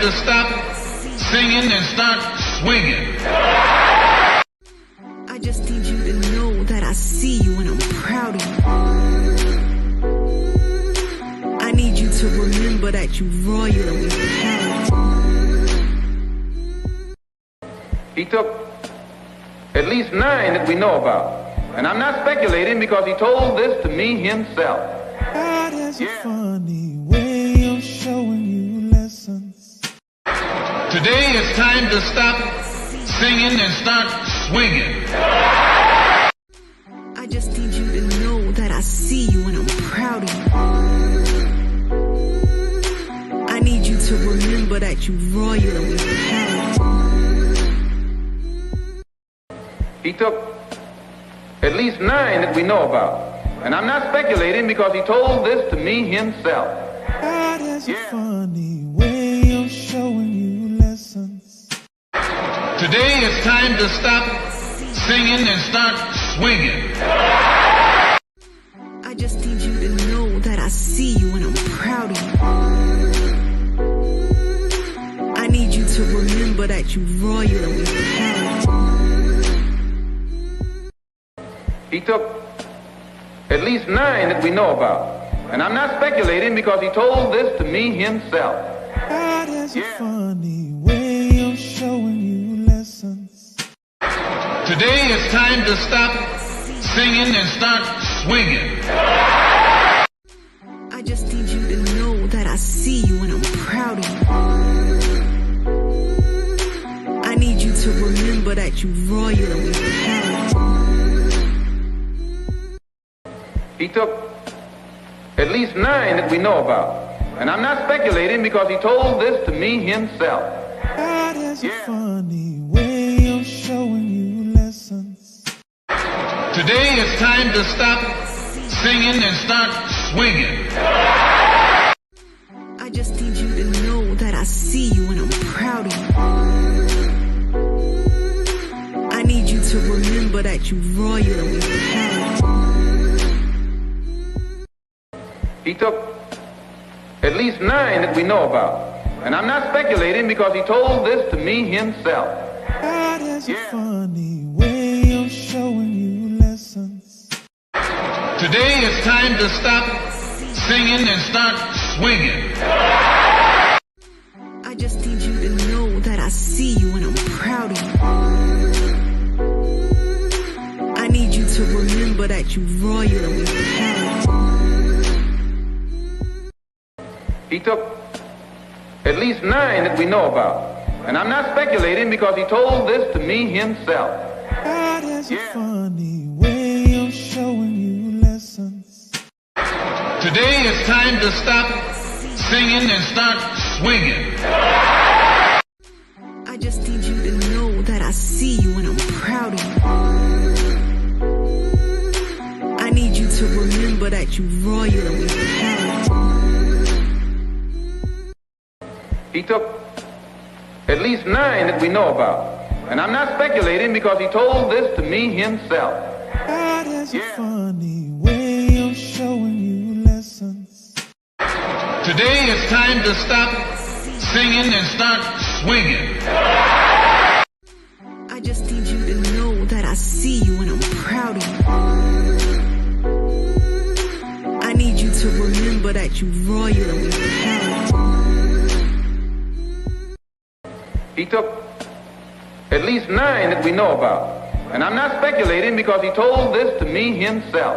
to stop singing and start swinging. I just need you to know that I see you and I'm proud of you. I need you to remember that you royal and we proud. He took at least 9 that we know about. And I'm not speculating because he told this to me himself. God has a funny way of showing you lessons. Today it's time to stop singing and start swinging. I just need you to know that I see you and I'm proud of you. I need you to remember that you royal and we proud. He took at least 9 that we know about. And I'm not speculating because he told this to me himself. God has a funny way of showing you lessons. Today it's time to stop singing and start swinging. I just need you to know that I see you and I'm proud of you. I need you to remember that you royal and we proud. He took at least 9 that we know about. And I'm not speculating because he told this to me himself. God has a funny way of showing you lessons. Today it's time to stop singing and start swinging. I just need you to know that I see you and I'm proud of you. I need you to remember that you royal and we proud. He took at least 9 that we know about. And I'm not speculating because he told this to me himself. God has a funny way of showing you lessons. Today it's time to stop singing and start swinging. I just need you to know that I see you and I'm proud of you. I need you to remember that you royal and we proud. He took at least 9 that we know about. And I'm not speculating because he told this to me himself. God has a funny way of showing you lessons. Today it's time to stop singing and start swinging. I just need you to know that I see you and I'm proud of you. I need you to remember that you royal and we proud. He took at least 9 that we know about. And I'm not speculating because he told this to me himself. God has a funny way of showing you lessons. Today it's time to stop singing and start swinging. I just need you to know that I see you and I'm proud of you. I need you to remember that you royal and we proud. He took at least 9 that we know about. And I'm not speculating because he told this to me himself. God has a funny way of showing you lessons. Today it's time to stop singing and start swinging. I just need you to know that I see you and I'm proud of you. I need you to remember that you royal and we proud. He took at least 9 that we know about. And I'm not speculating because he told this to me himself.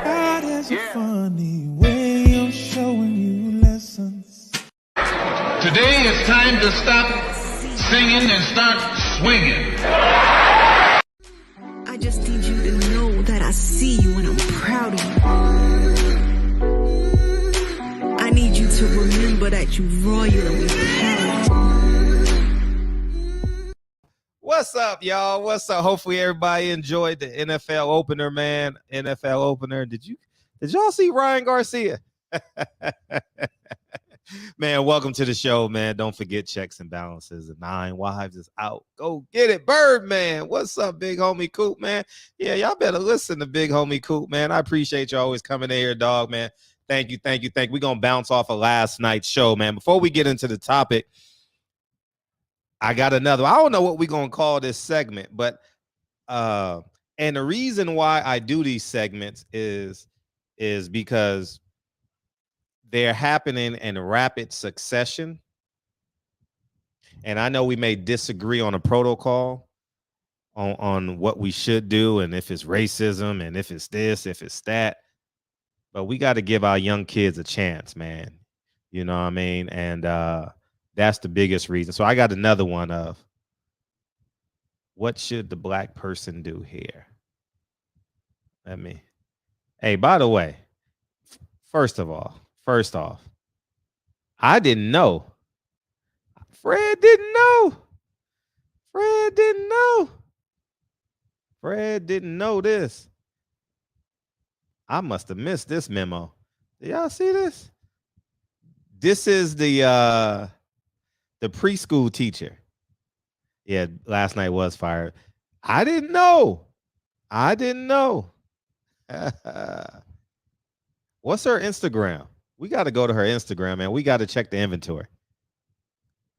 God has a funny way of showing you lessons. Today it's time to stop singing and start swinging. I just need you to know that I see you and I'm proud of you. I need you to remember that you royal and we proud. What's up, y'all? What's up? Hopefully everybody enjoyed the NFL opener, man. NFL opener. Did y'all see Ryan Garcia? Man, welcome to the show, man. Don't forget checks and balances. The 9 Wives is out. Go get it. Birdman. What's up, big homie Coop, man? Yeah, y'all better listen to big homie Coop, man. I appreciate you always coming in here, dog, man. Thank you. We're going to bounce off of last night's show, man. Before we get into the topic, I got another. I don't know what we're gonna call this segment, but and the reason why I do these segments is because they're happening in rapid succession. And I know we may disagree on a protocol on what we should do, and if it's racism, and if it's this, if it's that. But we got to give our young kids a chance, man. You know what I mean? And that's the biggest reason. So I got another one of what should the black person do here? Hey, by the way, first off, I didn't know. Fred didn't know. Fred didn't know this. I must have missed this memo. Did y'all see this? This is the preschool teacher. Yeah, last night was fired. I didn't know. What's her Instagram? We got to go to her Instagram, man. We got to check the inventory.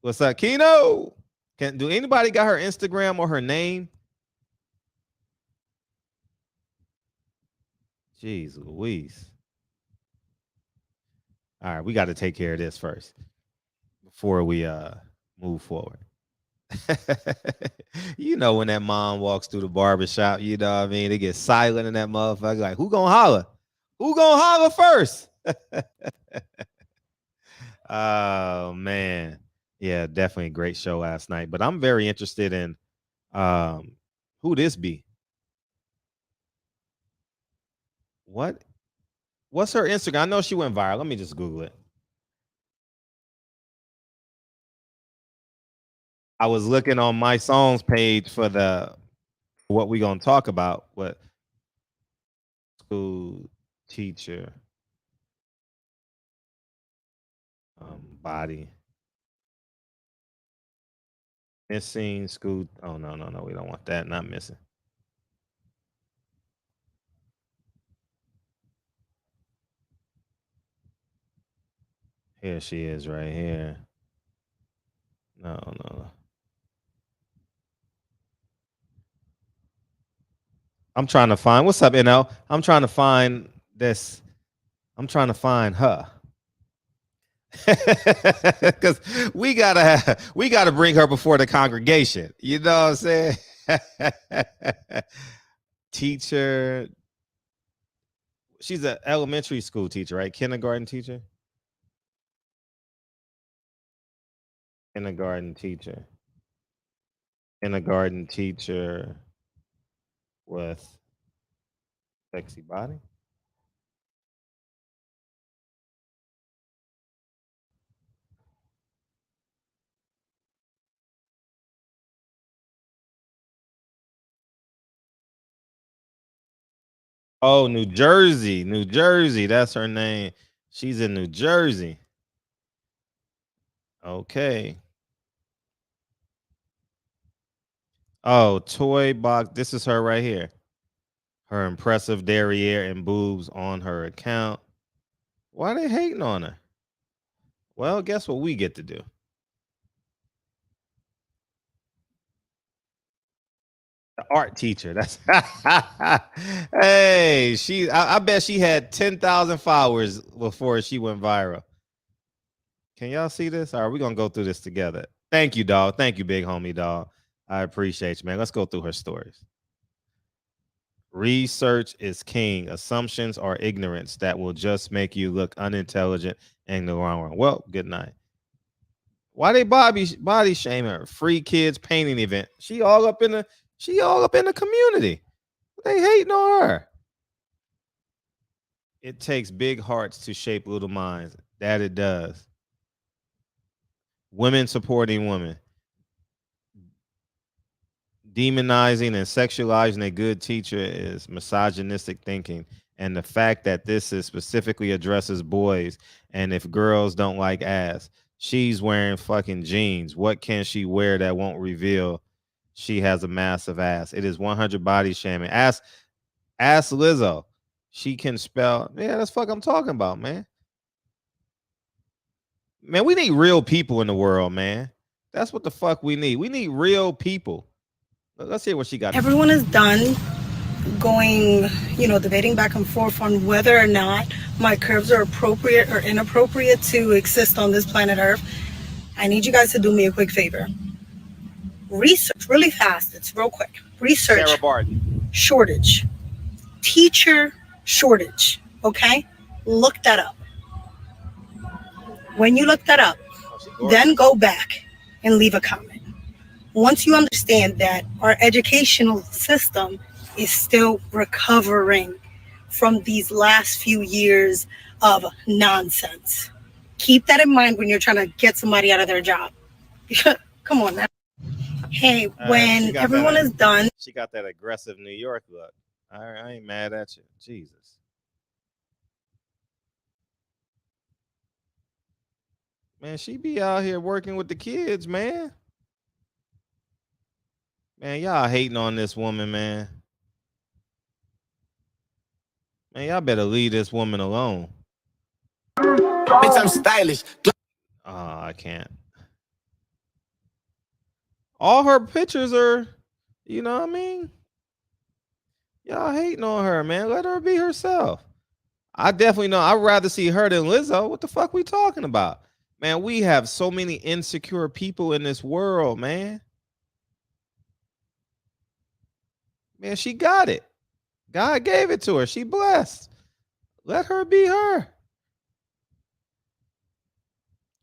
What's up, Keno? Do anybody got her Instagram or her name? Jeez Louise. All right, we got to take care of this first before we move forward. You know, when that mom walks through the barbershop, you know what I mean? They get silent in that motherfucker. Like, who gonna holler? Who gonna holler first? Oh, man. Yeah, definitely a great show last night. But I'm very interested in who this be. What's her Instagram? I know she went viral. Let me just Google it. I was looking on my songs page for what we gonna talk about. What school teacher body missing school. Oh no, we don't want that. Not missing. Here she is right here. No. I'm trying to find, what's up, NL? I'm trying to find this. I'm trying to find her. Because we gotta bring her before the congregation. You know what I'm saying? Teacher. She's an elementary school teacher, right? Kindergarten teacher. Kindergarten teacher with sexy body. Oh, New Jersey. That's her name. She's in New Jersey. Okay. Oh, toy box. This is her right here. Her impressive derriere and boobs on her account. Why are they hating on her? Well, guess what we get to do? The art teacher. That's hey, I bet she had 10,000 followers before she went viral. Can y'all see this? All right, we're gonna go through this together. Thank you, dog. Thank you, big homie, dog. I appreciate you, man. Let's go through her stories. Research is king. Assumptions are ignorance that will just make you look unintelligent and the wrong one. Well, good night. Why they body shaming her? Free kids painting event. She all up in the community. They hating on her. It takes big hearts to shape little minds. That it does. Women supporting women. Demonizing and sexualizing a good teacher is misogynistic thinking. And the fact that this is specifically addresses boys, and if girls don't like ass, she's wearing fucking jeans. What can she wear that won't reveal she has a massive ass? It is 100 body shaming. Ask Lizzo. She can spell. Yeah, that's fuck I'm talking about, man. Man, we need real people in the world, man. That's what the fuck we need. We need real people. Let's hear what she got. Everyone is done going, debating back and forth on whether or not my curves are appropriate or inappropriate to exist on this planet Earth. I need you guys to do me a quick favor. Research really fast. It's real quick. Research Sarah Barton. shortage, teacher shortage. Okay, look that up. When you look that up, then go back and leave a comment. Once you understand that our educational system is still recovering from these last few years of nonsense. Keep that in mind when you're trying to get somebody out of their job. Come on now. Hey, when everyone is done. She got that aggressive New York look. I ain't mad at you. Jesus. Man, she be out here working with the kids, man. Man, y'all hating on this woman, man. Man, y'all better leave this woman alone. Bitch, I'm stylish. Oh, I can't. All her pictures are, you know what I mean? Y'all hating on her, man. Let her be herself. I definitely know. I'd rather see her than Lizzo. What the fuck we talking about? Man, we have so many insecure people in this world, man. Man, she got it. God gave it to her. She blessed. Let her be her.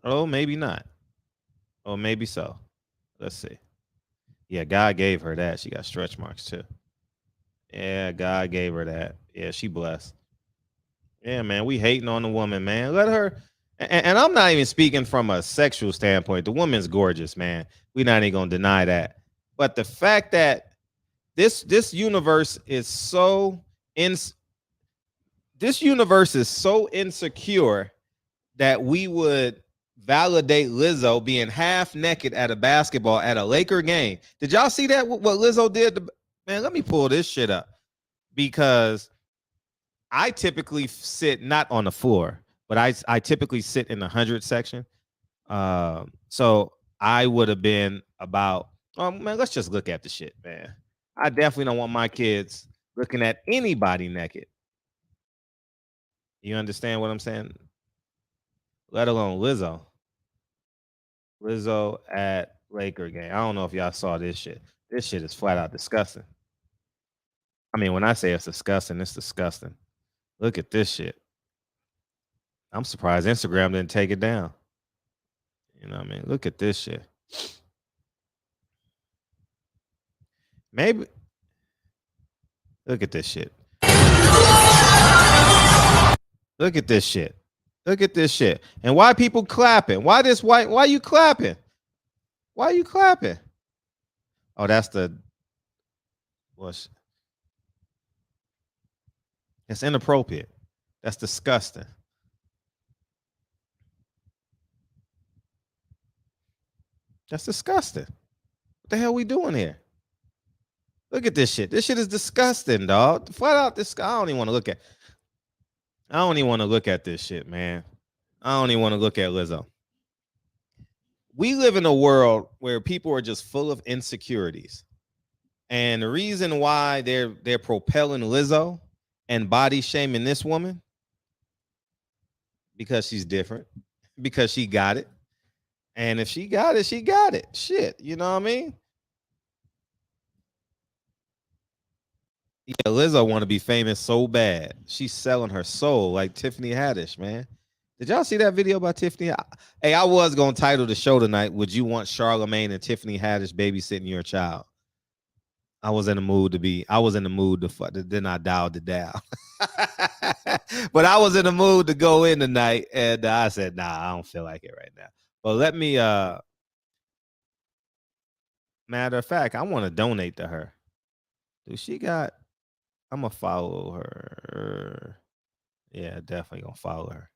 Oh, maybe not. Oh, maybe so. Let's see. Yeah, God gave her that. She got stretch marks too. Yeah, God gave her that. Yeah, she blessed. Yeah, man, we hating on the woman, man. Let her. And I'm not even speaking from a sexual standpoint. The woman's gorgeous, man. We're not even gonna deny that. But the fact that this universe is so insecure that we would validate Lizzo being half naked at a basketball at a Laker game. Did y'all see that? What Lizzo did? Man, let me pull this shit up, because I typically sit not on the floor, but I typically sit in the 100 section. So I would have been about, oh man, let's just look at the shit, man. I definitely don't want my kids looking at anybody naked. You understand what I'm saying? Let alone Lizzo. Lizzo at Laker game. I don't know if y'all saw this shit. This shit is flat out disgusting. I mean, when I say it's disgusting, it's disgusting. Look at this shit. I'm surprised Instagram didn't take it down. You know what I mean? Look at this shit. Maybe. Look at this shit. Look at this shit. Look at this shit. And why people clapping? Why you clapping? Why you clapping? Oh, that's it's inappropriate. That's disgusting. That's disgusting. What the hell we doing here? Look at this shit. This shit is disgusting, dog. Flat out this. I don't even want to look at. I don't even want to look at this shit, man. I don't even want to look at Lizzo. We live in a world where people are just full of insecurities. And the reason why they're propelling Lizzo and body shaming this woman, because she's different, because she got it. And if she got it, she got it. Shit, you know what I mean? Yeah, Lizzo want to be famous so bad. She's selling her soul like Tiffany Haddish, man. Did y'all see that video about Tiffany? Hey, I was going to title the show tonight, Would You Want Charlemagne and Tiffany Haddish babysitting your child? I was in the mood to then I dialed it down. But I was in the mood to go in tonight, and I said, nah, I don't feel like it right now. But let me, matter of fact, I want to donate to her. I'm going to follow her. Yeah, definitely going to follow her.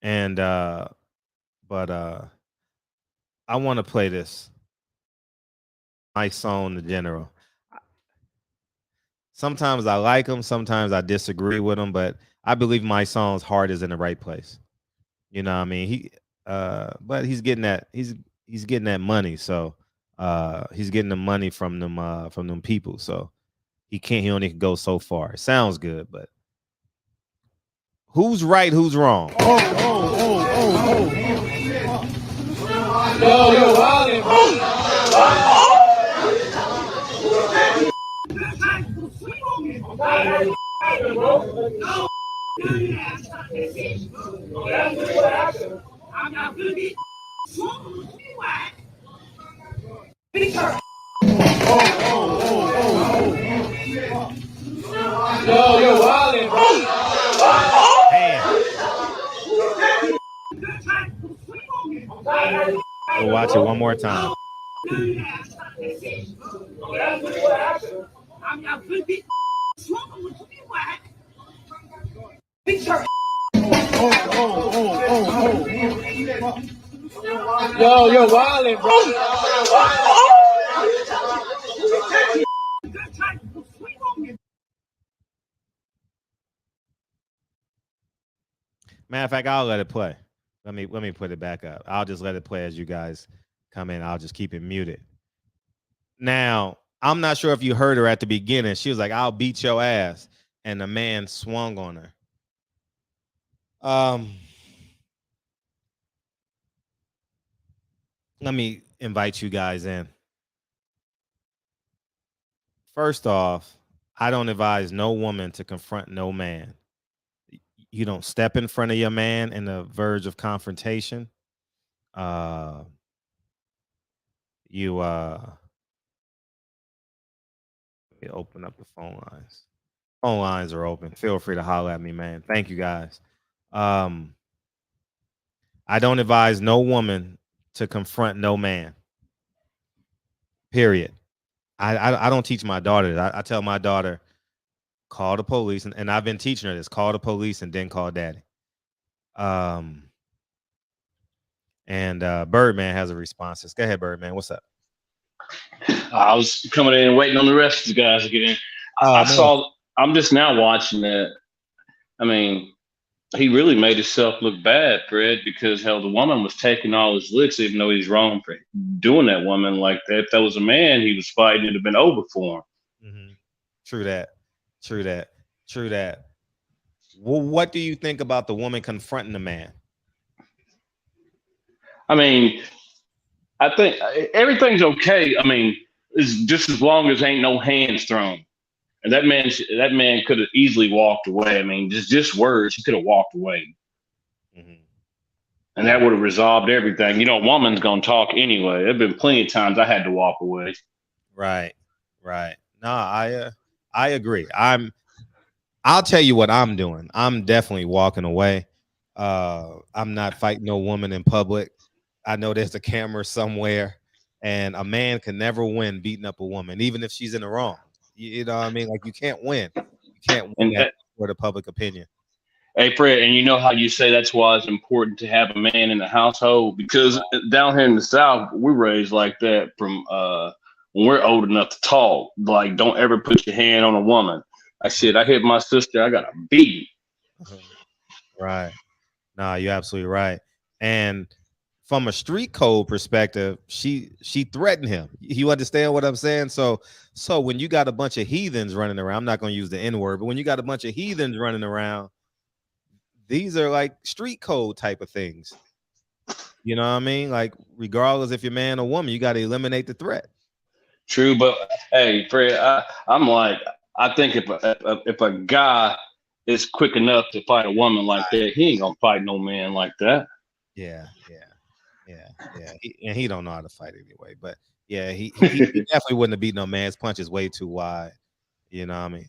And, but I want to play this. My song, The General. Sometimes I like him, sometimes I disagree with him, but I believe my song's heart is in the right place. You know what I mean? But he's getting that. He's he's getting that money, so he's getting the money from them people, so he only can go so far. It sounds good, but who's right, who's wrong? We'll watch it one more time. Yo, wildin', bro. Matter of fact, I'll let it play. Let me put it back up. I'll just let it play as you guys come in. I'll just keep it muted. Now, I'm not sure if you heard her at the beginning. She was like, "I'll beat your ass," and the man swung on her. Let me invite you guys in. First off, I don't advise no woman to confront no man. You don't step in front of your man in the verge of confrontation. You open up the phone lines. Phone lines are open. Feel free to holler at me, man. Thank you, guys. I don't advise no woman to confront no man. Period. I don't teach my daughter that. I tell my daughter, call the police, and I've been teaching her this: call the police and then call daddy. And Birdman has a response. Go ahead, Birdman. What's up? I was coming in and waiting on the rest of the guys to get in. I'm just now watching that. I mean, he really made himself look bad, Fred, because hell, the woman was taking all his licks, even though he's wrong for doing that woman like that. If that was a man he was fighting, it'd have been over for him. Mm-hmm. True that. Well, what do you think about the woman confronting the man? I mean, I think everything's okay. I mean, it's just as long as ain't no hands thrown. And that man could have easily walked away. I mean, just words, he could have walked away. Mm-hmm. And that would have resolved everything. You know, a woman's gonna talk anyway. There've been plenty of times I had to walk away. Right. No, I agree. I'll tell you what I'm doing. I'm definitely walking away. I'm not fighting no woman in public. I know there's a camera somewhere, and a man can never win beating up a woman, even if she's in the wrong. You know what I mean? Like, you can't win. You can't win that for the public opinion. Hey, Fred, and you know how you say that's why it's important to have a man in the household? Because down here in the South, we're raised like that from when we're old enough to talk. Like, don't ever put your hand on a woman. I hit my sister, I got a beat. Right. Nah, you're absolutely right. And from a street code perspective, she threatened him. You understand what I'm saying? So when you got a bunch of heathens running around, I'm not going to use the N-word, but when you got a bunch of heathens running around, these are like street code type of things. You know what I mean? Like, regardless if you're man or woman, you got to eliminate the threat. True, but hey, Fred, I think if a guy is quick enough to fight a woman like that, he ain't gonna fight no man like that. Yeah. He don't know how to fight anyway. But yeah, he definitely wouldn't have beat no man. His punch is way too wide. You know what I mean?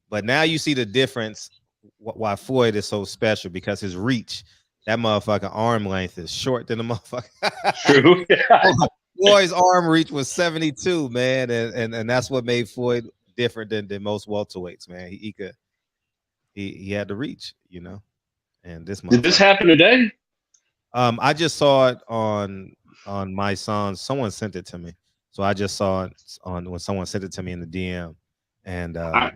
But now you see the difference why Floyd is so special, because his reach, that motherfucking arm length is short than the motherfucker. True. Floyd's arm reach was 72, man, and that's what made Floyd different than most welterweights, man. He had the reach, you know. And did this happen today? I just saw it on my son's. Someone sent it to me, so I just saw it on when someone sent it to me in the DM. And I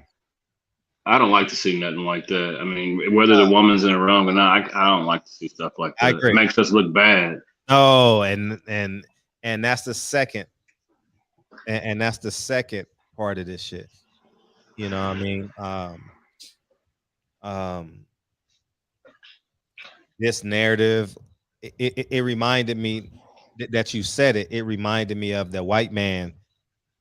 don't like to see nothing like that. I mean, whether the woman's in the wrong or not, I don't like to see stuff like that. I agree. It makes us look bad. Oh, and And that's the second, and that's the second part of this shit. You know what I mean? This narrative, it reminded me that you said it. It reminded me of the white man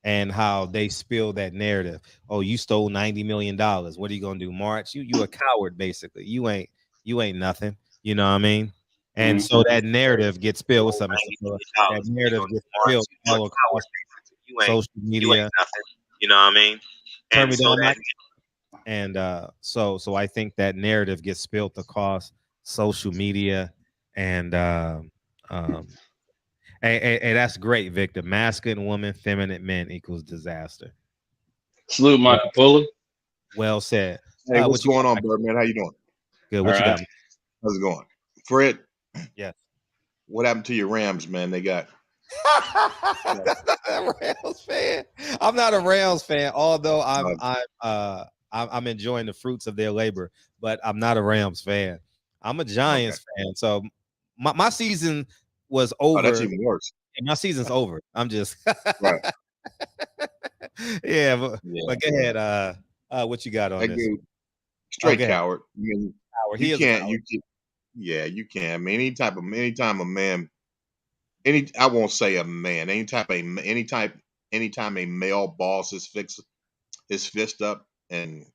and how they spill that narrative. Oh, you stole $90 million. What are you gonna do? March? You a coward, basically. You ain't nothing. You know what I mean? And so that narrative gets spilled. What's up, Mr. Phillip? That narrative gets spilled all across social media. You know what I mean? Turn me down, Mike. And so I think that narrative gets spilled across social media, and that's great, Victor. Masculine woman, feminine men equals disaster. Salute, Michael Fuller. Well said. Hey, what's going on, Birdman? How you doing? Good. What you got? How's it going, Fred? Yes. What happened to your Rams, man? They got. Rams fan. I'm not a Rams fan, although I'm enjoying the fruits of their labor, but I'm not a Rams fan. I'm a Giants fan. So my season was over. Oh, that's even worse. My season's over. I'm just right. Yeah, but go ahead. What you got on this? Straight coward. I mean, coward. You can't. You can. I mean, anytime a man. I won't say a man. Anytime a male balls his fist up and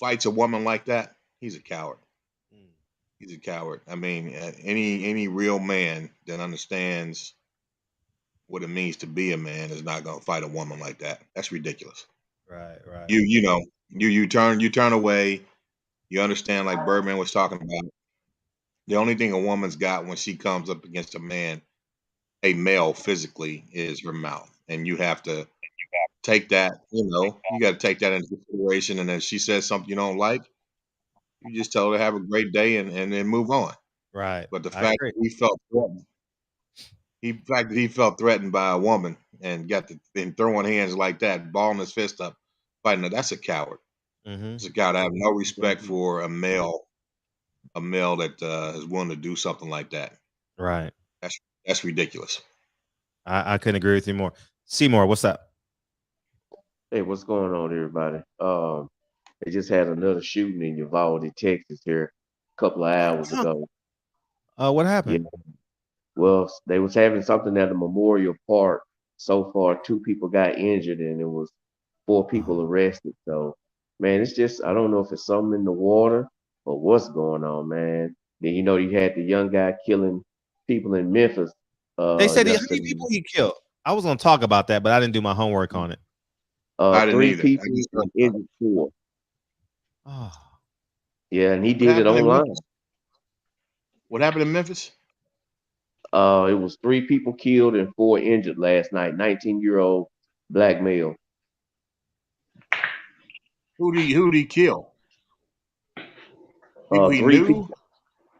fights a woman like that, he's a coward. He's a coward. I mean, any real man that understands what it means to be a man is not going to fight a woman like that. That's ridiculous. Right. You turn away. You understand, like Birdman was talking about. The only thing a woman's got when she comes up against a male physically, is her mouth. And you have to take that, you got to take that into consideration. And if she says something you don't like, you just tell her to have a great day and then move on. Right. But the fact that he felt threatened by a woman and been throwing hands like that, balling his fist up, fighting, that's a coward. It's a coward. I have no respect for a male that is willing to do something like that. Right. That's ridiculous. I couldn't agree with you more. Seymour, what's up? Hey, what's going on, everybody? They just had another shooting in Uvalde, Texas here a couple of hours ago. What happened? Yeah. Well, they was having something at the Memorial Park. So far, 2 people got injured and it was 4 people arrested. So, man, it's just, I don't know if it's something in the water or what's going on, man. Then, you had the young guy killing people in Memphis. They said how many people he killed. I was going to talk about that, but I didn't do my homework on it. I didn't 3 either. people and injured 4. Oh. Yeah, and he did it online. What happened in Memphis? It was 3 people killed and 4 injured last night. 19-year-old black male. Who did he kill? People he 3 knew? people.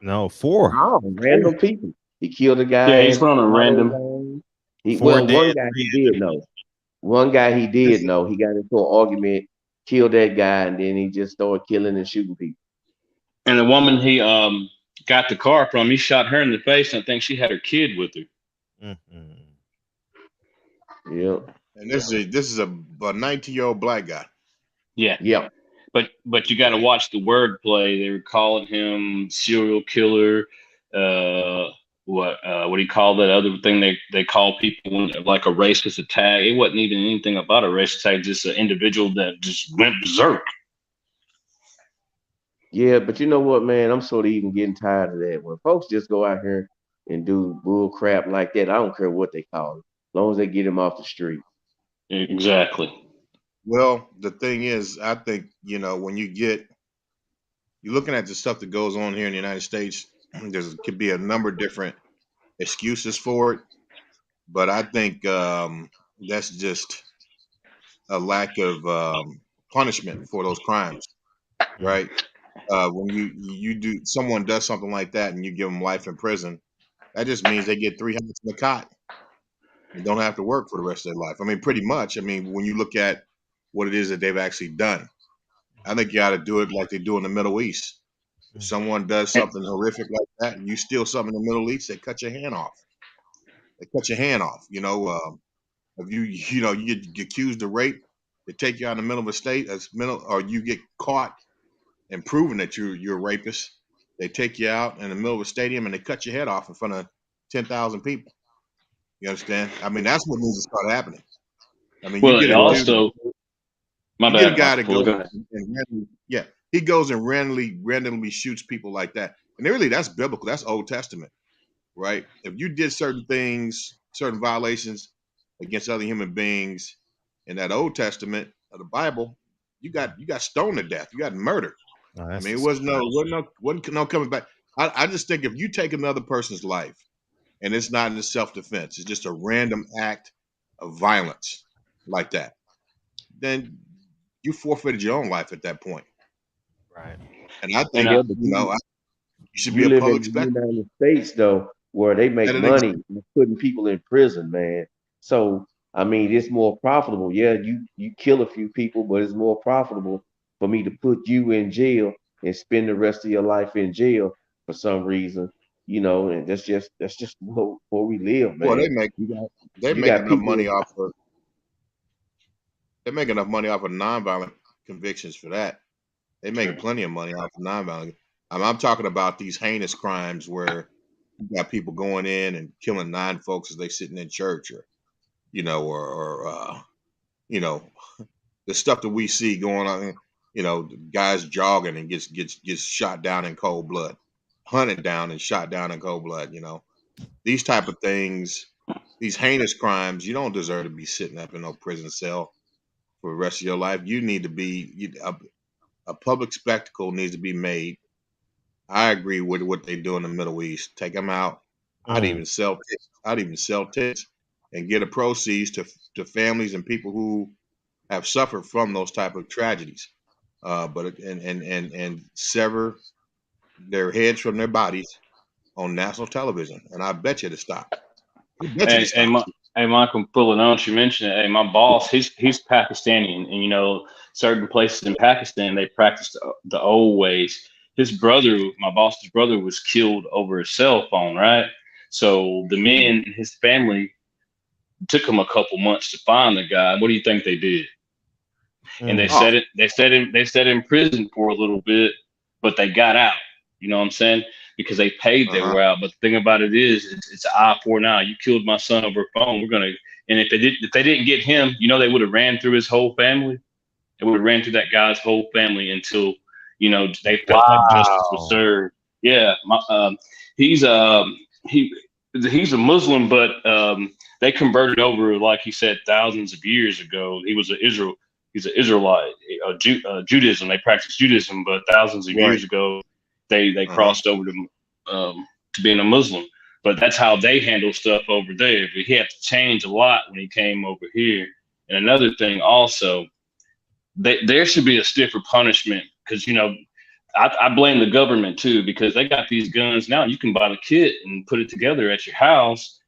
No, 4. No, random people. He killed a guy. Yeah, he's running random. One guy he did know. One guy he did know. He got into an argument, killed that guy, and then he just started killing and shooting people. And the woman he got the car from, he shot her in the face, and I think she had her kid with her. Yep. And this is a 19-year-old black guy. Yeah. Yep. But you got to watch the wordplay. They were calling him serial killer. What do you call that other thing they call people when, like a racist attack? It wasn't even anything about a racist attack, just an individual that just went berserk. Yeah, but you know what, man? I'm sort of even getting tired of that. When folks just go out here and do bull crap like that, I don't care what they call it, as long as they get him off the street. Exactly. Well, the thing is, I think, when you're looking at the stuff that goes on here in the United States, there could be a number of different excuses for it. But I think that's just a lack of punishment for those crimes, right? When someone does something like that and you give them life in prison, that just means they get 3 hours in the cot and don't have to work for the rest of their life. I mean, pretty much. I mean, when you look at what it is that they've actually done, I think you got to do it like they do in the Middle East. If someone does something horrific like that, and you steal something in the Middle East, they cut your hand off. They cut your hand off. If you get accused of rape, they take you out in the middle of a state or you get caught and proven that you're a rapist. They take you out in the middle of a stadium and they cut your head off in front of 10,000 people. You understand? I mean, that's what needs to start happening. I mean, Well, you get also, my you get a bad, guy that Michael, goes he goes and randomly shoots people like that. And really, that's biblical. That's Old Testament, right? If you did certain things, certain violations against other human beings in that Old Testament of the Bible, you got stoned to death. You got murdered. Oh, I mean, it wasn't no coming back. I just think if you take another person's life and it's not in self-defense, it's just a random act of violence like that, then you forfeited your own life at that point. Right. And I think you should be a live public in the spectacle. United States though, where they make money putting people in prison, man. So I mean, it's more profitable. Yeah, you kill a few people, but it's more profitable for me to put you in jail and spend the rest of your life in jail for some reason, and that's just where we live, man. Well, they make enough money off of nonviolent convictions for that. They make plenty of money off of nonviolent. I'm talking about these heinous crimes where you got people going in and killing 9 folks as they sitting in church, or the stuff that we see going on. Guys jogging and gets shot down in cold blood, hunted down and shot down in cold blood. These type of things, these heinous crimes, you don't deserve to be sitting up in no prison cell for the rest of your life. You need to be a public spectacle needs to be made. I agree with what they do in the Middle East. Take them out. I'd even sell tickets and get the proceeds to families and people who have suffered from those type of tragedies. But sever their heads from their bodies on national television, and I bet you to stop. Hey, Michael, pulling on you mentioned it. Hey, my boss, he's Pakistani, and certain places in Pakistan they practice the old ways. My boss's brother, was killed over a cell phone, right? So the men, his family, took him a couple months to find the guy. What do you think they did? And they set in prison for a little bit, but they got out. You know what I'm saying? Because they paid their way out. But the thing about it is, it's an eye for an eye. You killed my son over a phone. And if they didn't get him, they would have ran through his whole family. They would have ran through that guy's whole family until they felt like justice was served. Yeah, he's a Muslim, but they converted over, like he said, thousands of years ago. He's an Israelite, Judaism. They practiced Judaism, but thousands of years ago, they crossed over to being a Muslim. But that's how they handle stuff over there. But he had to change a lot when he came over here. And another thing also, there should be a stiffer punishment, because I blame the government too, because they got these guns now. You can buy the kit and put it together at your house.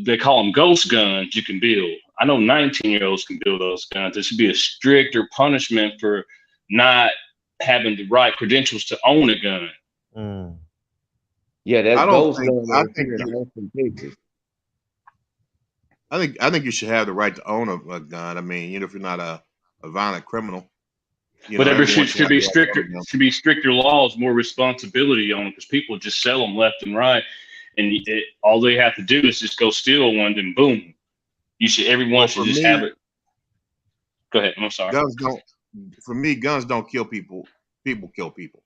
They call them ghost guns. You can build. I know 19-year-olds can build those guns. There should be a stricter punishment for not having the right credentials to own a gun. Yeah, that's ghost gun. I think you should have the right to own a gun. I mean, if you're not a violent criminal. But there should be stricter laws, more responsibility on it, because people just sell them left and right, and all they have to do is just go steal one, then boom. Everyone should just have it. Go ahead. I'm sorry. Guns don't kill people. People kill people.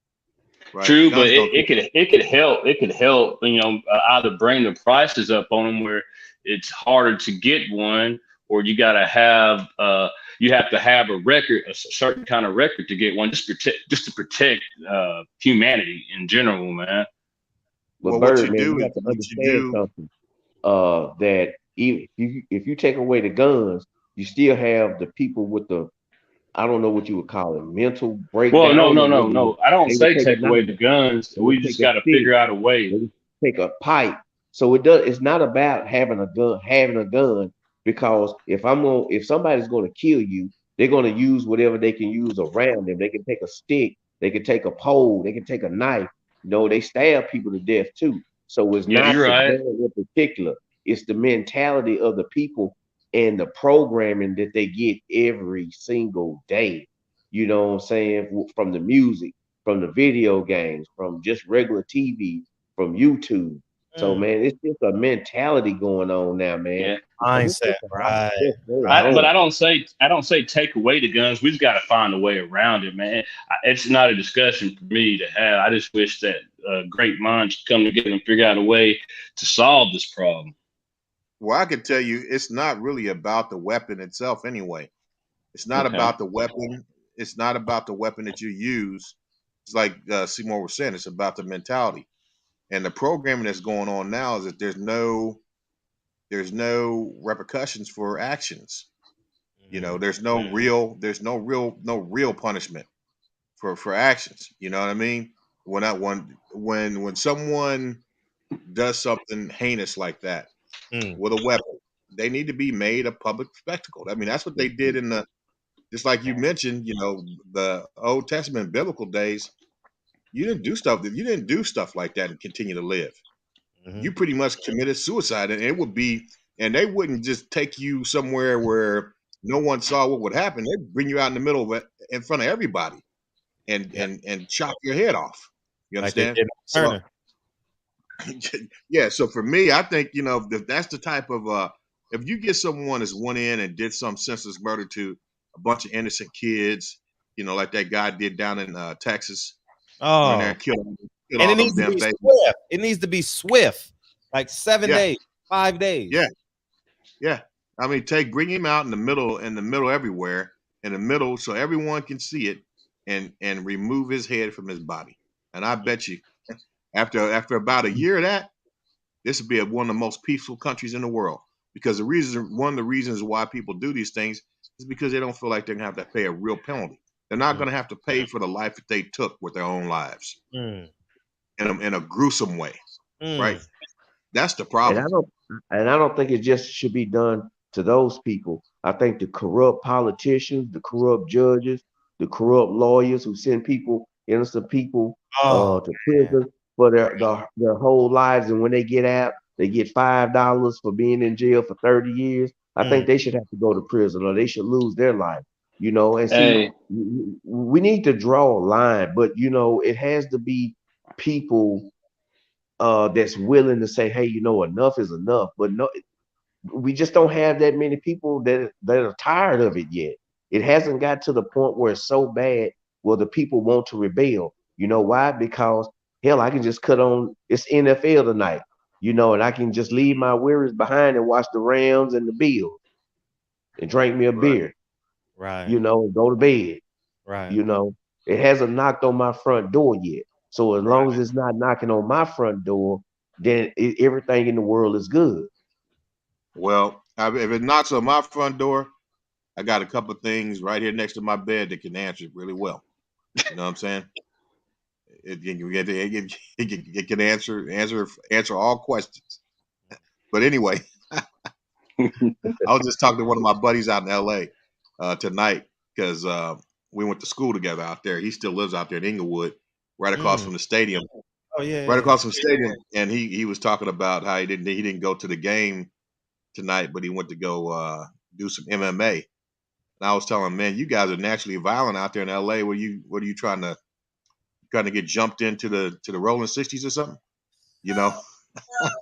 Right? True, but it could help. It could help. Either bring the prices up on them where it's harder to get one, or you got to have a record, a certain kind of record to get one, just to protect humanity in general, man. But Bird, man, you have to understand something. That if you take away the guns, you still have the people with the, I don't know what you would call it, mental breakdown. Well, no. I don't say take away the guns. We just got to figure out a way. Take a pipe. So it's not about having a gun, because if somebody's going to kill you, they're going to use whatever they can use around them. They can take a stick They can take a pole, they can take a knife. They stab people to death too. So it's Yeah, not you're the right. gun in particular. It's the mentality of the people and the programming that they get every single day. You know what I'm saying? From the music, from the video games, from just regular TV, from YouTube. So Mm. man, it's just a mentality going on now, man. Yeah. Because it's Mindset, just a lot of right? stuff going But on. I don't say take away the guns. We just got to find a way around it, man. It's not a discussion for me to have. I just wish that great minds come together and figure out a way to solve this problem. Well, I can tell you, it's not really about the weapon itself anyway. It's not Okay. about the weapon. It's not about the weapon that you use. It's like Seymour was saying. It's about the mentality and the programming that's going on now. Is that there's no repercussions for actions. There's no real punishment for actions. You know what I mean? When someone does something heinous like that Mm. with a weapon, they need to be made a public spectacle. I mean, that's what they did just like you mentioned, the Old Testament biblical days. You didn't do stuff like that and continue to live. Mm-hmm. You pretty much committed suicide, and they wouldn't just take you somewhere where no one saw what would happen. They'd bring you out in the middle of it in front of everybody and chop your head off. You Like they understand? did So Turner. yeah, so for me, I think if that's the type of if you get someone that's went in and did some senseless murder to a bunch of innocent kids, like that guy did down in Texas, went in there Oh, and killed and all it them needs to damn be babies. swift. It needs to be swift, like 7 Yeah, days, 5 days. yeah. I mean, bring him out in the middle everywhere, in the middle, so everyone can see it, and remove his head from his body. And I bet you, after about a year of that, this would be one of the most peaceful countries in the world. Because one of the reasons why people do these things is because they don't feel like they're gonna have to pay a real penalty. They're not gonna have to pay for the life that they took with their own lives Mm. in a gruesome way, right? Mm. That's the And problem. I don't think it just should be done to those people. I think the corrupt politicians, the corrupt judges, the corrupt lawyers who send innocent people, Oh to man. prison for their whole lives, and when they get out, they get $5 for being in jail for 30 years. I Mm. think they should have to go to prison, or they should lose their life. And see, Hey, we need to draw a line, but it has to be people that's willing to say, hey, enough is enough. But no, we just don't have that many people that are tired of it yet. It hasn't got to the point where it's so bad where the people want to rebel. You know why? Because hell, I can just cut on, it's NFL tonight, and I can just leave my worries behind and watch the Rams and the Bills and drink me a Right. beer, Right. and go to bed. Right. You know, it hasn't knocked on my front door yet. So as long Right. as it's not knocking on my front door, then everything in the world is good. Well, if it knocks on my front door, I got a couple of things right here next to my bed that can answer it really well. You know what I'm saying? It can answer all questions. But anyway, I was just talking to one of my buddies out in L.A. Tonight because we went to school together out there. He still lives out there in Inglewood, right across Mm. from the stadium. Oh yeah. Right Yeah. across from the stadium, and he was talking about how he didn't go to the game tonight, but he went to go do some MMA. And I was telling him, man, you guys are naturally violent out there in LA. What are you trying to get jumped into the rolling 60s or something? You know?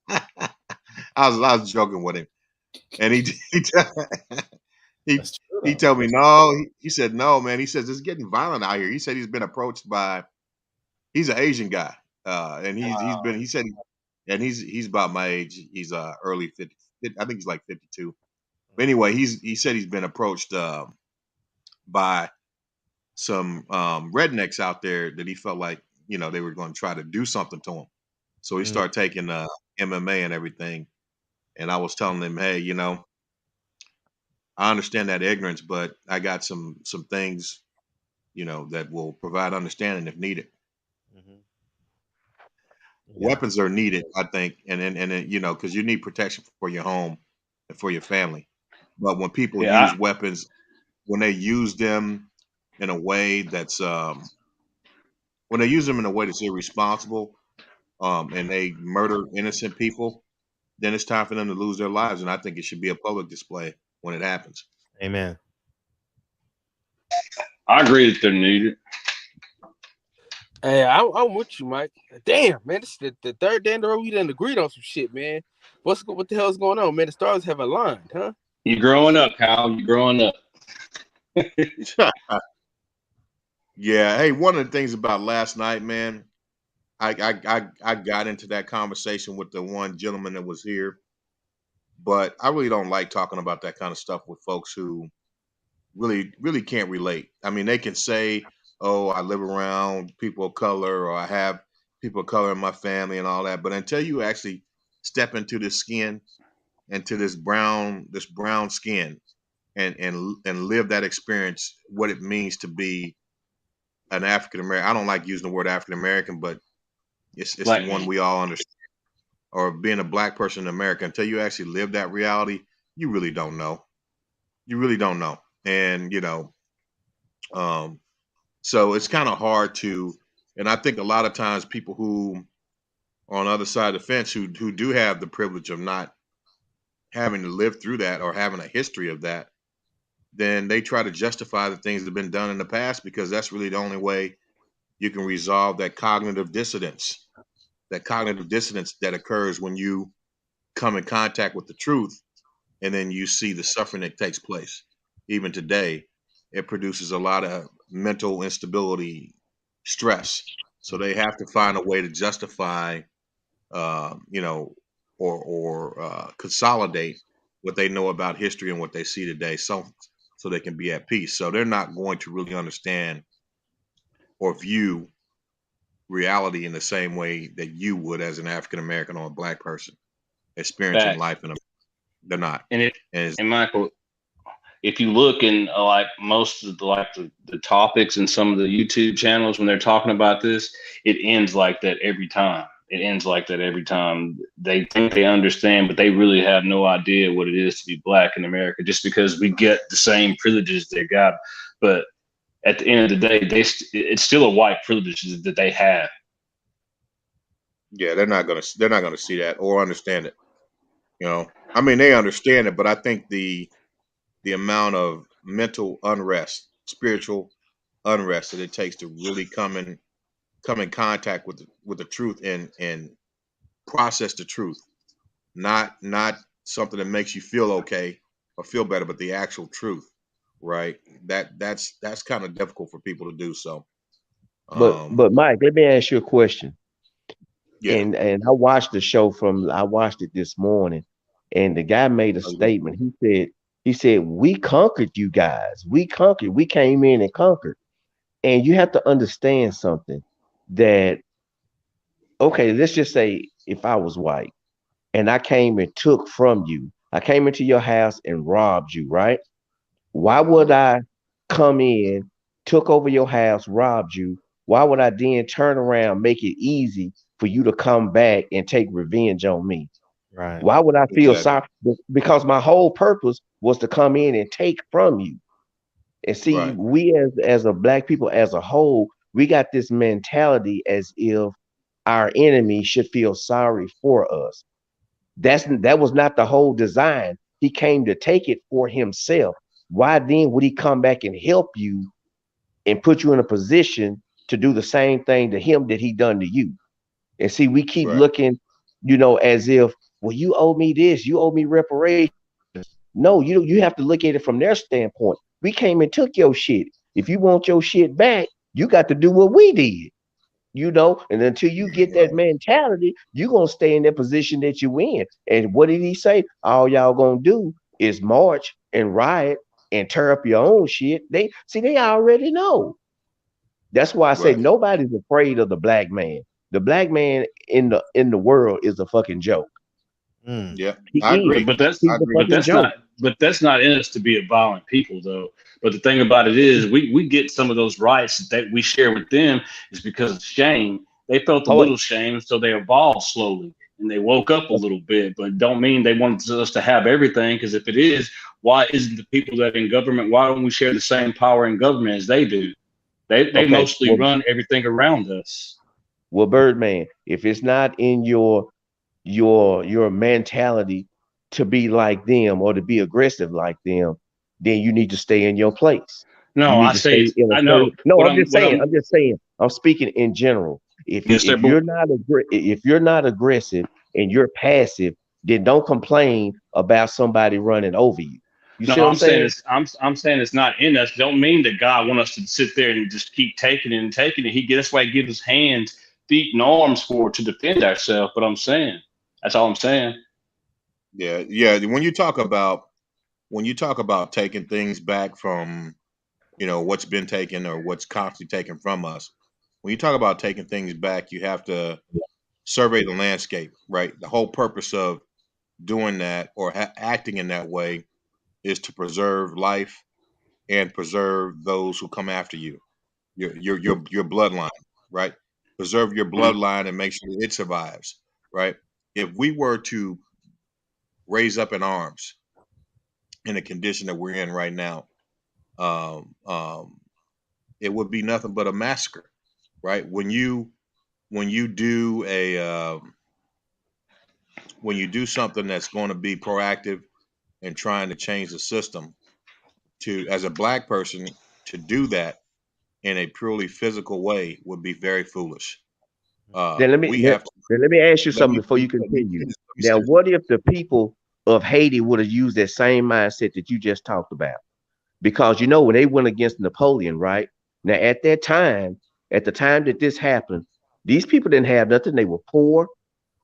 I was joking with him. And he That's true he though. told me no. He said no, man. He says it's getting violent out here. He said he's been approached by he's an Asian guy. And he said and he's about my age. He's early 50. I think he's like 52. But anyway, he said he's been approached by some rednecks out there that he felt like they were going to try to do something to him. So he Mm. started taking MMA and everything. And I was telling him, hey, I understand that ignorance, but I got some things that will provide understanding if needed. Mhm. Yeah. Weapons are needed, I think, and because you need protection for your home and for your family. But when people yeah, use weapons, when they use them in a way that's when they use them in a way that's irresponsible, and they murder innocent people, then it's time for them to lose their lives. And I think it should be a public display when it happens. Amen. I agree that they're needed. Hey, I'm with you, Mike. Damn, man, this is the third day in the row we done agreed on some shit, man. What the hell is going on, man? The stars have aligned, huh? You're growing up, Kyle. You're growing up. Yeah. Hey, one of the things about last night, man, I got into that conversation with the one gentleman that was here, but I really don't like talking about that kind of stuff with folks who really can't relate. I mean, they can say, oh, I live around people of color, or I have people of color in my family and all that. But until you actually step into this skin, into this brown skin, and live that experience, what it means to be an African American. I don't like using the word African American, but it's the one we all understand. Or being a black person in America, until you actually live that reality, you really don't know. You really don't know. And, so it's kind of hard to, and I think a lot of times people who are on the other side of the fence, who do have the privilege of not having to live through that or having a history of that, then they try to justify the things that have been done in the past, because that's really the only way you can resolve that cognitive dissonance that occurs when you come in contact with the truth, and then you see the suffering that takes place. Even today, it produces a lot of mental instability, stress. So they have to find a way to justify, or consolidate what they know about history and what they see today, so they can be at peace. So they're not going to really understand or view reality in the same way that you would as an African American or a black person experiencing life in a. They're not. And Michael, if you look in like most of the topics in some of the YouTube channels, when they're talking about this, it ends like that every time. They think they understand, but they really have no idea what it is to be black in America, just because we get the same privileges they got. But at the end of the day, it's still a white privilege that they have. Yeah, they're not gonna see that or understand it. I mean, they understand it, but I think the amount of mental unrest, spiritual unrest that it takes to really come in contact with the truth and process the truth, not something that makes you feel okay or feel better, but the actual truth, right? That's kind of difficult for people to do. So, but Mike, let me ask you a question. Yeah. And I watched the show I watched it this morning, and the guy made a statement. He said, we conquered you guys. We came in and conquered. And you have to understand something, that, okay, let's just say if I was white and I came and took from you, I came into your house and robbed you, right? Why would I come in, took over your house, robbed you? Why would I then turn around, make it easy for you to come back and take revenge on me? Right. Why would I feel sorry? Because my whole purpose was to come in and take from you. And see, we as a black people as a whole, we got this mentality as if our enemy should feel sorry for us. That was not the whole design. He came to take it for himself. Why then would he come back and help you and put you in a position to do the same thing to him that he done to you? And see, we keep looking, as if, well, you owe me this, you owe me reparations. No, you have to look at it from their standpoint. We came and took your shit. If you want your shit back, you got to do what we did, and until you get that mentality, you're going to stay in that position that you in. And what did he say? All y'all going to do is march and riot and tear up your own shit. They already know. That's why I say nobody's afraid of the black man. The black man in the world is a fucking joke. Yeah, I agree. But that's not in us to be a violent people, though. But the thing about it is, we get some of those rights that we share with them is because of shame. They felt a little shame, so they evolved slowly and they woke up a little bit. But don't mean they want us to have everything. Because if it is, why isn't the people that in government? Why don't we share the same power in government as they do? They Okay, mostly run everything around us. well, Birdman, if it's not in your mentality to be like them or to be aggressive like them, then you need to stay in your place. You No, need I to say stay it's. in a I certain. know No, what I'm I'm. just What saying. I'm. I'm just saying. I'm speaking in general. Yes, sir. If you're not if you're not aggressive and you're passive, then don't complain about somebody running over you. You No, see what I'm I'm saying saying? it's. I'm saying it's not in us. Don't mean that God want us to sit there and just keep taking it and taking it. That's why He gives us hands, feet, and arms for to defend ourselves. But I'm saying that's all I'm saying. Yeah. When you talk about taking things back from, what's been taken or what's constantly taken from us, when you talk about taking things back, you have to survey the landscape, right? The whole purpose of doing that or acting in that way is to preserve life and preserve those who come after you, your bloodline, right? Preserve your Mhm. bloodline and make sure that it survives, right? If we were to raise up in arms in the condition that we're in right now, um, um, it would be nothing but a massacre, right? When you do when you do something that's going to be proactive and trying to change the system, to as a black person to do that in a purely physical way would be very foolish. Then let me We let, have to then let me ask you let something me before you let me continue. finish. Let me Now, finish. what if the people of Haiti would have used that same mindset that you just talked about? Because when they went against Napoleon, right? Now, at the time that this happened, these people didn't have nothing. They were poor.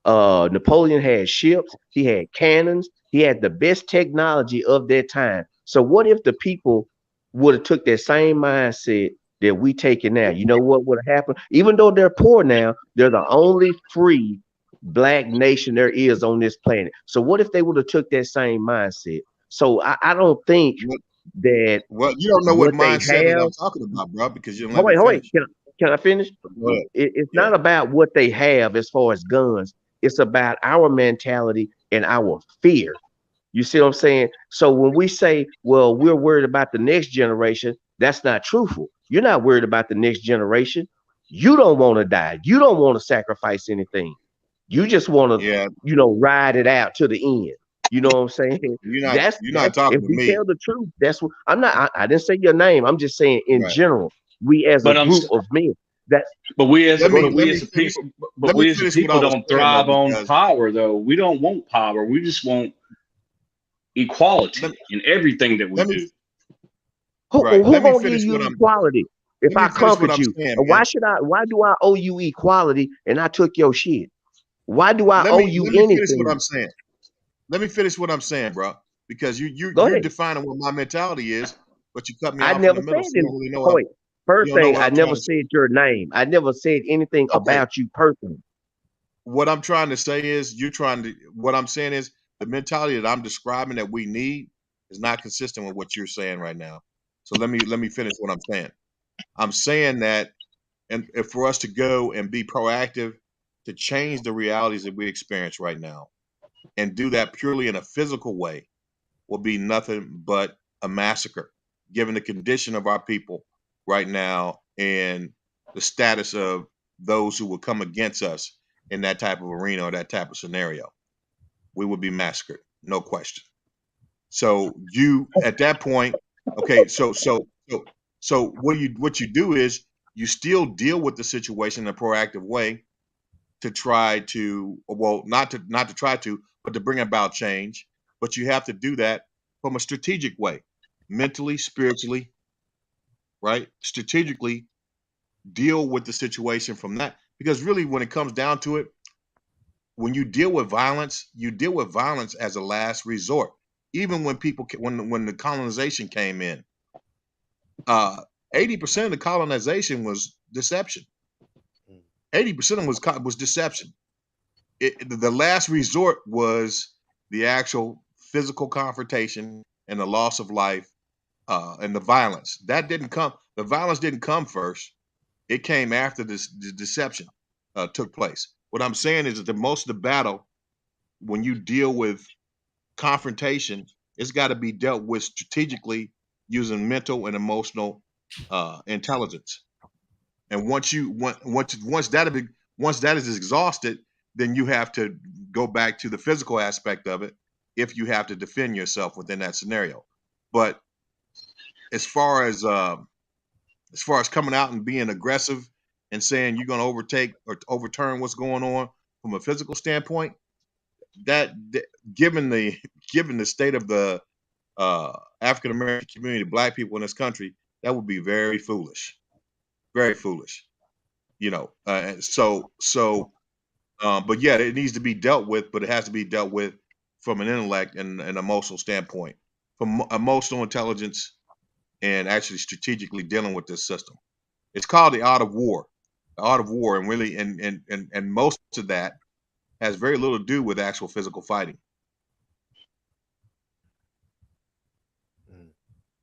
Napoleon had ships, he had cannons, he had the best technology of their time. So what if the people would have took that same mindset that we taking now? You know what would have happened? Even though they're poor now, they're the only free black nation there is on this planet. So what if they would have took that same mindset? So I don't think What, that well, you don't know what what they mindset that I'm have. talking about, bro, because you don't let Hold me on, hold on. finish. Can I finish? Go ahead. It's Yeah. not about what they have as far as guns. It's about our mentality and our fear. You see what I'm saying? So when we say, well, we're worried about the next generation, that's not truthful. You're not worried about the next generation. You don't want to die. You don't want to sacrifice anything. You just want to, Yeah. ride it out to the end. You know what I'm saying? You're not That's talking if to we me. tell the truth, that's what I'm not. I didn't say your name. I'm just saying in Right. general, we as a But group of men. That But we as Let me but let we me as a finish. people but Let me we as a finish what I people was don't saying though, thrive on because power though. We don't want power. We just want let, equality in everything that we let me do. who let me gonna give finish you what I'm equality if let me I finish what conquered I'm you? saying, And man. why do I owe you equality and I took your shit? Why do I Let owe me you let me finish what anything? I'm saying. Let me finish what I'm saying, bro. Because Go you're ahead. defining what my mentality is, but you cut me I off in never the middle, said so it. Wait. you First don't know thing, what I I'm trying never to say. said your name. I never said anything Okay, about you personally. what I'm trying to say is what I'm saying is the mentality that I'm describing that we need is not consistent with what you're saying right now. So let me finish what I'm saying. I'm saying that, and if for us to go and be proactive to change the realities that we experience right now and do that purely in a physical way will be nothing but a massacre, given the condition of our people right now and the status of those who will come against us in that type of arena or that type of scenario. We would be massacred, no question. So you at that point, okay, so what you do is you still deal with the situation in a proactive way to try to, well, not to try to, but to bring about change. But you have to do that from a strategic way, mentally, spiritually, right? Strategically deal with the situation from that. Because really, when it comes down to it, when you deal with violence, you deal with violence as a last resort. Even when when the colonization came in, 80% of the colonization was deception. 80% of it was deception. The last resort was the actual physical confrontation and the loss of life, and the violence. That didn't come. The violence didn't come first. It came after the deception took place. What I'm saying is that the most of the battle, when you deal with confrontation, it's got to be dealt with strategically using mental and emotional intelligence. And once that is exhausted, then you have to go back to the physical aspect of it if you have to defend yourself within that scenario. But as far as coming out and being aggressive and saying you're going to overtake or overturn what's going on from a physical standpoint, that given the state of the African American community, Black people in this country, that would be very foolish, very foolish. You know, but yeah, it needs to be dealt with, but it has to be dealt with from an intellect and an emotional standpoint, from emotional intelligence, and actually strategically dealing with this system. It's called the art of war, and really, and most of that has very little to do with actual physical fighting.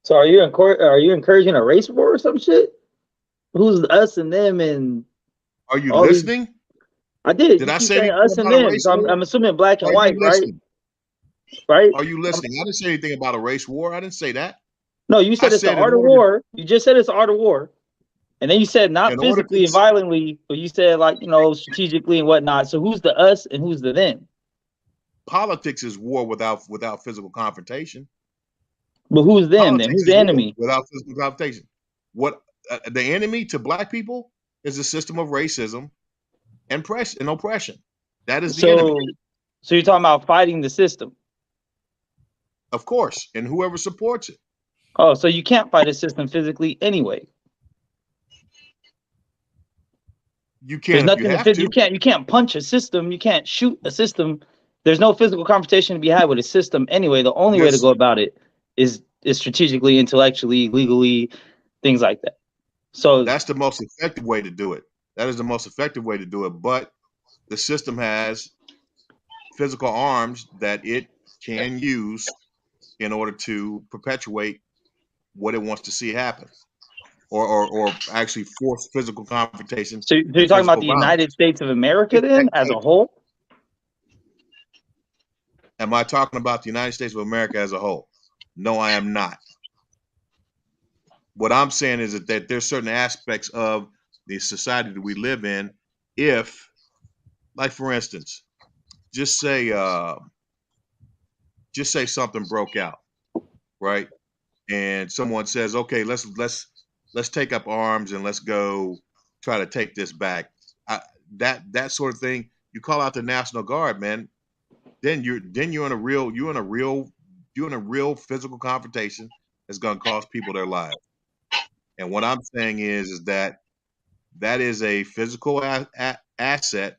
So are you encouraging a race war or some shit? Who's us and them and? Are you listening? I did. Did I say say us and them? So I'm assuming black and white, right? Right? Are you listening? I didn't say anything about a race war. I didn't say that. No, you said it's the art of war. You just said it's the art of war. And then you said not physically and violently, but you said like, you know, strategically and whatnot. So who's the us and who's the them? Politics is war without physical confrontation. But who's them then? Who's the enemy? Without physical confrontation. What the enemy to Black people is a system of racism and oppression. That is the enemy. So you're talking about fighting the system? Of course, and whoever supports it. Oh, so you can't fight a system physically anyway. You can't. There's nothing you can't punch a system. You can't shoot a system. There's no physical confrontation to be had with a system anyway. The only way to go about it is strategically, intellectually, legally, things like that. So that's the most effective way to do it. That is the most effective way to do it. But the system has physical arms that it can use in order to perpetuate what it wants to see happen, or actually force physical confrontation. So you're talking about the United States of America then, as a whole? Am I talking about the United States of America as a whole? No, I am not. What I'm saying is that there's certain aspects of the society that we live in. If, like for instance, just say something broke out, right? And someone says, "Okay, let's take up arms and let's go try to take this back." That sort of thing. You call out the National Guard, man. Then you're in a real physical confrontation that's going to cost people their lives. And what I'm saying is that is a physical asset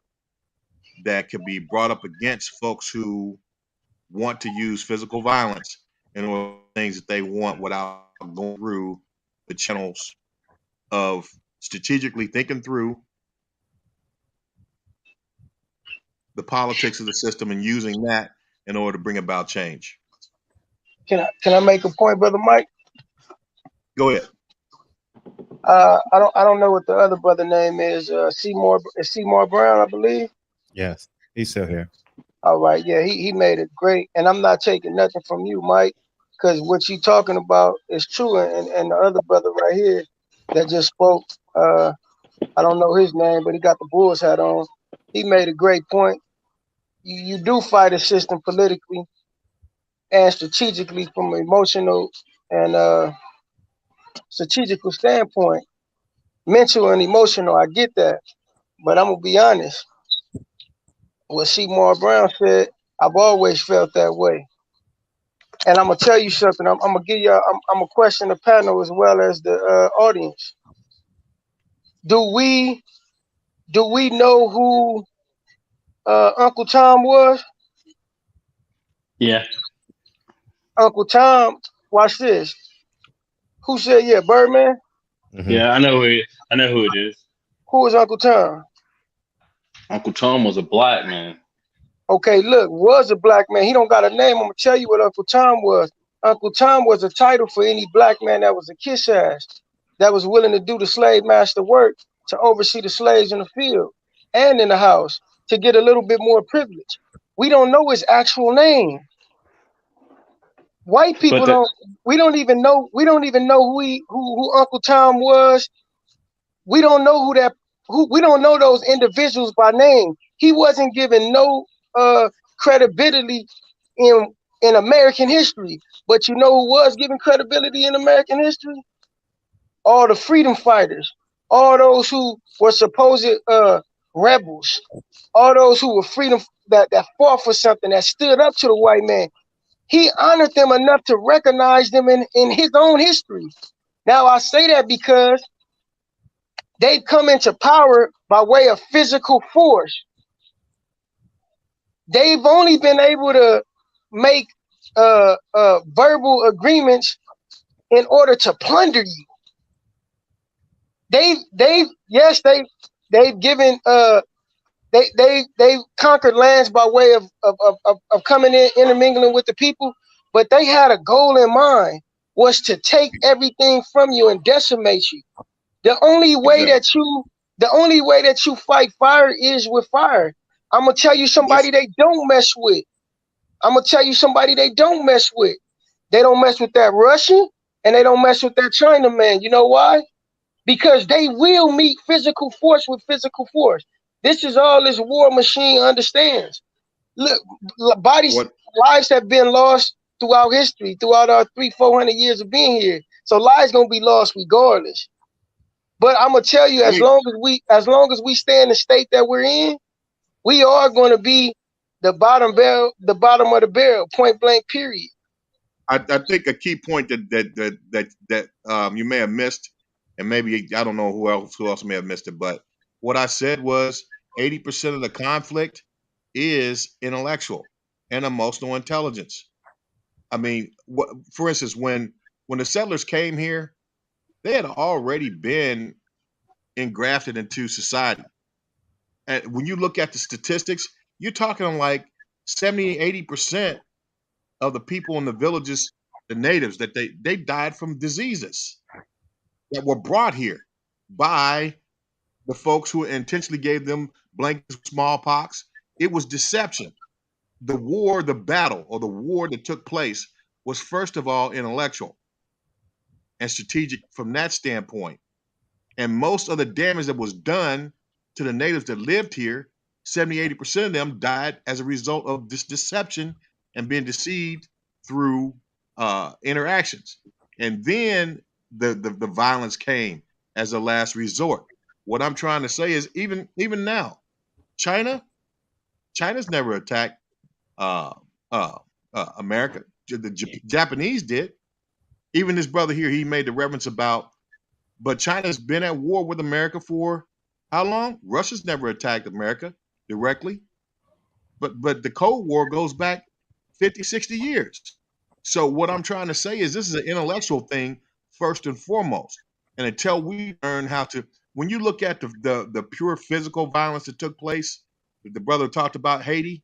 that could be brought up against folks who want to use physical violence in order to things that they want without going through the channels of strategically thinking through the politics of the system and using that in order to bring about change. Can I make a point, Brother Mike? Go ahead. I don't know what the other brother name is. Seymour Brown, I believe. Yes, he's still here. All right, yeah, he made it great, and I'm not taking nothing from you, Mike, because what you talking about is true. And the other brother right here that just spoke, I don't know his name, but he got the Bulls hat on. He made a great point. You do fight a system politically and strategically from an emotional and strategical standpoint, mental and emotional. I get that, but I'm gonna be honest. What Seymour Brown said, I've always felt that way, and I'm gonna tell you something. I'm gonna give you. I'm gonna question the panel as well as the audience. Do we know who Uncle Tom was? Yeah. Uncle Tom. Watch this. Who said yeah? Birdman. Mm-hmm. Yeah, I know who it is. Who was Uncle Tom? Uncle Tom was a black man. Okay, look, was a black man. He don't got a name. I'm gonna tell you what Uncle Tom was. Uncle Tom was a title for any black man that was a kiss ass, that was willing to do the slave master work, to oversee the slaves in the field and in the house, to get a little bit more privilege. We don't know his actual name. White people we don't even know who Uncle Tom was we don't know we don't know those individuals by name. He wasn't given no credibility in American history. But you know who was given credibility in American history? All the freedom fighters, all those who were supposed rebels, all those who were freedom that fought for something, that stood up to the white man. He honored them enough to recognize them in his own history. Now I say that because they come into power by way of physical force. They've only been able to make verbal agreements in order to plunder you. They've given they've conquered lands by way of coming in, intermingling with the people, but they had a goal in mind, was to take everything from you and decimate you. The only way that you fight fire is with fire. I'm gonna tell you somebody they don't mess with. They don't mess with. They don't mess with that Russian, and they don't mess with that Chinaman. You know why? Because they will meet physical force with physical force. This is all this war machine understands. Look, lives have been lost throughout history, throughout our 300-400 years of being here. So lives gonna be lost regardless. But I'm gonna tell you, as long as we stay in the state that we're in, we are gonna be the bottom of the barrel, point blank, period. I think a key point that you may have missed, and maybe I don't know who else may have missed it, but what I said was 80% of the conflict is intellectual and emotional intelligence. I mean, for instance, when the settlers came here, they had already been engrafted into society. And when you look at the statistics, you're talking like 70, 80% of the people in the villages, the natives, that they died from diseases that were brought here by the folks who intentionally gave them blank smallpox. It was deception. The war that took place was first of all intellectual and strategic from that standpoint. And most of the damage that was done to the natives that lived here, 70, 80% of them died as a result of this deception and being deceived through interactions. And then the violence came as a last resort. What I'm trying to say is even now, China's never attacked America. The Japanese did. Even this brother here, he made the reference about, but China's been at war with America for how long? Russia's never attacked America directly. But the Cold War goes back 50, 60 years. So what I'm trying to say is this is an intellectual thing first and foremost. And until we learn how to, when you look at the pure physical violence that took place, the brother talked about Haiti.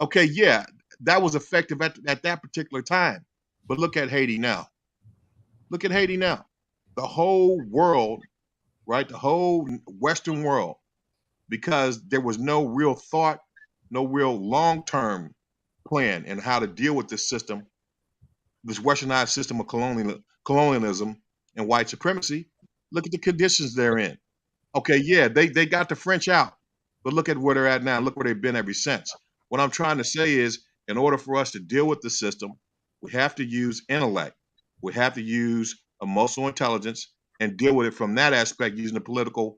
Okay, yeah, that was effective at that particular time. But look at Haiti now. Look at Haiti now. The whole world, right? The whole Western world, because there was no real thought, no real long-term plan in how to deal with this system, this Westernized system of colonialism and white supremacy. Look at the conditions they're in. Okay, yeah, they got the French out, but look at where they're at now. Look where they've been ever since. What I'm trying to say is, in order for us to deal with the system, we have to use intellect. We have to use emotional intelligence and deal with it from that aspect, using the political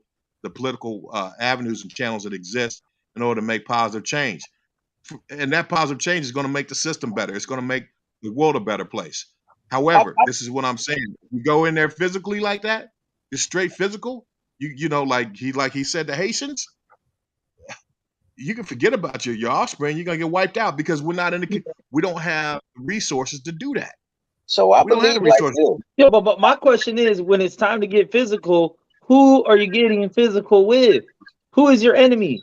avenues and channels that exist in order to make positive change. And that positive change is going to make the system better. It's going to make the world a better place. However, this is what I'm saying. You go in there physically like that, just straight physical. You know, like he said, the Haitians, you can forget about your offspring. You're gonna get wiped out because we don't have resources to do that. So I believe like you. Yeah, but my question is, when it's time to get physical, who are you getting physical with? Who is your enemy?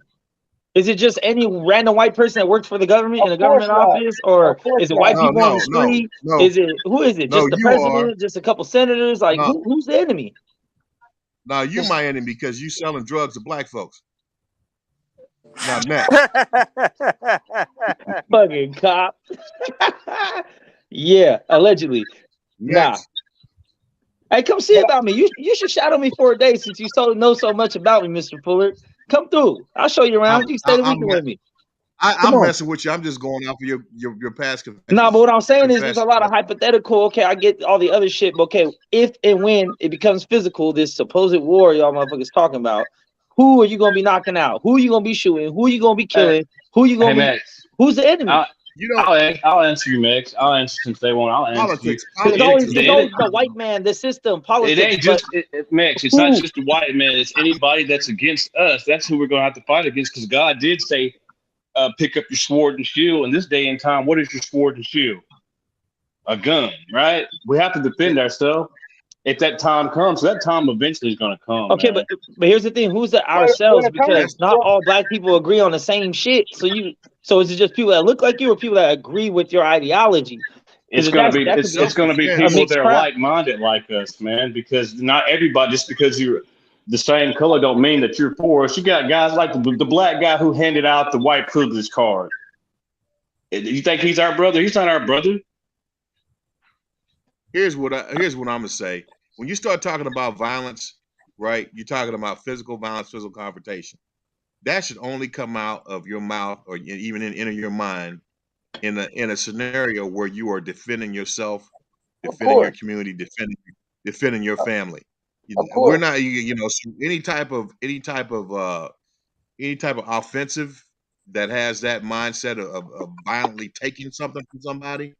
Is it just any random white person that works for the government in a government office, or is it white people on the street? No. Is it who is it? Just the president? Just a couple senators? Like who's the enemy? No, you my enemy because you selling drugs to black folks. Now next. Fucking cop. Yeah, allegedly. Next. Hey, come see about me. You should shadow me for a day since you know so much about me, Mr. Fuller. Come through. I'll show you around. You stay the weekend with me. I'm messing with you. I'm just going off of your past confessions. No, but what I'm saying is there's a lot of hypothetical. Okay, I get all the other shit, but okay, if and when it becomes physical, this supposed war y'all motherfuckers talking about, who are you gonna be knocking out? Who are you gonna be shooting? Who are you gonna be killing? Who are you gonna be? Max, who's the enemy? I'll answer you, Max. I'll answer since they won't. I'll answer you. It's always the white man, the system, politics. It ain't just Max. It's not just the white man. It's anybody that's against us. That's who we're gonna have to fight against. Because God did say, pick up your sword and shield. In this day and time, what is your sword and shield? A gun, right? We have to defend ourselves. If that time comes, that time eventually is going to come. Okay, man. but here's the thing: who's the ourselves? Because not all black people agree on the same shit. So is it just people that look like you, or people that agree with your ideology? It's going to be people that are like-minded like us, man. Because not everybody, just because you're the same color, don't mean that you're for us. You got guys like the black guy who handed out the white privilege card. You think he's our brother? He's not our brother. Here's what I'm gonna say. When you start talking about violence, right? You're talking about physical violence, physical confrontation. That should only come out of your mouth, or even enter your mind, in a scenario where you are defending yourself, defending your community, defending your family. We're not, any type of offensive that has that mindset of violently taking something from somebody,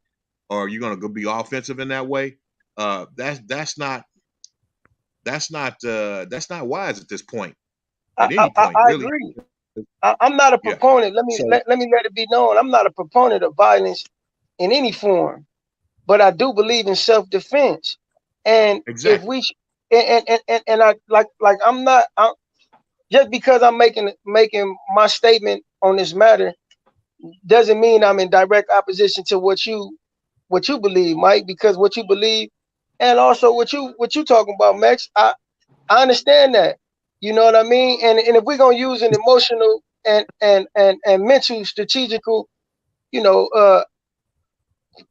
or you're gonna go be offensive in that way. That's not wise at this point. At any point, I really. agree. I'm not a proponent. Let me let it be known. I'm not a proponent of violence in any form, but I do believe in self-defense. And if we and I like I'm not just because I'm making my statement on this matter doesn't mean I'm in direct opposition to what you believe, Mike, because what you believe and also what you talking about, Max, I understand that. You know what I mean? And if we're gonna use an emotional and mental strategical,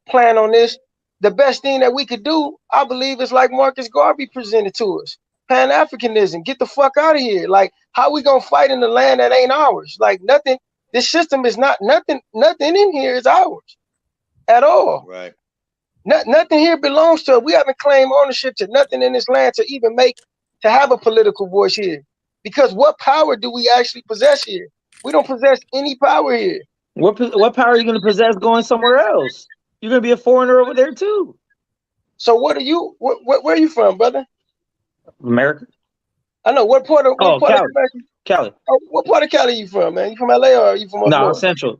plan on this, the best thing that we could do, I believe, is like Marcus Garvey presented to us. Pan-Africanism, get the fuck out of here. Like, how we gonna fight in the land that ain't ours? Like, nothing, this system is not, nothing in here is ours at all. Right. Nothing here belongs to us. We haven't claimed ownership to nothing in this land to have a political voice here. Because what power do we actually possess here? We don't possess any power here. What power are you going to possess going somewhere else? You're going to be a foreigner over there too. So what are you? Where are you from, brother? America. I know. What part of Cali. America? Cali. Oh, what part of Cali are you from, man? You from LA or are you from? No, Central.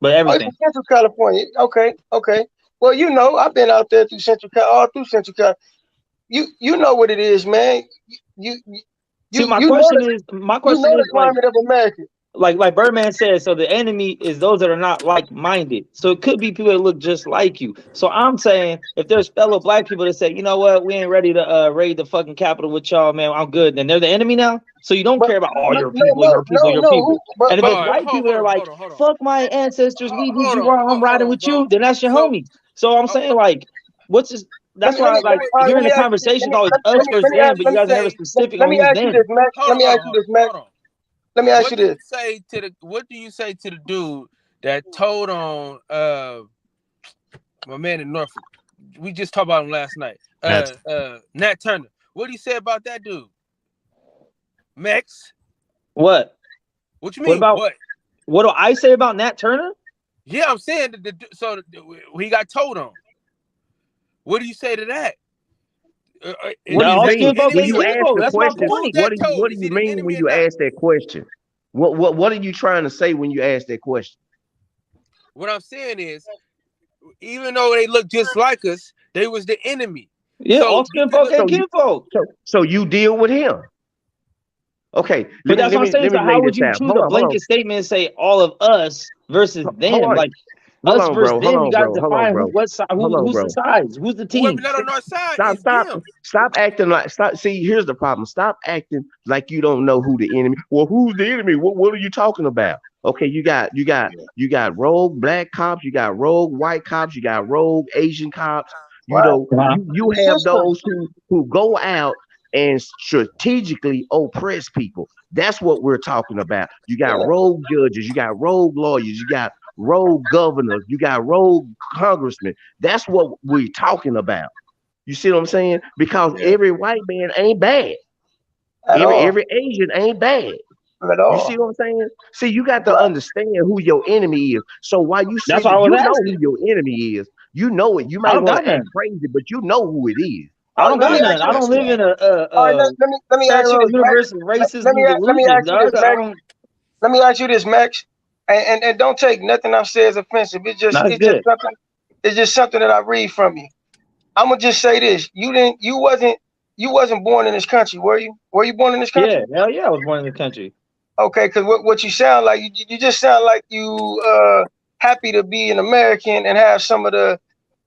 But everything. Oh, Central California. Okay. Well, I've been out there through Central Cali, all through Central Cali. You know what it is, man. My question is the climate of America. Like Birdman said, so the enemy is those that are not like-minded. So it could be people that look just like you. So I'm saying if there's fellow black people that say, you know what, we ain't ready to raid the fucking Capitol with y'all, man, I'm good. Then they're the enemy now. So you don't care about all your people, your people. And if it's white people that are like, fuck my ancestors, we did you wrong, I'm riding with you, then that's your homie. So I'm saying, like, what's this? That's why hearing the conversation always us versus them, but you guys are never specific on who's them. Let me ask you this, Max. Let me ask you this. What do you say to the dude that told on my man in Norfolk? We just talked about him last night. Nat Turner. What do you say about that dude? Max? What? What you mean? What do I say about Nat Turner? Yeah, I'm saying so he got told on. What do you say to that? What do you mean when you ask the question? What do you mean when you ask that question? What are you trying to say when you ask that question? What I'm saying is, even though they look just like us, they was the enemy. Yeah, all skinfolk and kinfolk. So you deal with him. Okay, but that's what I'm saying. So how would you choose a blanket statement and say all of us versus them? Like us versus them, you gotta define who's the sides, who's the team. Stop acting like see, here's the problem. Stop acting like you don't know who the enemy. Well, who's the enemy? What are you talking about? Okay, you got rogue black cops, you got rogue white cops, you got rogue Asian cops, You know, Uh-huh. you have those who go out and strategically oppress people. That's what we're talking about. You got rogue judges, you got rogue lawyers, you got rogue governors, you got rogue congressmen. That's what we're talking about. You see what I'm saying? Because every white man ain't bad. Every Asian ain't bad. At all. You see what I'm saying? See, you got to understand who your enemy is. So while you That's sit, what I was you know asking. who your enemy is. You know it. You I might don't want got to act none. crazy, but you know who it is. I don't Let me got ask none. I you don't this. live in All right, let me ask you parallel this, universe of Max. racism Let me and ask delusion, you this, dog. I Max. don't. Let me ask you this, Max. And don't take nothing I say as offensive. It's just something. It's just something that I read from you. I'm gonna just say this: you wasn't born in this country, were you? Were you born in this country? Yeah, hell yeah, I was born in this country. Okay, because what you sound like, you just sound like you happy to be an American and have some of the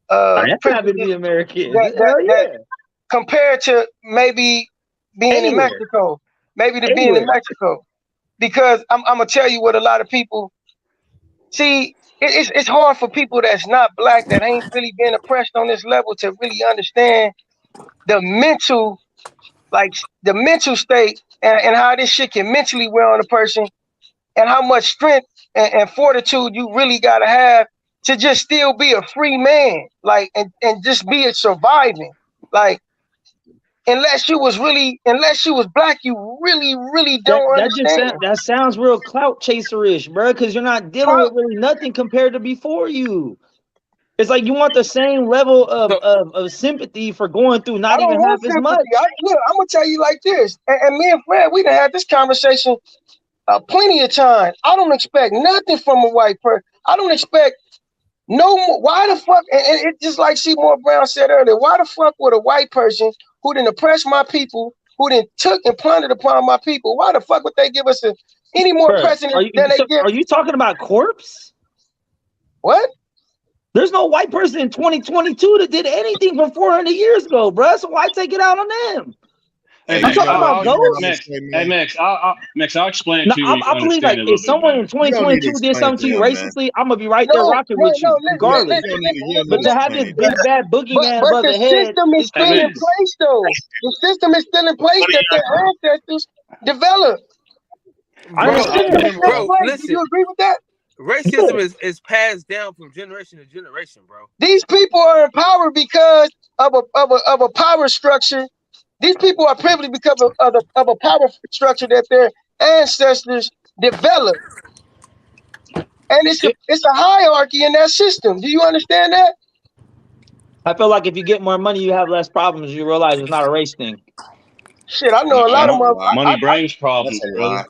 I am happy to be American. Hell yeah. that compared to maybe being in Mexico, being in Mexico. Because I'm gonna tell you what a lot of people see. It's hard for people that's not black, that ain't really been oppressed on this level, to really understand the mental state and how this shit can mentally wear on a person, and how much strength and fortitude you really gotta have to just still be a free man, like, and just be a surviving. Like, unless you was black, you really don't understand. That sounds real clout chaser-ish, bro, because you're not dealing with really nothing compared to before you. It's like you want the same level of sympathy for going through not even half as much. Look, I'm gonna tell you like this, and me and Fred, we done had this conversation plenty of times. I don't expect nothing from a white person. I don't expect no more. Why the fuck? And it's just like Seymour Brown said earlier. Why the fuck would a white person who didn't oppress my people, who didn't took and plundered upon my people, why the fuck would they give us any more precedent than they give? Are you talking about corpse? What? There's no white person in 2022 that did anything from 400 years ago, bro. So why take it out on them? Hey, I'm talking about ghosts. Max, I'll explain it to you. I believe like if someone in 2022 did something to you racistly, I'm gonna be right there rocking with you, regardless. But to have this big bad boogeyman above the head, system is still in place, though. The system is still in place that their ancestors developed. Bro, listen. Do you agree with that? Racism is passed down from generation to generation, bro. These people are in power because of a power structure. These people are privileged because of a power structure that their ancestors developed. And it's a hierarchy in that system. Do you understand that? I feel like if you get more money, you have less problems. You realize it's not a race thing. Shit, I know a lot of money brings problems, brother.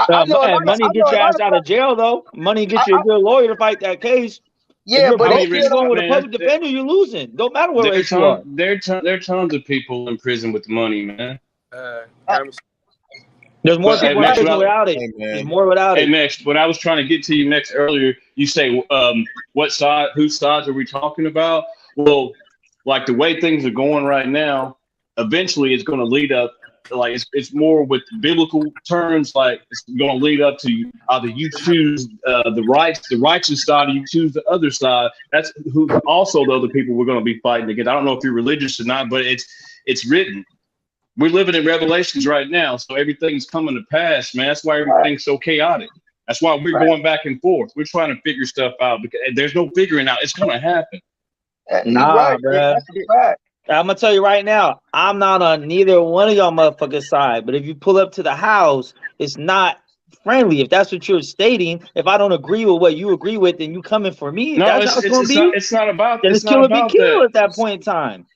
Money gets your ass out of jail, though. Money gets you a good lawyer to fight that case. Yeah, but if you're going with a public defender, you're losing. Don't matter what race you are. There are tons of people in prison with money, man. There's more people in prison without it. There's more without it. Hey, Max, when I was trying to get to you, Max, earlier, you say, whose sides are we talking about? Well, like the way things are going right now, eventually it's going to lead up. Like it's more with biblical terms, like it's going to lead up to either you choose the righteous side, or you choose the other side. That's who also the other people we're going to be fighting against. I don't know if you're religious or not, but it's written. We're living in Revelations right now, so everything's coming to pass, man. That's why everything's so chaotic. That's why we're going back and forth. We're trying to figure stuff out because there's no figuring out. It's going to happen. Nah, bro. I'm gonna tell you right now, I'm not on neither one of y'all motherfuckers' side. But if you pull up to the house, it's not friendly. If that's what you're stating, if I don't agree with what you agree with, then you coming for me. No, that's how it's gonna be. It's not about. Then it's kill or be killed at that point in time.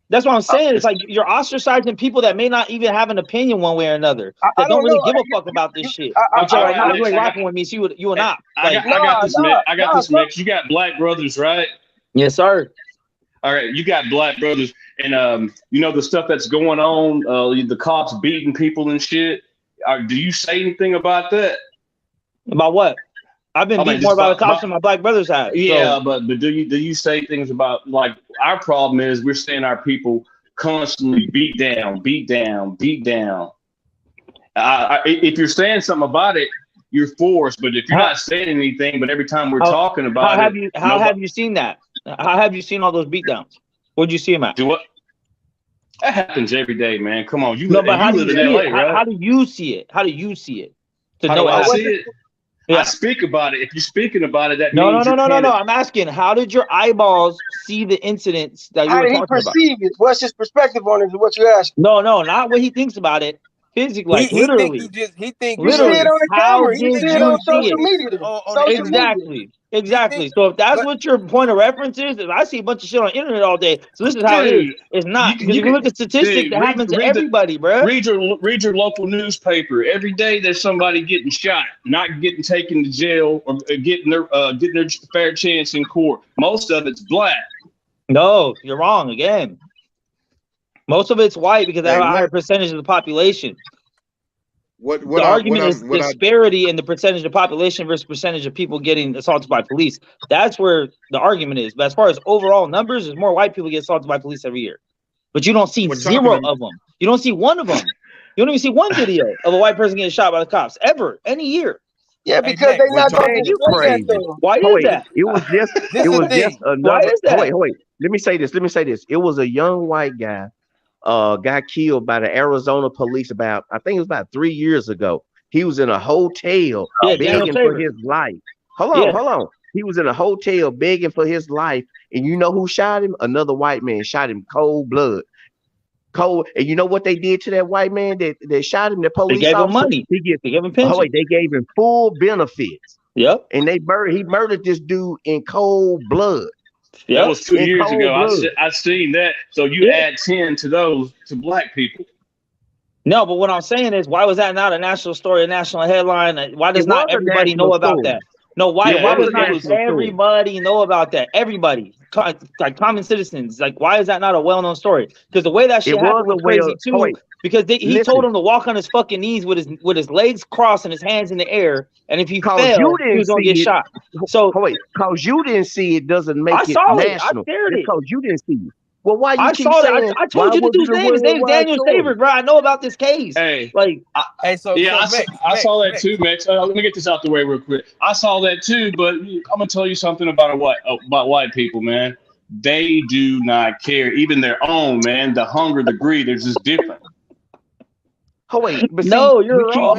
That's what I'm saying. It's like you're ostracizing people that may not even have an opinion one way or another. That don't really give a fuck about this shit. I'm telling you right now, you ain't rocking with me. So you and I got this mix. You got black brothers, right? Yes, sir. All right, you got black brothers, and you know the stuff that's going on, the cops beating people and shit. Do you say anything about that? About what? I've been beat more by the cops than my black brothers have. Yeah, but do you say things about, like, our problem is we're seeing our people constantly beat down. If you're saying something about it, you're forced. But if you're not saying anything, but every time we're talking about how have you seen that? How have you seen all those beatdowns? Where'd you see him at? Do what? That happens every day, man. Come on, you No, live, but how do live you in see LA, it? right? How do you see it? How do you see it? To How know do I it see happened? it? Yeah. I speak about it. If you're speaking about it, that No. means I'm asking, how did your eyeballs see the incidents that you How were did he talking about? perceive it? What's his perspective on it? Is what you asked. No, not what he thinks about it. Physically, like He think literally. he think You see it Literally, on the how camera. You did see it you on see social it? media. on the Social internet. Exactly. So if that's but- what your point of reference is, if I see a bunch of shit on the internet all day, so this is how it is. Dude, It's not. Because you if you can, look at statistics, that happens to everybody, bro. Read your local newspaper. Every day there's somebody getting shot, not getting taken to jail, or getting their fair chance in court. Most of it's black. No, you're wrong again. Most of it's white because they have a higher percentage of the population. The argument is disparity in the percentage of population versus percentage of people getting assaulted by police. That's where the argument is. But as far as overall numbers, there's more white people get assaulted by police every year. But you don't see zero of them. You don't see one of them. You don't even see one video of a white person getting shot by the cops ever, any year. Yeah, because they're not going to display crazy. that though. Why is that? It was just another. Why is that? Wait. Let me say this. It was a young white guy. Got killed by the Arizona police I think it was about 3 years ago. He was in a hotel begging for his life. Hold on. He was in a hotel begging for his life. And you know who shot him? Another white man shot him cold blood. And you know what they did to that white man that shot him? The police They gave officer? him money. They gave him pension. They gave him full benefits. Yep. And he murdered this dude in cold blood. Yep. That was 2 years ago. I seen that. So you add 10 to those to black people. No, but what I'm saying is, why was that not a national story, a national headline? Why does not everybody know about that? No, why does not everybody know about that? Everybody, like common citizens, like why is that not a well-known story? Because the way that shit happened was crazy too. Because he told him to walk on his fucking knees with his legs crossed and his hands in the air, and if he fell, he was gonna get shot. So because you didn't see it doesn't make it national. I shared it. Because you didn't see it. Well, why you keep saw saying? That. I told you the dude's name. His name's Daniel Saver, bro. I know about this case. Hey, I saw that too, Max. Let me get this out the way real quick. I saw that too, but I'm gonna tell you something about white people, man. They do not care, even their own, man. The hunger, the greed, they're just different. Oh wait, but no, you're wrong.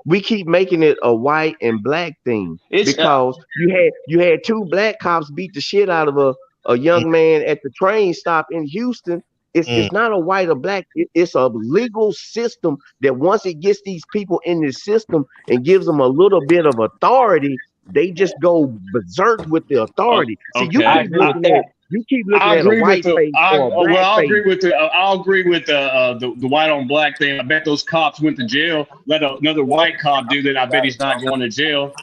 We keep making it a white and black thing because you had 2 black cops beat the shit out of a young man at the train stop in Houston. It's not a white or black. It's a legal system that once it gets these people in this system and gives them a little bit of authority, they just go berserk with the authority. Okay. See, you keep looking at a white face or a black face. I'll agree with the white on black thing. I bet those cops went to jail. Let another white cop do that. I bet he's not going to jail.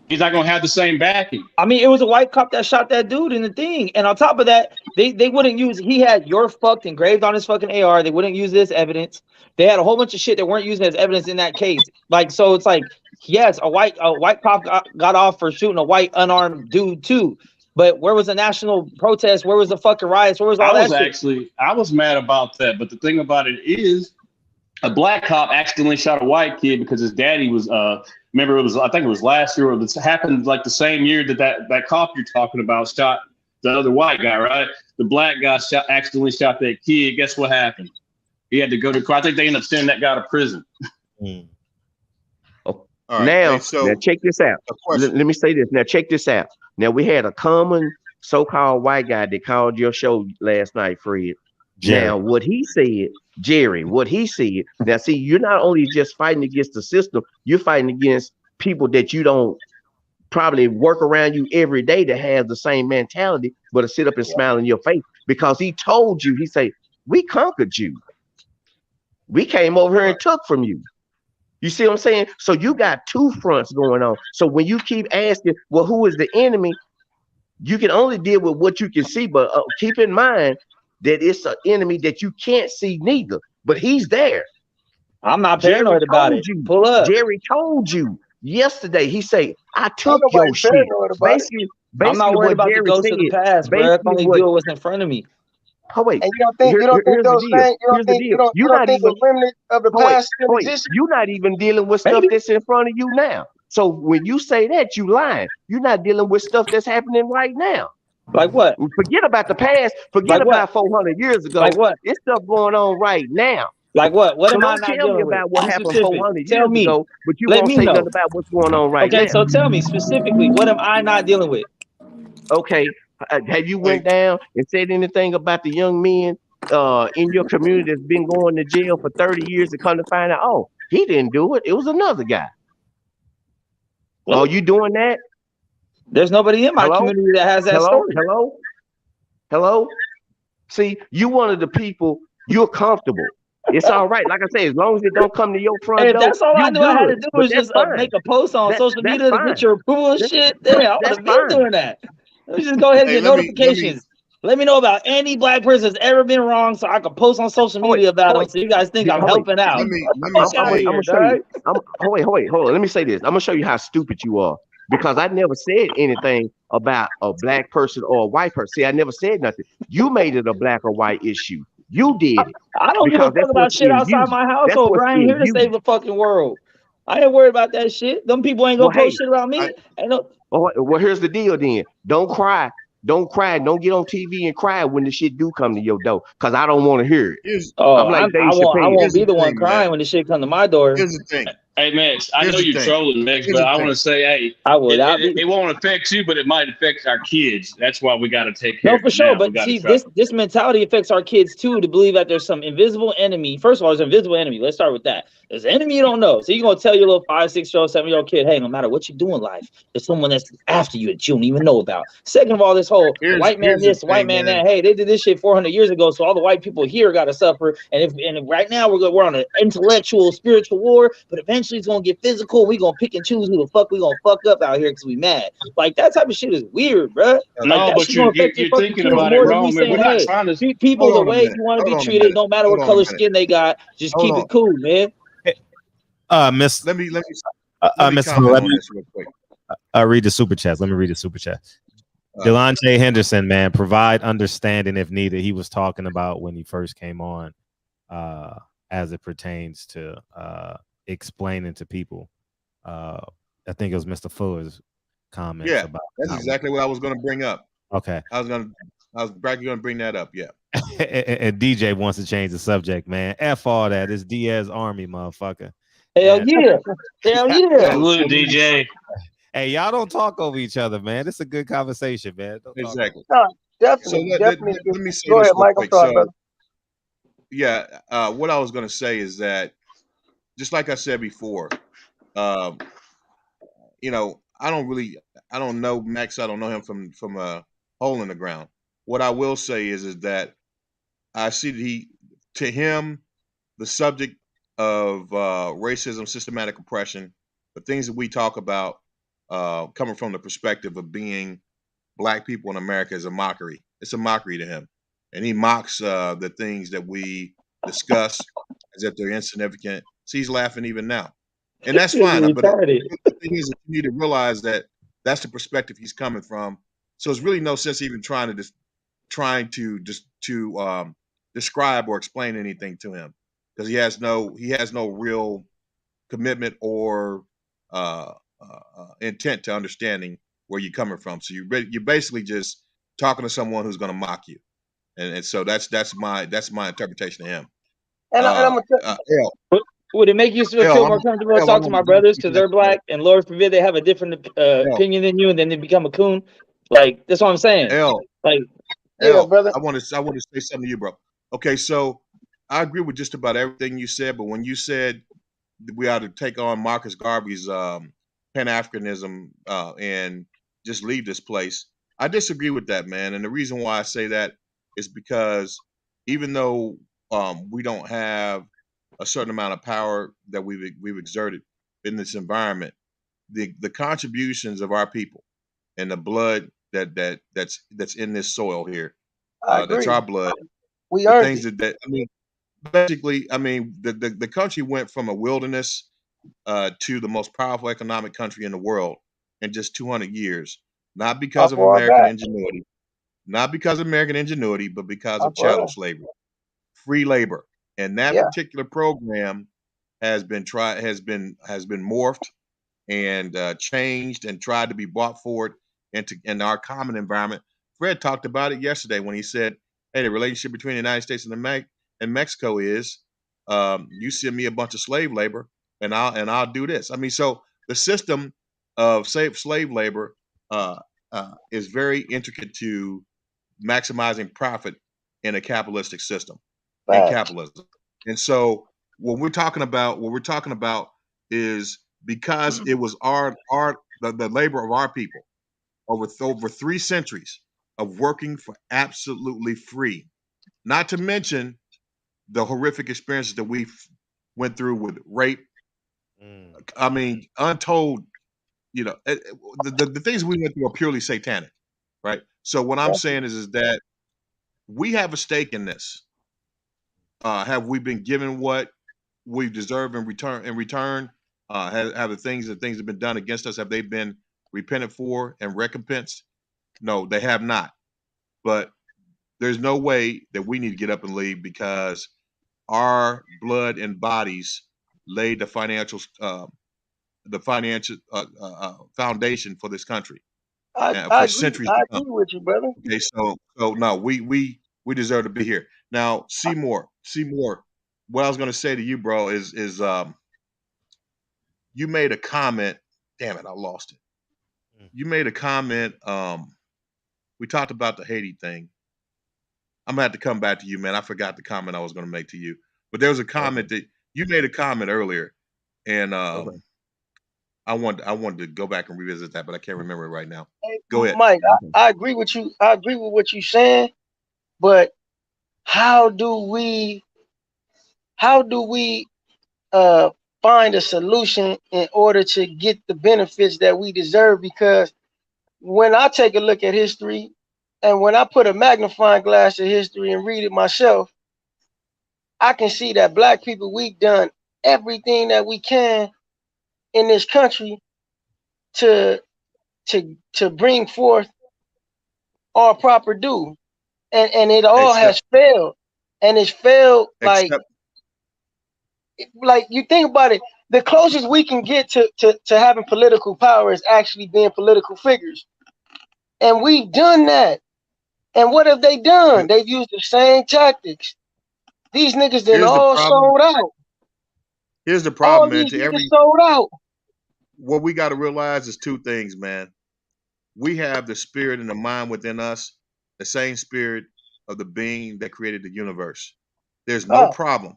He's not going to have the same backing. I mean, it was a white cop that shot that dude in the thing. And on top of that, they wouldn't use, he had "you're fucked" engraved on his fucking AR. They wouldn't use this evidence. They had a whole bunch of shit that weren't using as evidence in that case. So it's like, yes, a white cop got off for shooting a white unarmed dude too. But where was the national protest? Where was the fucking riots? Where was all that shit? I was mad about that. But the thing about it is, a black cop accidentally shot a white kid because his daddy was, remember I think it was last year, or it happened like the same year that cop you're talking about shot the other white guy, right? The black guy accidentally shot that kid. Guess what happened? He had to go to court. I think they ended up sending that guy to prison. Right, now check this out. Let me say this. Now check this out. Now we had a common so-called white guy that called your show last night, Fred. Jerry. Now what he said, Jerry, what he said. Now see, you're not only just fighting against the system, you're fighting against people that you don't probably work around you every day to have the same mentality, but to sit up and smile in your face because he told you, he said, we conquered you. We came over here and took from you. You see what I'm saying? So you got 2 fronts going on. So when you keep asking, well, who is the enemy? You can only deal with what you can see, but keep in mind that it's an enemy that you can't see neither, but he's there. I'm not paranoid about it. Pull up. Jerry told you yesterday. He said, I took your shit. Basically, I'm not worried about the ghosts of the past, bro. I can only deal with what's in front of me. Oh wait, and you don't think those things? You don't think the remnant of the past still exists? You're not even dealing with stuff that's in front of you now. So when you say that, you lying. You're not dealing with stuff that's happening right now. Like what? Forget about the past. Forget Like what? about 400 years ago. Like what? It's stuff going on right now. Like what? What So am I don't not tell me dealing with? about what Be happened specific. 400 Tell years me. ago, but you Let won't me say know. nothing about what's going on right Okay, now. so tell me specifically, what am I not dealing with? Okay, have you went down and said anything about the young men in your community that's been going to jail for 30 years and come to find out, oh, he didn't do it. It was another guy. Are you doing that? There's nobody in my Hello? community that has that Hello? story. Hello? Hello? See, you one of the people, you're comfortable. It's all right. Like I say, as long as it don't come to your front Hey, if door, that's all I you knew I had to good. do But was that's just fine. make a post on social That's media to fine. get your approval and shit, then I would That's have been fine. doing that. Let me just go ahead and get notifications. Let me know about any black person that's ever been wrong so I can post on social media about them so you guys think I'm helping out. Let me Fuck out of say, here, I'm gonna show you. dog. Hold on. Let me say this. I'm gonna show you how stupid you are because I never said anything about a black person or a white person. See, I never said nothing. You made it a black or white issue. You did it. I don't give a Because fuck that's about what's shit in outside you. my That's household, what's bro. I ain't in here to you. save the fucking world. I ain't worried about that shit. Them people ain't gonna Well, post hey, shit about me. Ain't no. well, here's the deal then. Don't cry. Don't cry. Don't get on TV and cry when the shit do come to your door. Cause I don't want to hear it. Oh, I'm like Dave I Chappelle. won't be the one crying when the shit come to my door. Here's the thing. Hey, Max, I Here's know the you're thing. trolling, Max, Here's but the I thing. want to say, hey, I would. it won't affect you, but it might affect our kids. That's why we got to take care No, of for it sure. now. We But got to see, try. this mentality affects our kids too, to believe that there's some invisible enemy. First of all, there's an invisible enemy. Let's start with that. There's an enemy you don't know. So you're gonna tell your little 5, 6-year-old, 7-year-old kid, hey, no matter what you do in life, there's someone that's after you that you don't even know about. Second of all, this whole white man Here's the this, white thing, man that, hey, they did this shit 400 years ago, so all the white people here gotta suffer. And if right now we're on an intellectual, spiritual war, but eventually it's gonna get physical. We gonna pick and choose who the fuck we gonna fuck up out here because we mad. Like that type of shit is weird, bro. Like No, that but shit gonna you're affect your fucking thinking kids about it more than me wrong, man. We're saying, not hey, trying to. treat people Hold the on a way minute. you want to be Hold on a treated. minute. No matter Hold what on a color minute. skin they got, just Hold keep on. it cool, man. Miss Let me Miss comment let on me this real quick. read the super chat. Let me read the super chat. Delonte Henderson, man, provide understanding if needed. He was talking about when he first came on, as it pertains to explaining to people. I think it was Mr. Fuller's comments Yeah, about that's exactly what I was going to bring up. Okay. I was practically going to bring that up. Yeah. and DJ wants to change the subject, man. F all that. It's Diaz Army, motherfucker. Hell yeah. Hell yeah. Salute, DJ. Hey, y'all don't talk over each other, man. It's a good conversation, man. Don't Exactly. No, So definitely, let definitely. me say Go this ahead, real Mike. I'm quick. sorry, So brother. yeah, what I was going to say is that just like I said before, you know, I don't know Max. I don't know him from a hole in the ground. What I will say is that I see that to him, the subject of racism, systematic oppression, the things that we talk about, coming from the perspective of being black people in America, is a mockery. It's a mockery to him, and he mocks the things that we discuss as if they're insignificant. So he's laughing even now, and that's fine. But retarded. the thing is, you need to realize that that's the perspective he's coming from. So it's really no sense even trying to describe or explain anything to him, because he has no real commitment or intent to understanding where you're coming from. So you're basically just talking to someone who's going to mock you, and so that's my interpretation of him. And I'm gonna Would it make you feel more comfortable to talk to my brothers because they're black and Lord forbid they have a different opinion than you and then they become a coon? Like that's what I'm saying. Like, yeah, brother. I want to say something to you, bro. Okay, so I agree with just about everything you said, but when you said that we ought to take on Marcus Garvey's Pan-Africanism and just leave this place, I disagree with that, man. And the reason why I say that is because even though we don't have a certain amount of power that we've exerted in this environment, the contributions of our people and the blood that's in this soil here, I that's agree. our blood. We The earned things it. that I mean, basically, I mean, the country went from a wilderness to the most powerful economic country in the world in just 200 years, not because How of far American back? ingenuity, but because How of far? chattel slavery, free labor, and that Yeah. particular program has been morphed and changed and tried to be brought forward into our common environment. Fred talked about it yesterday when he said, "Hey, the relationship between the United States and Mexico is you send me a bunch of slave labor, and I'll do this." I mean, so the system of slave labor is very intricate to maximizing profit in a capitalistic system, in capitalism. And so what we're talking about is because it was the labor of our people over 3 centuries of working for absolutely free, not to mention the horrific experiences that we went through with rape. I mean, untold, the things we went through are purely satanic, right? So what I'm saying is that we have a stake in this. Have we been given what we deserve in return? Have the things that have been done against us, have they been repented for and recompensed? No, they have not. But there's no way that we need to get up and leave because our blood and bodies laid the financial foundation for this country for centuries to come. I agree with you, brother. Okay, so no, we deserve to be here. Now, Seymour, what I was going to say to you, bro, is you made a comment. Damn it, I lost it. You made a comment. We talked about the Haiti thing. I'm gonna have to come back to you, man. I forgot the comment I was going to make to you, but there was a comment that you made a comment earlier, and I wanted to go back and revisit that, but I can't remember it right now. Go ahead, Mike. I agree with you. I agree with what you're saying, but how do we find a solution in order to get the benefits that we deserve? Because when I take a look at history, and when I put a magnifying glass to history and read it myself, I can see that Black people, we've done everything that we can in this country to bring forth our proper due, and it all has failed, and it's failed like you think about it. The closest we can get to having political power is actually being political figures, and we've done that. And what have they done? They've used the same tactics. These niggas then all sold out. Here's the problem, all man. These niggas sold out. What we got to realize is 2 things, man. We have the spirit and the mind within us, the same spirit of the being that created the universe. There's no problem.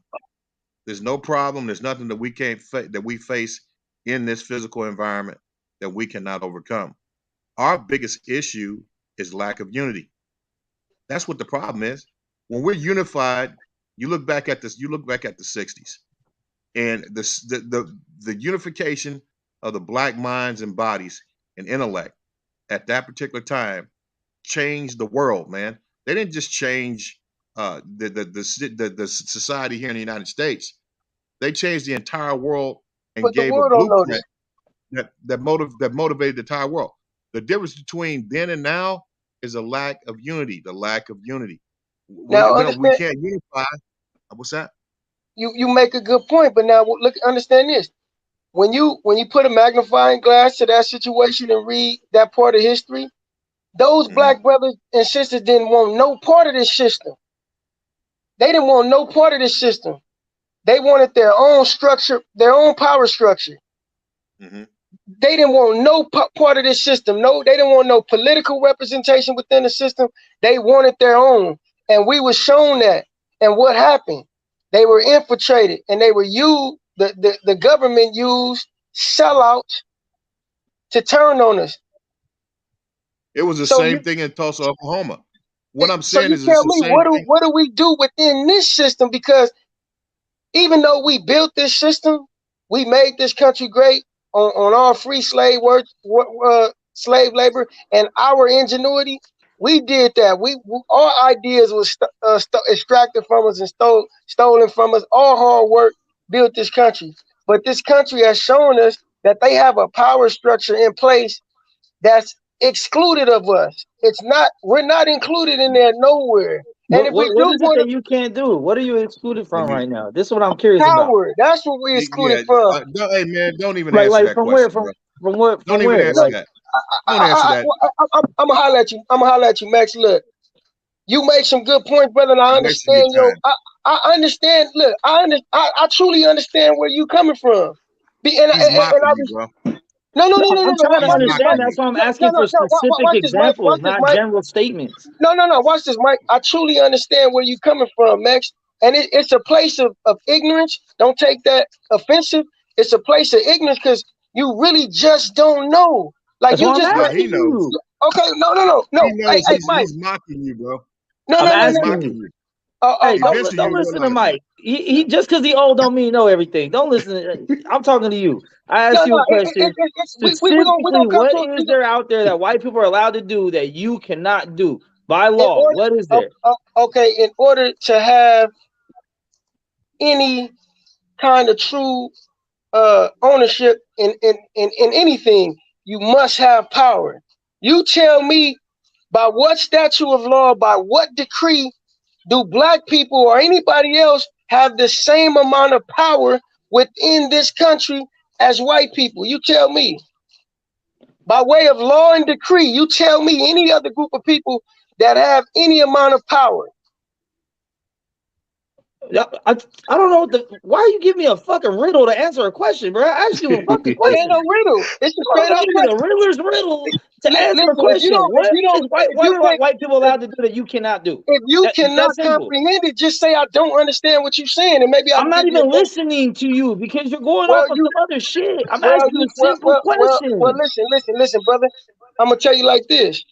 There's no problem. There's nothing that we can't that we face in this physical environment that we cannot overcome. Our biggest issue is lack of unity. That's what the problem is. When we're unified, you look back at this. You look back at the 60s, and the unification of the Black minds and bodies and intellect at that particular time changed the world, man. They didn't just change the society here in the United States. They changed the entire world and gave a blueprint that motivated the entire world. The difference between then and now is a lack of unity. The lack of unity. We can't unify. What's that? You make a good point, but now look, understand this. When you put a magnifying glass to that situation and read that part of history, those Black brothers and sisters didn't want no part of this system. They didn't want no part of this system. They wanted their own structure, their own power structure. They didn't want no part of this system. No, they didn't want no political representation within the system. They wanted their own. And we were shown that. And what happened? They were infiltrated, and they were used, the government used sellouts to turn on us. It was the same thing in Tulsa, Oklahoma. What I'm saying is, tell me, what do we do within this system? Because even though we built this system, we made this country great on our free slave slave labor and our ingenuity. We did that. Our ideas was extracted from us and stolen from us. All hard work built this country. But this country has shown us that they have a power structure in place that's excluded of us. We're not included in there nowhere. What is it that you can't do? What are you excluded from right now? This is what I'm curious about. Power. That's what we're excluded from. Hey man, don't even answer that from question. Where? From what? Don't From even where? answer that. Don't answer that. I'm gonna holler at you. I'm gonna holler at you, Max. Look, you make some good points, brother. And I understand I understand. Look, I truly understand where you coming from. He's mocking you, bro. No. I'm trying to understand. That's why I'm asking for specific examples, not general statements. No. Watch this, Mike. I truly understand where you coming from, Max. And it's a place of ignorance. Don't take that offensive. It's a place of ignorance because you really just don't know. Like you just he knows. Okay, no. He knows Mike. he's mocking you, bro. No. Hey, don't listen to Mike. He just because he old don't mean know everything. Don't listen. I'm talking to you. I asked you a question. Specifically, what is there out there that white people are allowed to do that you cannot do by law? What is there? Okay, in order to have any kind of true ownership in anything, you must have power. You tell me by what statute of law, by what decree do black people or anybody else have the same amount of power within this country as white people? You tell me. By way of law and decree, you tell me any other group of people that have any amount of power. I don't know why you give me a fucking riddle to answer a question, bro. I asked you a fucking question. It ain't no riddle. It's a straight up question. A riddler's riddle to answer a question. What are white people allowed to do that you cannot do? If you cannot comprehend it, just say I don't understand what you're saying, and maybe I'm not even listening to you because you're going off of some other shit. I'm asking you a simple question. Well, listen, brother. I'm gonna tell you like this.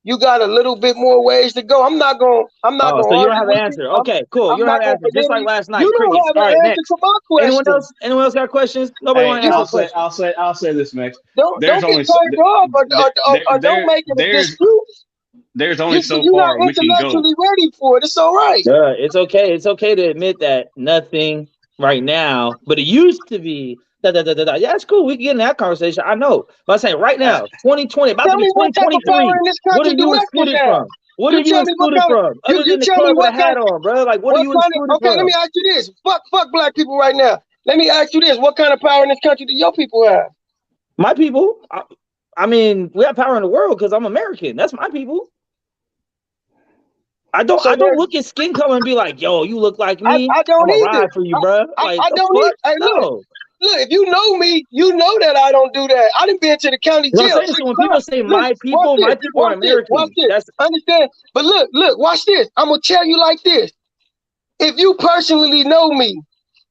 You got a little bit more ways to go. I'm not going. So you don't have an answer. Okay, cool. You don't have an answer. Just like last night. You don't have an answer to my question. Anyone else got questions? Nobody want to answer questions. I'll say this, Max. Don't get turned off or don't make it a dispute. There's only so you're far not we can go. intellectually ready for it. It's all right. It's okay. It's okay to admit that nothing right now, but it used to be. Yeah, it's cool. We can get in that conversation. I know. But I'm saying right now, 2020, about to be 2023. What are you excluded from? What are you excluded from? Other than the club with a hat on, bro. Like, what are you excluded from? Okay, let me ask you this. Fuck black people right now. Let me ask you this. What kind of power in this country do your people have? My people? I mean, we have power in the world because I'm American. That's my people. I don't look at skin color and be like, yo, you look like me. I don't I'm either. Ride for you, bro. Like, I don't either. Hey, look, if you know me, you know that I don't do that. I didn't been to the county jail. So when people say my people are American. Watch this. Understand? But look, watch this. I'm gonna tell you like this. If you personally know me,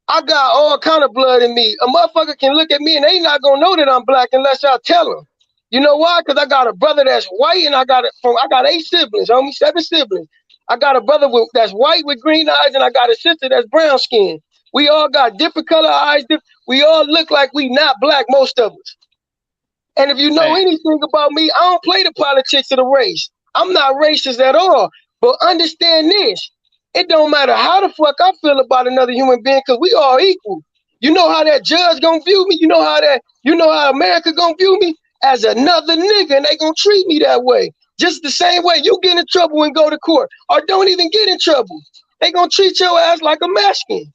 I got all kind of blood in me. A motherfucker can look at me and they not gonna know that I'm black unless I tell them. You know why? Because I got a brother that's white and I got 8 siblings, homie, 7 siblings. I got a brother that's white with green eyes and I got a sister that's brown skinned. We all got different color eyes. We all look like we not black, most of us. And if you know anything about me, I don't play the politics of the race. I'm not racist at all. But understand this. It don't matter how the fuck I feel about another human being because we all equal. You know how that judge gonna view me? You know how America gonna view me? As another nigga, and they gonna treat me that way. Just the same way you get in trouble and go to court. Or don't even get in trouble. They gonna treat your ass like a Mexican.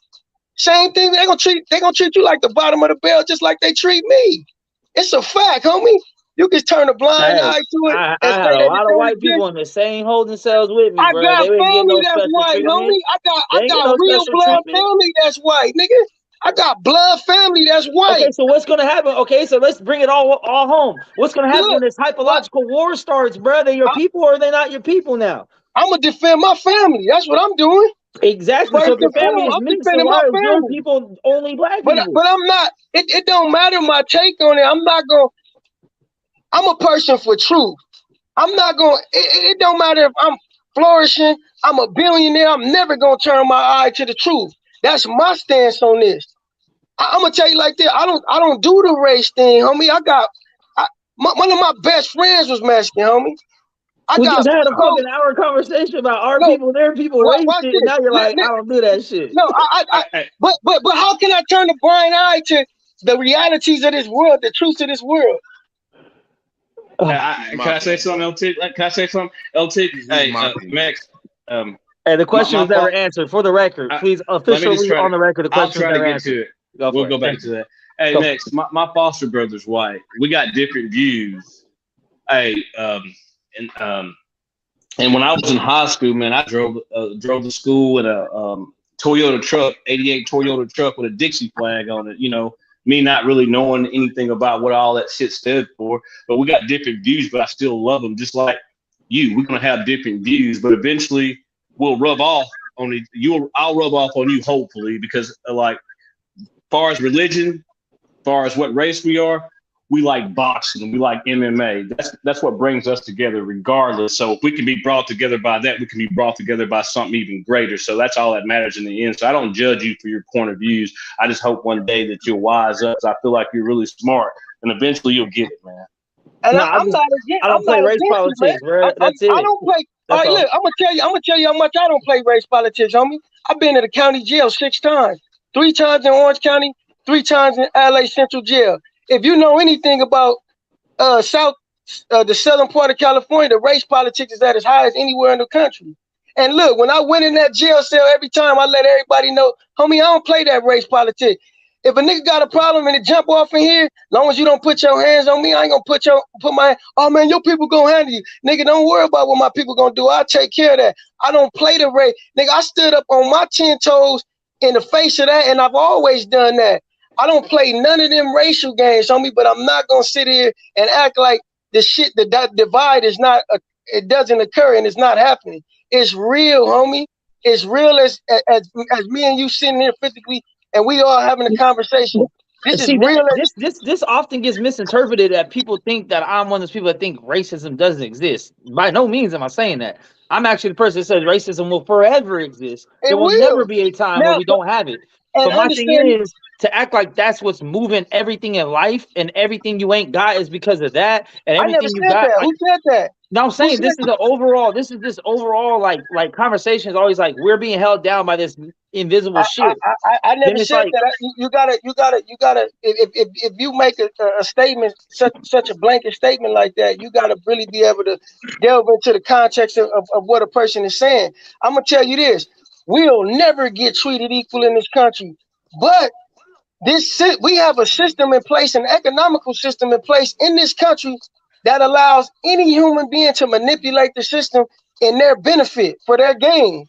Same thing, they gonna treat you like the bottom of the barrel, just like they treat me. It's a fact, homie. You can turn a blind eye to it. I had a lot of white people in the same holding cells with me, bro. I got family that's white, homie. I got real blood family that's white, nigga. I got blood family that's white. Okay, so what's gonna happen? Okay, so let's bring it all home. What's gonna happen when this hypological war starts, bro? They your people or are they not your people now? I'm gonna defend my family. That's what I'm doing. Exactly. So the family is mixed. So why are your people only black people? But I'm not. It don't matter my take on it. I'm a person for truth. I'm not going. It don't matter if I'm flourishing. I'm a billionaire. I'm never gonna turn my eye to the truth. That's my stance on this. I'm gonna tell you like this. I don't do the race thing, homie. One of my best friends was Mexican, homie. We just had a fucking hour conversation about our people, their people, race shit. And now you're like, I don't do that shit. No, but how can I turn a blind eye to the realities of this world, the truths of this world? Can I say something, LT? Can I say something, LT? Hey, Max. And the question was never answered. For the record, please officially on the record, the question was never answered. We'll go back to that. Hey, next, my foster brother's white. We got different views. Hey, and when I was in high school, man, I drove to school in a Toyota truck, '88 Toyota truck with a Dixie flag on it. You know, me not really knowing anything about what all that shit stood for, but we got different views. But I still love them, just like you. We're gonna have different views, but eventually we'll rub off on you. I'll rub off on you, hopefully, because like, far as religion, far as what race we are, we like boxing and we like MMA. That's what brings us together, regardless. So if we can be brought together by that, we can be brought together by something even greater. So that's all that matters in the end. So I don't judge you for your point of views. I just hope one day that you'll wise up. I feel like you're really smart, and eventually you'll get it, man. And I don't play race politics, bro. That's it. I don't play. All right, look, I'm gonna tell you how much I don't play race politics, homie. I've been to the county jail 6 times, 3 times in Orange County, 3 times in LA Central Jail. If you know anything about the southern part of California, the race politics is at its highest anywhere in the country. And look, when I went in that jail cell, every time I let everybody know, homie, I don't play that race politics. If a nigga got a problem and it jump off in here, long as you don't put your hands on me, I ain't gonna put my, oh man, your people gonna handle you. Nigga, don't worry about what my people gonna do. I'll take care of that. I don't play the race. Nigga, I stood up on my 10 toes in the face of that, and I've always done that. I don't play none of them racial games, homie, but I'm not gonna sit here and act like the shit, that divide is not, it doesn't occur and it's not happening. It's real, homie. It's real as me and you sitting here physically and we all having a conversation. This is real. This often gets misinterpreted that people think that I'm one of those people that think racism doesn't exist. By no means am I saying that. I'm actually the person that says racism will forever exist. There will never be a time where we don't have it. But my thing is to act like that's what's moving everything in life, and everything you ain't got is because of that, and everything you got. Who said that? No, I'm saying this overall like conversation is always like we're being held down by this invisible shit. I never said that. You gotta. If you make a statement, such a blanket statement like that, you gotta really be able to delve into the context of what a person is saying. I'm gonna tell you this: we'll never get treated equal in this country, but we have a system in place, an economical system in place in this country that allows any human being to manipulate the system in their benefit for their gain.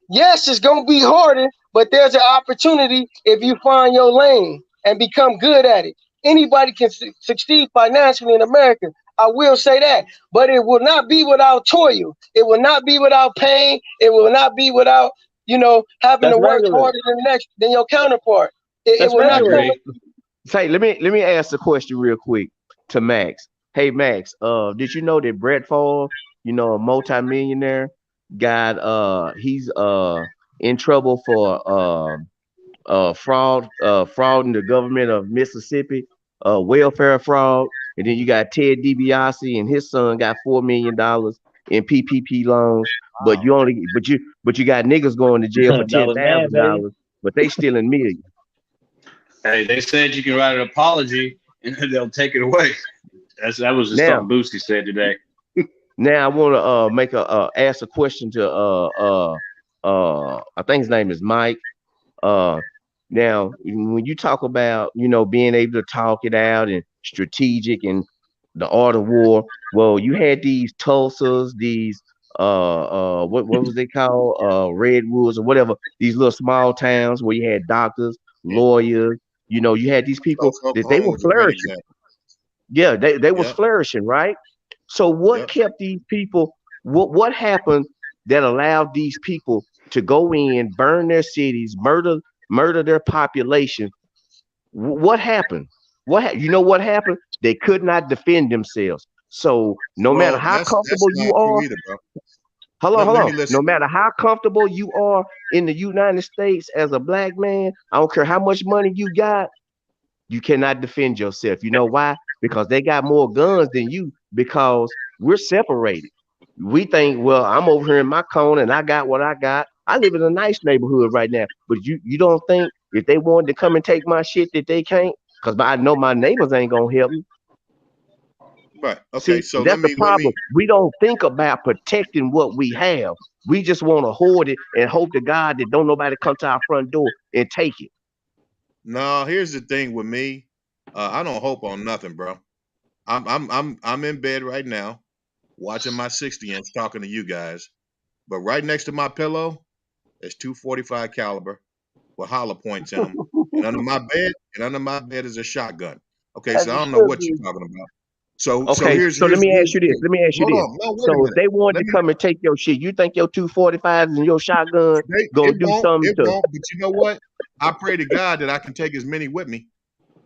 Yes, it's gonna be harder, but there's an opportunity if you find your lane and become good at it. Anybody can succeed financially in America. I will say that, but it will not be without toil. It will not be without pain. It will not be without, having to work harder than your counterpart. It will not come. Say, let me ask a question real quick to Max. Hey Max, did you know that Brett Favre, a multimillionaire, he's in trouble for fraud in the government of Mississippi, welfare fraud, and then you got Ted DiBiase and his son got $4 million in PPP loans, but you got niggas going to jail for $10,000, but they stealing millions. Hey, they said you can write an apology and they'll take it away. That was just something Boosie said today. Now I want to ask a question to I think his name is Mike. Now when you talk about being able to talk it out and strategic and the art of war, well, you had these Tulsas, these what was they called, Redwoods or whatever, these little small towns where you had doctors, lawyers. You had these people that they were flourishing. Yeah, they was flourishing, right? So what kept these people? What happened that allowed these people to go in, burn their cities, murder their population? What happened? What happened? They could not defend themselves. So no matter how comfortable you are, hold on. No matter how comfortable you are in the United States as a black man, I don't care how much money you got, you cannot defend yourself. You know why? Because they got more guns than you, because we're separated. We think, well, I'm over here in my corner and I got what I got. I live in a nice neighborhood right now, but you don't think if they wanted to come and take my shit that they can't? Because I know my neighbors ain't gonna help me. Right. Okay. See, So that's the let me. problem. We don't think about protecting what we have. We just want to hoard it and hope to God that don't nobody come to our front door and take it. No, here's the thing with me. I don't hope on nothing, bro. I'm in bed right now, watching my 60-inch, talking to you guys. But right next to my pillow is 245 caliber with hollow points in them. And under my bed is a shotgun. Okay, As so it I don't know should what be. you're talking about. So Okay, here's so let here's me here's ask you the this. thing. Let me ask you Hold this. on. No, wait a So if minute. they wanted Let to me. come and take your shit, you think your 245s and your shotgun gonna It do won't. something It to? won't. But you know what? I pray to God that I can take as many with me.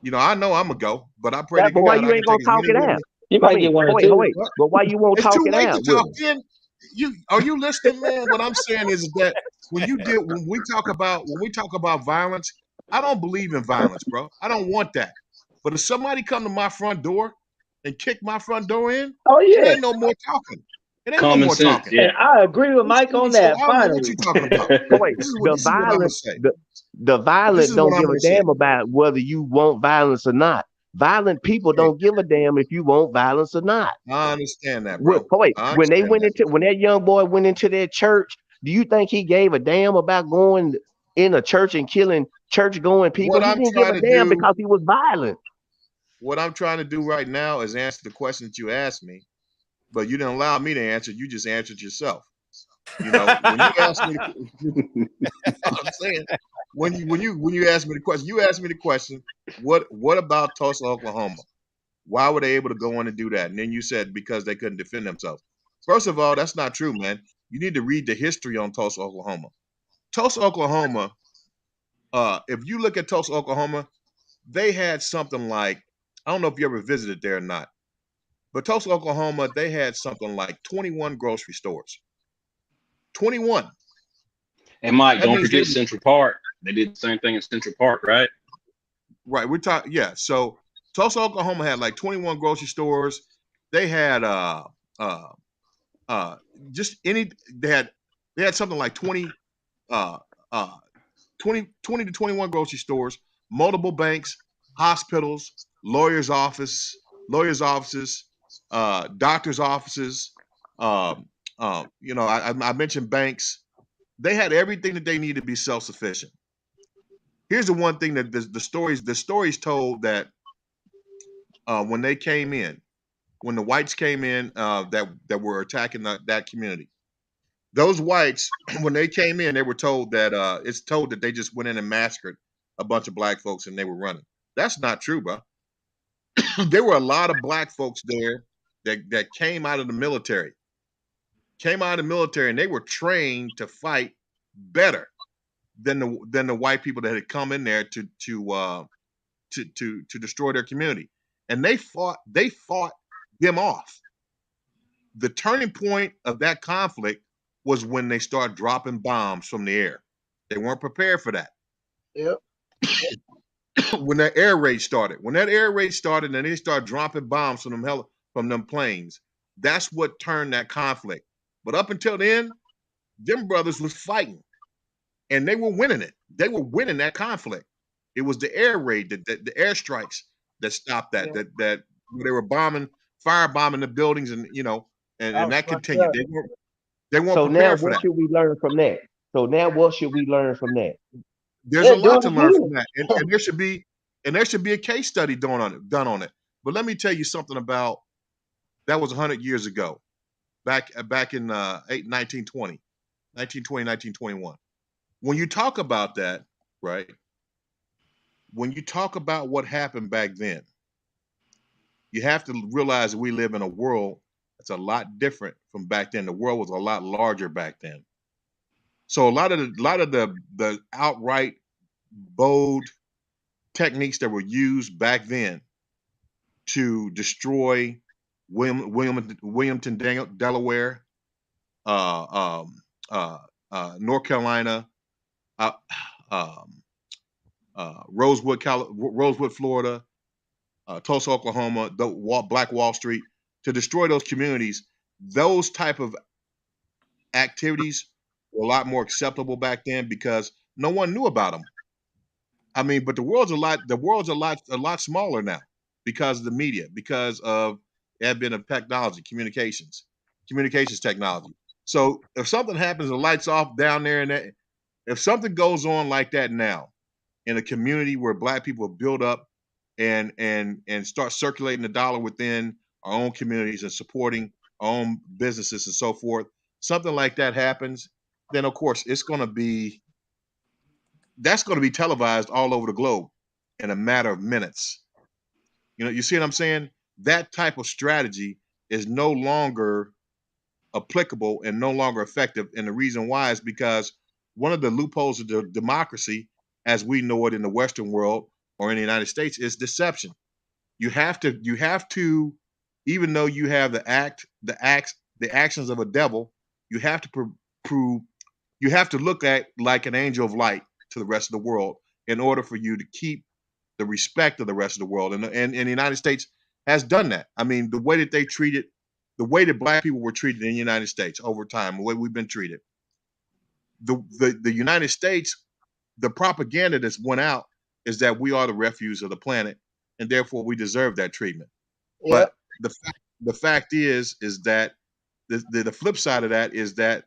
You know, I know I'm gonna go, but I pray to That's But why God you I ain't can gonna take as talk many it with out? me. You I might mean, get one or wait, two. wait. But why you won't It's talk too it late to out with talk them? in. You are you listening, man? What I'm saying is that when we talk about violence, I don't believe in violence, bro. I don't want that. But if somebody come to my front door and kick my front door in, Oh it yeah, ain't no more talking. It ain't no Common more sense. talking. and Yeah. I agree with Mike So on that. I don't know what Finally, you're talking about. But wait, This is what I'm gonna say. the This violent is what don't I'm give a gonna say. damn about whether you want violence or not. Violent people Hey, don't give a damn if you want violence or not. I understand that, bro. Wait, I when they understand went that. into when that young boy went into their church, do you think he gave a damn about going in a church and killing church going people? What He I'm didn't give trying a to damn do, because he was violent. what I'm trying to do right now is answer the question that you asked me, but you didn't allow me to answer. You just answered yourself. You know, when you ask me, I'm saying when you ask me the question, you asked me the question, what about Tulsa, Oklahoma? Why were they able to go in and do that? And then you said because they couldn't defend themselves. First of all, that's not true, man. You need to read the history on Tulsa, Oklahoma. Tulsa, Oklahoma. If you look at Tulsa, Oklahoma, they had something like, I don't know if you ever visited there or not, but Tulsa, Oklahoma, they had something like 21 grocery stores. 21. And Mike, That don't means they forget Central Park. They did the same thing in Central Park, right? right. We're talking, yeah. So Tulsa, Oklahoma had like 21 grocery stores. They had uh uh just any they had something like 20 uh uh 20 to 21 grocery stores, multiple banks, hospitals, lawyers offices, doctors offices. Um, you know, I mentioned banks. They had everything that they needed to be self-sufficient. Here's the one thing that the stories told that when they came in, when the whites came in that were attacking that community, those whites when they came in, they were told that it's told that they just went in and massacred a bunch of black folks and they were running. That's not true, bro. There were a lot of black folks there that came out of the military, and they were trained to fight better than the white people that had come in there to destroy their community, and they fought them off. The turning point of that conflict was when they started dropping bombs from the air. They weren't prepared for that. Yep. When that air raid started, and they started dropping bombs from them planes, that's what turned that conflict. But up until then, them brothers was fighting, and they were winning it. They were winning that conflict. It was the air raid, the airstrikes that stopped that. Yeah. That they were firebombing the buildings, and I and was that fucked continued. up. They weren't So now prepared for what that. should we learn from that? So now what should we learn from that? There's Yeah, a do lot it to learn from again. that, and there should be a case study done on it. But let me tell you something about that was 100 years ago, back in 1920, 1921. When you talk about that, right? When you talk about what happened back then, you have to realize that we live in a world that's a lot different from back then. The world was a lot larger back then. So a lot of the outright bold techniques that were used back then to destroy Wilmington, Delaware, uh, um, North Carolina, uh, um, Rosewood, Florida, Tulsa, Oklahoma, Black Wall Street, to destroy those communities. Those type of activities were a lot more acceptable back then because no one knew about them. I mean, but the world's a lot smaller now because of the media, because of advent of technology, communications technology. So if something happens, the lights off down there, and if something goes on like that now in a community where Black people build up and start circulating the dollar within our own communities and supporting our own businesses and so forth, something like that happens, then of course that's going to be televised all over the globe in a matter of minutes. You know, you see what I'm saying? That type of strategy is no longer applicable and no longer effective. And the reason why is because one of the loopholes of democracy, as we know it in the Western world or in the United States, is deception. You have to, even though you have the actions of a devil, you have to prove, you have to look at like an angel of light to the rest of the world in order for you to keep the respect of the rest of the world. And the United States has done that. I mean, the way that they treated, the way that Black people were treated in the United States over time, the way we've been treated. The United States, the propaganda that's went out is that we are the refuse of the planet, and therefore we deserve that treatment. Yep. But the fact is that the flip side of that is that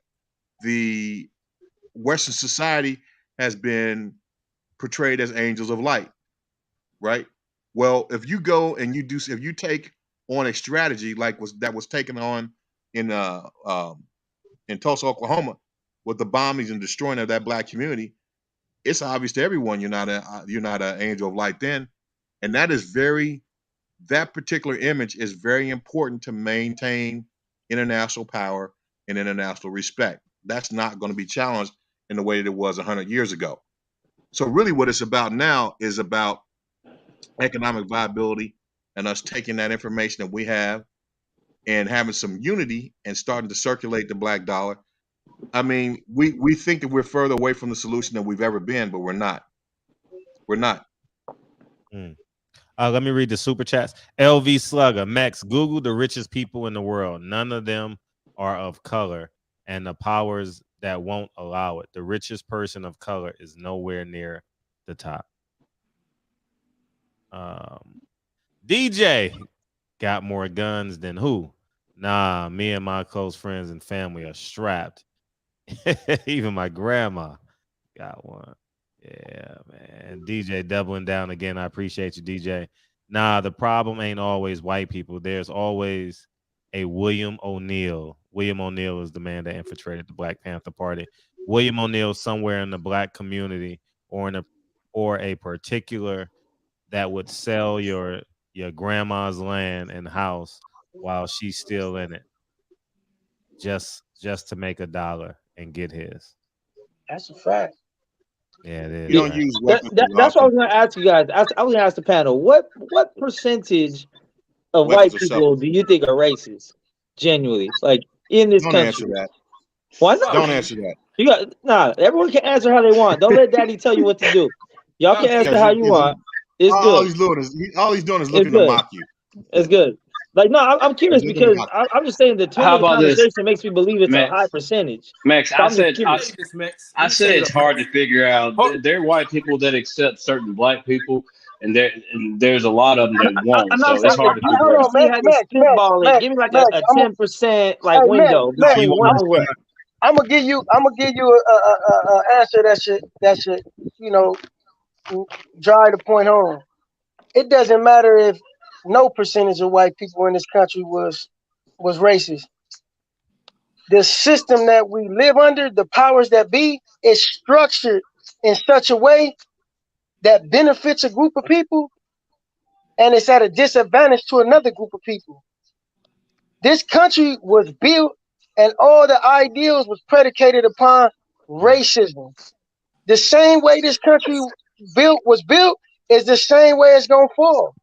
the Western society has been portrayed as angels of light, right? Well, if you go and if you take on a strategy like that was taken on in Tulsa, Oklahoma, with the bombings and destroying of that Black community, it's obvious to everyone you're not an angel of light then, and that particular image is very important to maintain international power and international respect. That's not going to be challenged in the way that it was 100 years ago. So really what it's about now is about economic viability and us taking that information that we have and having some unity and starting to circulate the Black dollar. I mean, we think that we're further away from the solution than we've ever been, but we're not. We're not. Let me read the super chats. LV Slugger, Max, Google the richest people in the world. None of them are of color, and the powers that won't allow it. The richest person of color is nowhere near the top. DJ got more guns than who? Nah, me and my close friends and family are strapped. Even my grandma got one. Yeah, man. DJ doubling down again. I appreciate you, DJ. Nah, the problem ain't always white people. There's always a William O'Neill. William O'Neill is the man that infiltrated the Black Panther Party. William O'Neill somewhere in the Black community or a particular that would sell your grandma's land and house while she's still in it, just to make $1 and get his. That's a fact. Yeah, it is. You don't use weapons. That's what I was going to ask you guys. I was going to ask the panel, what percentage of white people do you think are racist? Genuinely, like in this country. Don't answer that. Why not? Don't answer that. You got everyone can answer how they want. Don't let Daddy tell you what to do. Y'all can answer how you want. It's good. All he's doing is looking to mock you. It's good. Like, no, I'm curious because I'm just saying the tone of the conversation makes me believe it's a high percentage. Max, So I I'm said just it's hard to figure out. There are white people that accept certain Black people, and there's a lot of them that won't. So it's hard to figure out. See how you spitball it. Give me like a 10% like window. I'm gonna give you a answer that should drive the point home. It doesn't matter if no percentage of white people in this country was racist. The system that we live under, the powers that be, is structured in such a way that benefits a group of people and it's at a disadvantage to another group of people. This country was built and all the ideals was predicated upon racism. The same way this country was built is the same way it's gonna fall.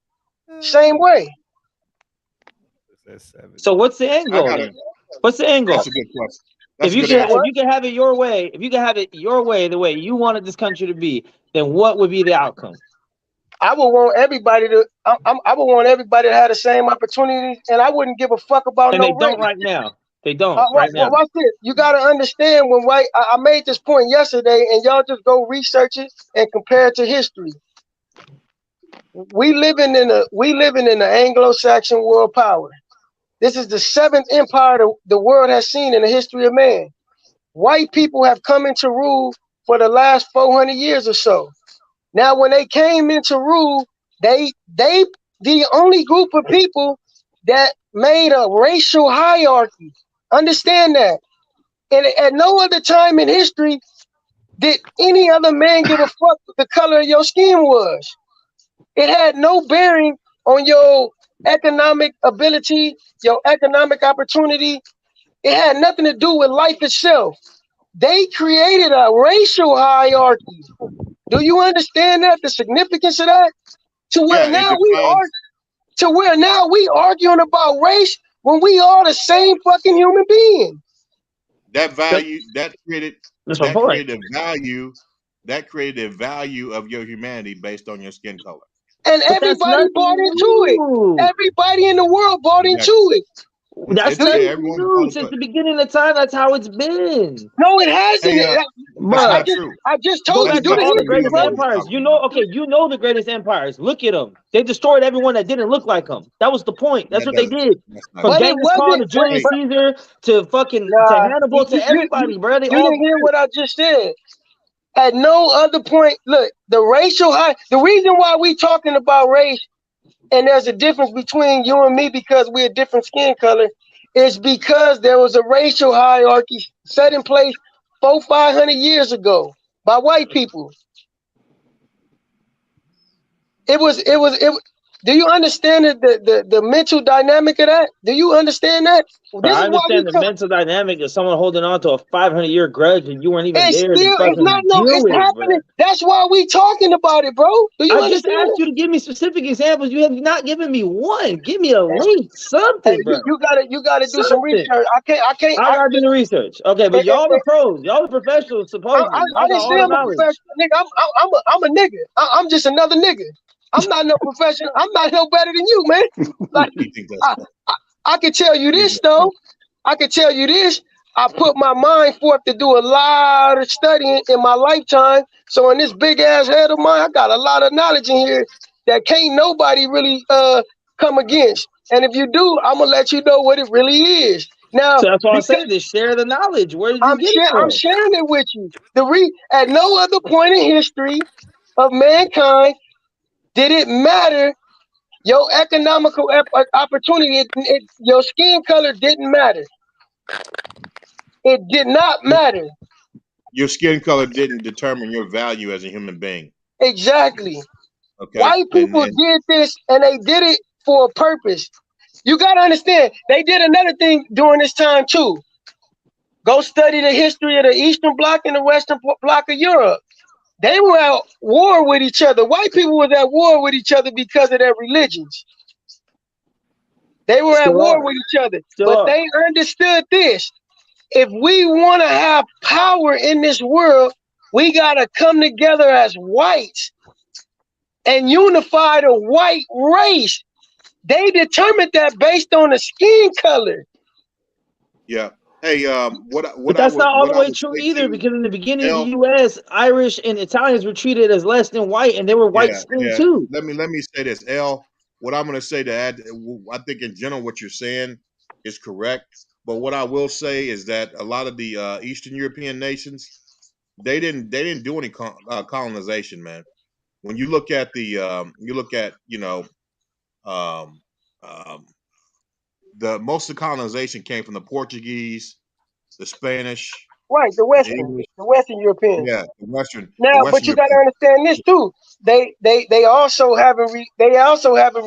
Same way. So what's the end goal? What's the end goal? That's a good question. If you can have it your way, the way you wanted this country to be, then what would be the outcome? I would want everybody to have the same opportunities, and I wouldn't give a fuck about and no they don't race. right now. They don't right now. Watch this. You gotta understand when I made this point yesterday, and y'all just go research it and compare it to history. We living in the Anglo-Saxon world power. This is the seventh empire the world has seen in the history of man. White people have come into rule for the last 400 years or so. Now, when they came into rule, they the only group of people that made a racial hierarchy. Understand that. And at no other time in history did any other man give a fuck what the color of your skin was. It had no bearing on your economic ability, your economic opportunity. It had nothing to do with life itself. They created a racial hierarchy. Do you understand that? The significance of that? To where now we arguing about race when we are the same fucking human being. That value that created a value of your humanity based on your skin color. And everybody bought into it. Everybody in the world bought into it. That's nothing new. Since the beginning of time, that's how it's been. No, it hasn't. I just told you. All the greatest empires. You know the greatest empires. Look at them. They destroyed everyone that didn't look like them. That was the point. That's what they did. From Genghis Khan to Julius Caesar to fucking to Hannibal to everybody, bro. You didn't hear what I just said. At no other point, look, the reason why we talking about race and there's a difference between you and me because we're a different skin color is because there was a racial hierarchy set in place 400-500 years ago by white people. It was. Do you understand the mental dynamic of that? Do you understand that? I understand the mental dynamic of someone holding on to a 500-year grudge and you weren't even there. It's happening. That's why we talking about it, bro. Do you I just asked you to give me specific examples. You have not given me one. Give me a link, something, bro. You gotta do some research. I gotta do the research. Okay, but y'all the pros. Y'all the professionals, supposedly. I didn't say I'm a professional, nigga. I'm a nigga. I'm just another nigga. I'm not no professional. I'm not no better than you, man. Like, I can tell you this, though. I can tell you this. I put my mind forth to do a lot of studying in my lifetime. So in this big ass head of mine, I got a lot of knowledge in here that can't nobody really come against. And if you do, I'm gonna let you know what it really is. Now, so that's why I say this: share the knowledge. Where did you get it from? I'm sharing it with you. At no other point in history of mankind did it matter your economical opportunity? Your skin color didn't matter. It did not matter. Your skin color didn't determine your value as a human being. Exactly. Okay. White people did this, and they did it for a purpose. You got to understand, they did another thing during this time, too. Go study the history of the Eastern Bloc and the Western Bloc of Europe. They were at war with each other. White people were at war with each other because of their religions. They were at war with each other. But they understood this. If we want to have power in this world, we got to come together as whites and unify the white race. They determined that based on the skin color. Yeah. Hey, but that's not all the way true either, because in the beginning of the U.S., Irish and Italians were treated as less than white, and they were white skinned too. Let me say this, L. What I'm going to say to add, I think in general what you're saying is correct, but what I will say is that a lot of the Eastern European nations, they didn't do any colonization, man. When you look at the most of the colonization came from the Portuguese, the Spanish, right? The Western Europeans. Yeah, the Western. Now, but you got to understand this too. They also haven't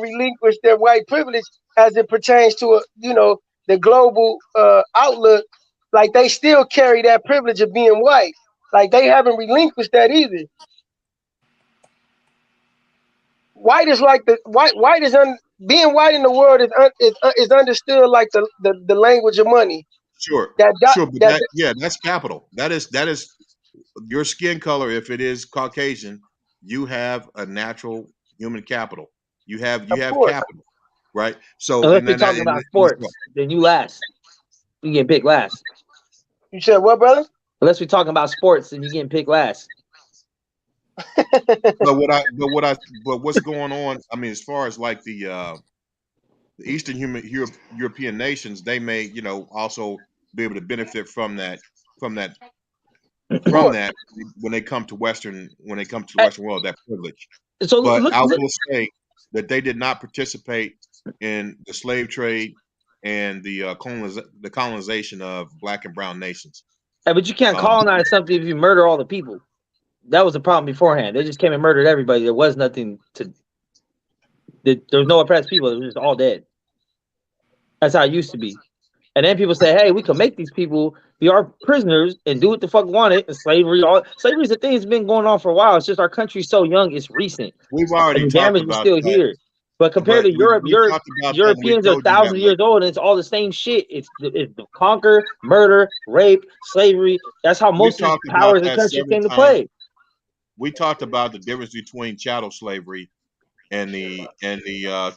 relinquished their white privilege as it pertains to the global outlook. Like they still carry that privilege of being white. Like they haven't relinquished that either. White is like being white in the world is understood like the language of money. Sure. That's capital. That is your skin color. If it is Caucasian, you have a natural human capital. You have capital, right? So unless we're talking about sports, then you last. You get picked last. You said what, brother? Unless we're talking about sports, then you getting picked last. But what's going on? I mean, as far as like the the Eastern European nations, they may, also be able to benefit from that, from that, when they come to the Western world, that privilege. So But look, I will say that they did not participate in the slave trade and the colonization of Black and brown nations. but you can't colonize something if you murder all the people. That was the problem beforehand. They just came and murdered everybody. There was nothing to. There was no oppressed people. It was just all dead. That's how it used to be. And then people say, "Hey, we can make these people be our prisoners and do what the fuck wanted." And slavery is a thing that's been going on for a while. It's just our country's so young, it's recent. We've already and the damage is still here. But compared to Europe, Europeans are thousands of years old, and it's all the same shit. It's conquer, murder, rape, slavery. That's how most of the powers of the country came to play. We talked about the difference between chattel slavery and the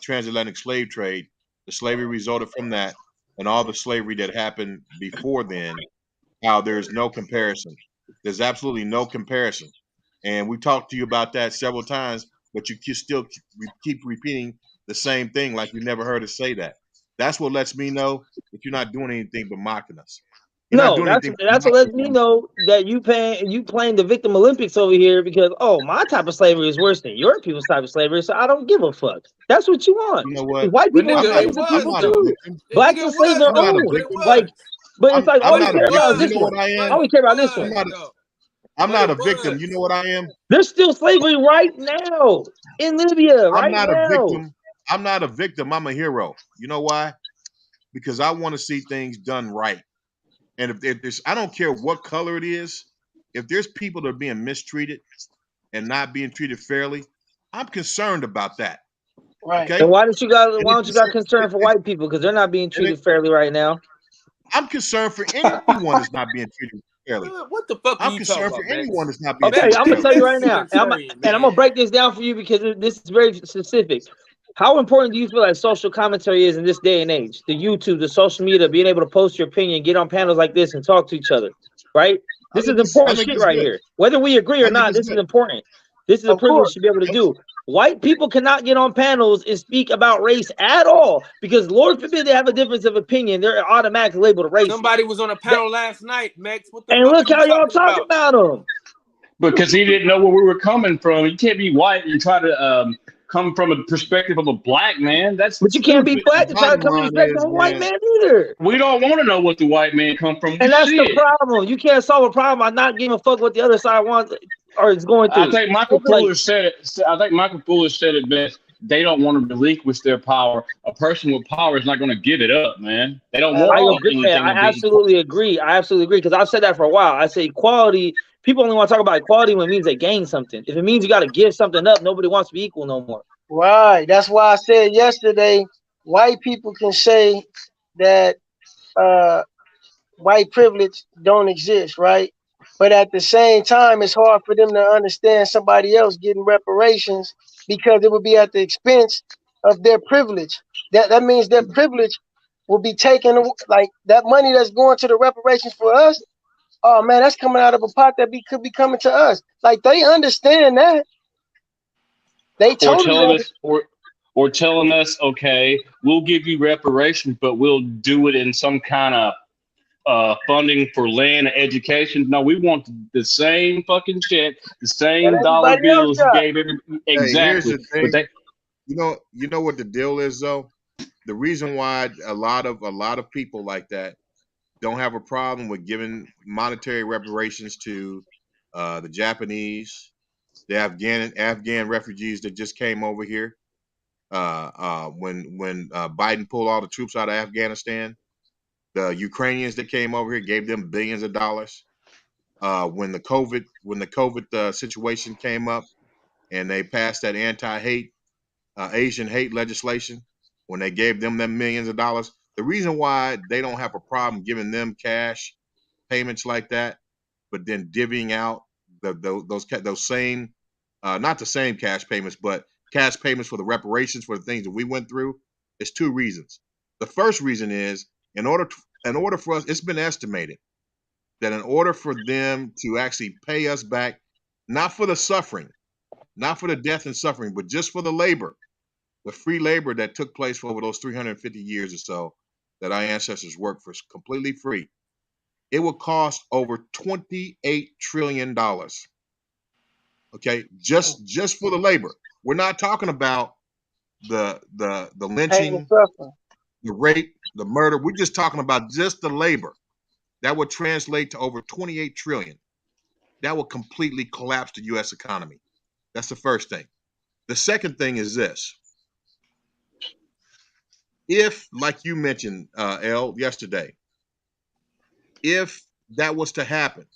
transatlantic slave trade. The slavery resulted from that, and all the slavery that happened before then. How there's no comparison. There's absolutely no comparison. And we talked to you about that several times, but you still keep repeating the same thing like you never heard us say that. That's what lets me know that you're not doing anything but mocking us. No, that's what lets me know that you playing the victim Olympics over here because my type of slavery is worse than your people's type of slavery, so I don't give a fuck. That's what you want. You know what? White people are slaves to people too. Blacks are slaves their own. But it's like all we care about is this one. All we care about this one. I'm not a victim. You know what I am? There's still slavery right now in Libya. I'm not a victim. I'm not a victim. I'm a hero. You know why? Because I want to see things done right. And if there's, I don't care what color it is, if there's people that are being mistreated and not being treated fairly, I'm concerned about that. Right. Okay? So why don't you got concern for white people? Because they're not being treated fairly right now. I'm concerned for anyone that's not being treated fairly. What the fuck? I'm concerned for anyone that's not being treated fairly. I'm gonna tell you right now, and I'm gonna break this down for you because this is very specific. How important do you feel that social commentary is in this day and age? The YouTube, the social media, being able to post your opinion, get on panels like this and talk to each other, right? This is important shit right here. Whether we agree or not, this is important. This is a privilege to be able to do. White people cannot get on panels and speak about race at all because Lord forbid they have a difference of opinion. They're automatically labeled racist. Somebody was on a panel last night, Max. What the and look how y'all talking about him. Because he didn't know where we were coming from. You can't be white and try to come from a perspective of a black man. But you can't be black and try to come from the perspective of a white man either. We don't want to know what the white man come from. And that's the problem. You can't solve a problem by not giving a fuck what the other side wants or is going through. I think Michael Fuller said it best. They don't want to relinquish their power. A person with power is not going to give it up, man. They don't want anything. I absolutely agree. I absolutely agree because I've said that for a while. I say equality. People only want to talk about equality when it means they gain something. If it means you got to give something up, nobody wants to be equal no more. Right. That's why I said yesterday, white people can say that white privilege don't exist, right? But at the same time, it's hard for them to understand somebody else getting reparations because it would be at the expense of their privilege. That means their privilege will be taken, like that money that's going to the reparations for us. Oh man, that's coming out of a pot that could be coming to us. Like they understand that. They totally or telling us, okay, we'll give you reparations, but we'll do it in some kind of funding for land and education. No, we want the same fucking check, the same dollar bills you gave every exactly. Here's the thing. You know what the deal is though? The reason why a lot of people like that don't have a problem with giving monetary reparations to the Japanese, the Afghan refugees that just came over here when Biden pulled all the troops out of Afghanistan, the Ukrainians that came over here, gave them billions of dollars. When the COVID situation came up and they passed that anti-hate Asian hate legislation, when they gave them millions of dollars, the reason why they don't have a problem giving them cash payments like that, but then divvying out those same, not the same cash payments, but cash payments for the reparations for the things that we went through, is two reasons. The first reason is in order for us, it's been estimated that in order for them to actually pay us back, not for the suffering, not for the death and suffering, but just for the labor, the free labor that took place for over those 350 years or so that our ancestors worked for completely free, it would cost over $28 trillion. Okay, just for the labor. We're not talking about the lynching, the rape, the murder. We're just talking about just the labor. That would translate to over 28 trillion. That would completely collapse the U.S. economy. That's the first thing. The second thing is this. If, like you mentioned, El, yesterday, if that was to happen,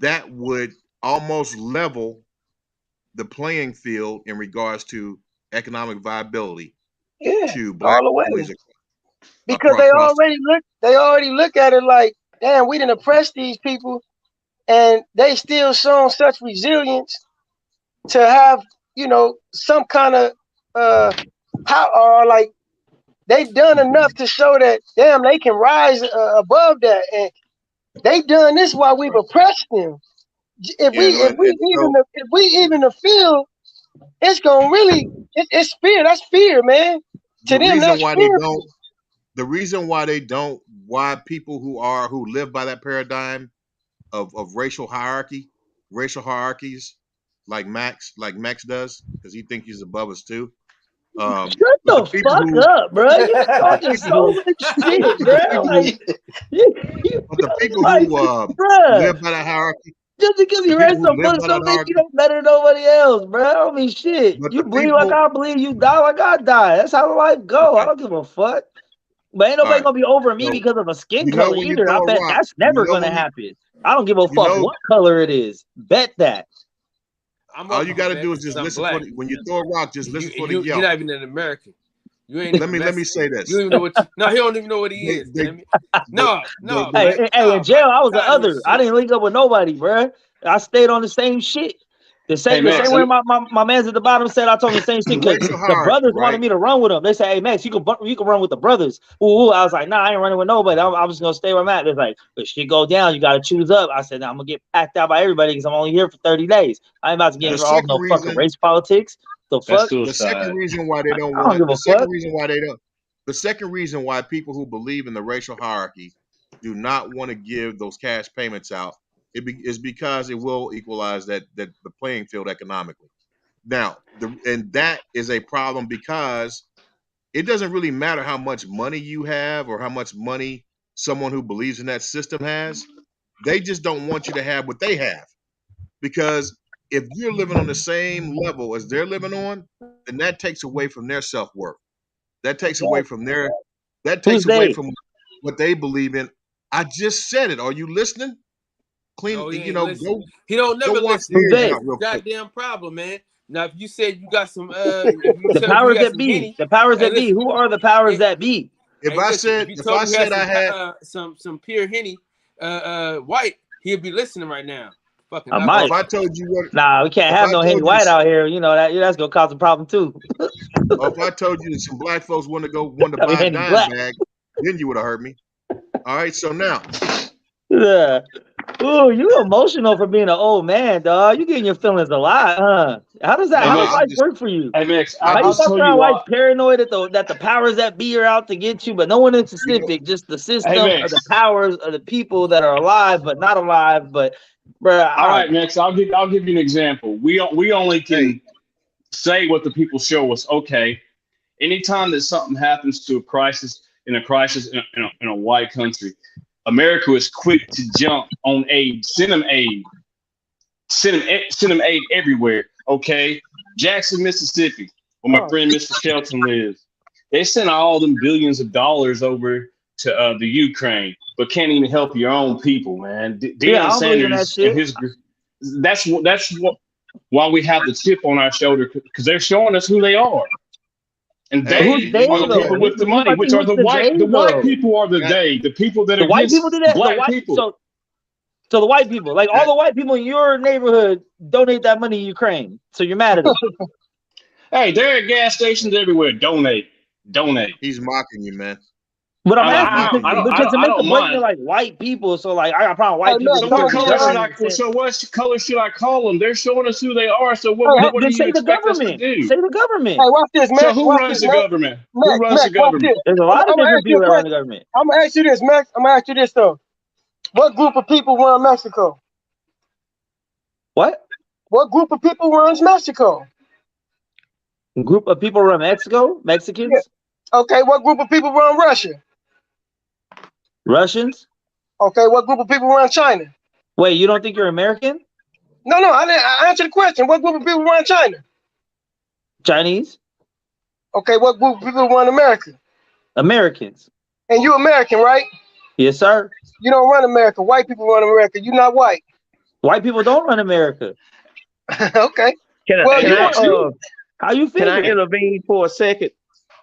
that would almost level the playing field in regards to economic viability to black all the way. families Because they already look at it like, damn, we didn't oppress these people, and they still shown such resilience to have, you know, some kind of or like they've done enough to show that damn they can rise above that, and they done this while we've oppressed them. If we even feel, it's gonna really it's fear. That's fear, man. To them, that's fear. The reason why they don't, why people who live by that paradigm of racial hierarchies, like Max does, because he thinks he's above us too. Shut the fuck up, bro. You're talking so much shit, bro. Like, but the people who live by that hierarchy. Just because you read some books don't make you no better than nobody else, bro. I mean, shit. But you bleed like I bleed, you die like I die. That's how life go. I don't give a fuck. But ain't nobody gonna be over me because of a skin color either. I bet that's never gonna happen. I don't give a fuck what color it is. Bet that. All you gotta do is just listen for when you throw a rock. Just listen for the yell. You're not even an American. You ain't. Let me say this. You don't even know what. No, he don't even know what he is. No. Hey, in jail, I was the other. I didn't link up with nobody, bro. I stayed on the same shit. The same way my man's at the bottom said. I told him the same shit because the brothers wanted me to run with them. They said, "Hey, Max, you can run with the brothers." Ooh, I was like, "Nah, I ain't running with nobody. I'm just gonna stay where I'm at." They're like, "If shit go down, you gotta choose up." I said, "Nah, I'm gonna get packed out by everybody because I'm only here for 30 days. I ain't about to get involved in no fucking race politics." The fuck. The second reason why they don't want. The second reason why people who believe in the racial hierarchy do not want to give those cash payments out is because it will equalize the playing field economically. Now, and that is a problem because it doesn't really matter how much money you have or how much money someone who believes in that system has. They just don't want you to have what they have. Because if you're living on the same level as they're living on, then that takes away from their self-worth. That takes away from away from what they believe in. I just said it. Are you listening? He don't never listen. Goddamn problem, man. Now, if you said you got some, the powers that be, who are the powers that be? If I said I had some pure Henny, white, he'd be listening right now. Fucking. If I told you what, we can't have no Henny White out here. You know that's gonna cause a problem too. If I told you that some black folks want to buy a dime bag, then you would have heard me. All right, so now. Yeah. Ooh, you emotional for being an old man, dog. You getting your feelings a lot, huh? How does life work for you? Hey, Max, I'll tell you why paranoid that the powers that be are out to get you, but no one in specific, just the system of the powers of the people that are alive but not alive. But, bro. All right, Max, I'll give you an example. We only can say what the people show us. Okay, anytime that something happens to a crisis in a white country, America is quick to jump on aid, send them aid everywhere. Okay, Jackson, Mississippi, where my friend Mr. Shelton lives, they sent all them billions of dollars over to the Ukraine, but can't even help your own people, man. Deion Sanders and his group. That's why we have the chip on our shoulder, because they're showing us who they are. And they are the people with the money, which are the white. The white people are the people that are white people do that. Black people. So the white people, like all the white people in your neighborhood, donate that money to Ukraine. So you're mad at them. Hey, they're at gas stations everywhere. Donate. He's mocking you, man. But I'm I asking because to I make the don't breakdown mind. like white people, so like I got a problem with white people. So what color should I? So what color should I call them? They're showing us who they are. So what do Then you say the expect us to government. do? Say the government. Hey, watch this, So Max. who Watch runs this, the Max. government? Max, Who runs Max, the watch this. government? There's a lot of I'm gonna different ask you people a that run the question. government. I'm gonna ask you this, Max. I'm gonna ask you this though. What group of people run Mexico? What? What group of people runs Mexico? Group of people run Mexico? Mexicans? Yeah. Okay, what group of people run Russia? Russians? Okay, what group of people run China? Wait, you don't think you're American? No, I answered the question. What group of people run China? Chinese? Okay, what group of people run America? Americans. And you American, right? Yes, sir. You don't run America. White people run America. You're not white. White people don't run America. Okay. How you feel? Can I intervene for a second?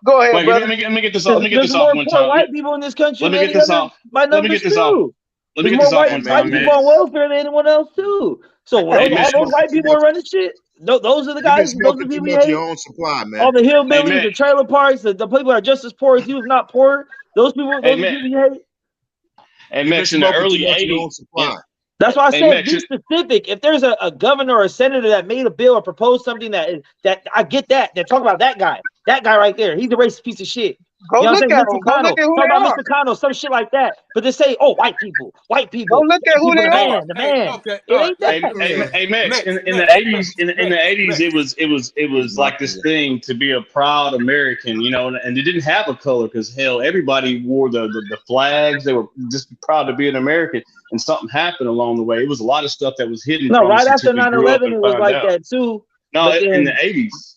Go ahead, Wait, brother. Let me get this off. Let me get There's this more off one poor time. white people in this country. Let me get this off. Let me get this off. Let me There's get this more off one white time, people man. on welfare than anyone else too. So all those white people are running shit. Those are the guys. Those are the people you hate. Your own supply, man. All the hillbillies, the trailer parks, the people that are just as poor as you, if not poor. Those people, those are the people you hate. And Max, in the early '80s. That's why I said be specific. If there's a governor or a senator that made a bill or proposed something that I get that. Then talk about that guy. That guy right there. He's a racist piece of shit. Go You know look what I'm at saying? him. Go look at who Talk they about are. Mr. Connell, some shit like that. But they say, oh, white people. Go look at who they are. The man. It ain't that. Hey, Max, in the '80s, in the '80s, it was like this thing to be a proud American, you know, and they didn't have a color because hell, everybody wore the flags. They were just proud to be an American, and something happened along the way. It was a lot of stuff that was hidden. No, from us right after until we grew up 9/11, and it was found like out. that too. No, But in then- the '80s.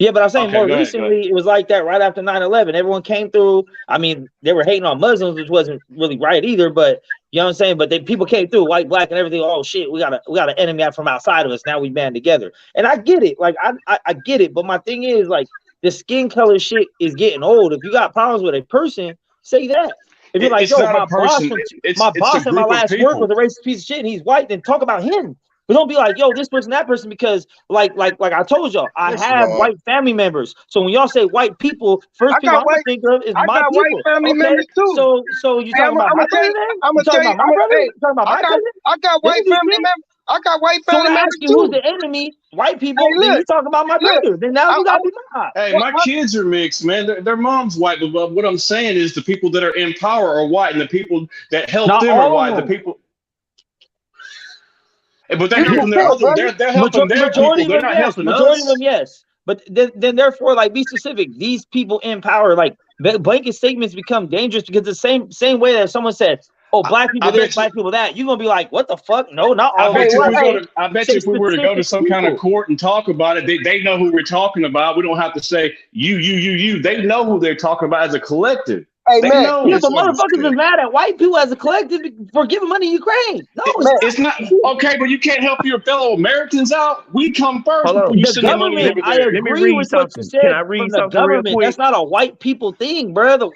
Yeah, but I'm saying Okay, more go ahead, recently, it was like that right after 9/11. Everyone came through. I mean, they were hating on Muslims, which wasn't really right either. But you know what I'm saying. But people came through, white, black, and everything. Oh shit, we got an enemy out from outside of us. Now we band together, and I get it. Like I get it. But my thing is like the skin color shit is getting old. If you got problems with a person, say that. If you're like, It's yo, not a my boss, person. It's my a boss at my group of last work people. was a racist piece of shit, and he's white, then talk about him. But don't be like, yo, this person, that person, because like I told y'all, I have white family members. So when y'all say white people, first people I'm gonna think of is my people. white family members too. So you talking about my brother then? I'm You gonna talking tell you. about my brother? You talking about my cousin? I got white family members. I got white So family when I members ask you too. who's the enemy, white people, Hey, then look, you talking about my brother. Then now you gotta be mine. Hey, my kids are mixed, man. Their mom's white, but what I'm saying is the people that are in power are white, and the people that help Not them are all white. of The them. people, but they're helping their other. They're helping their people. Majority of They're them, not yes. helping Majority us. of them, yes. But then therefore, like, be specific. These people in power, like, blanket statements become dangerous because the same way that someone said, "Oh, black people this, black people that," you're gonna be like, "What the fuck? No, not all." I bet you Say if we were to go to specific some kind of people. court and talk about it, they know who we're talking about. We don't have to say you. They know who they're talking about as a collective. Hey, they man, know. Yeah, but motherfuckers is mad at white people as a collective for giving money to Ukraine. No, it's not okay, but you can't help your fellow Americans out. We come first before you the send the money government, over I there. agree with what you said. Can I read from the something real government, quick? that's not a white people thing, brother.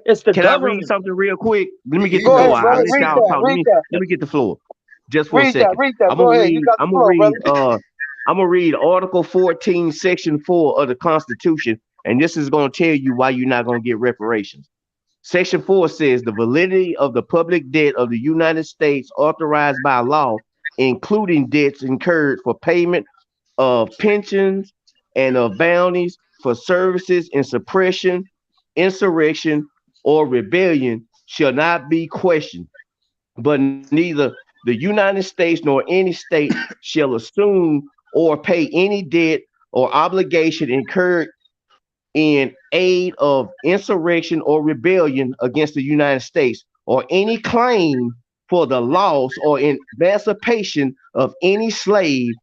It's the Can I government. read something real quick? Let me get the Go ahead, floor. I'll brother. let Read y'all that, talk. read that. Let me get the floor just for a Read second. that. I'm Go gonna ahead. read. You got the I'm floor, gonna read. brother. I'm gonna read Article 14, Section 4 of the Constitution, and this is gonna tell you why you're not gonna get reparations. Section 4 says the validity of the public debt of the United States authorized by law, including debts incurred for payment of pensions and of bounties for services in suppression, insurrection, or rebellion, shall not be questioned, but neither the United States nor any state shall assume or pay any debt or obligation incurred in aid of insurrection or rebellion against the United States, or any claim for the loss or emancipation of any slave,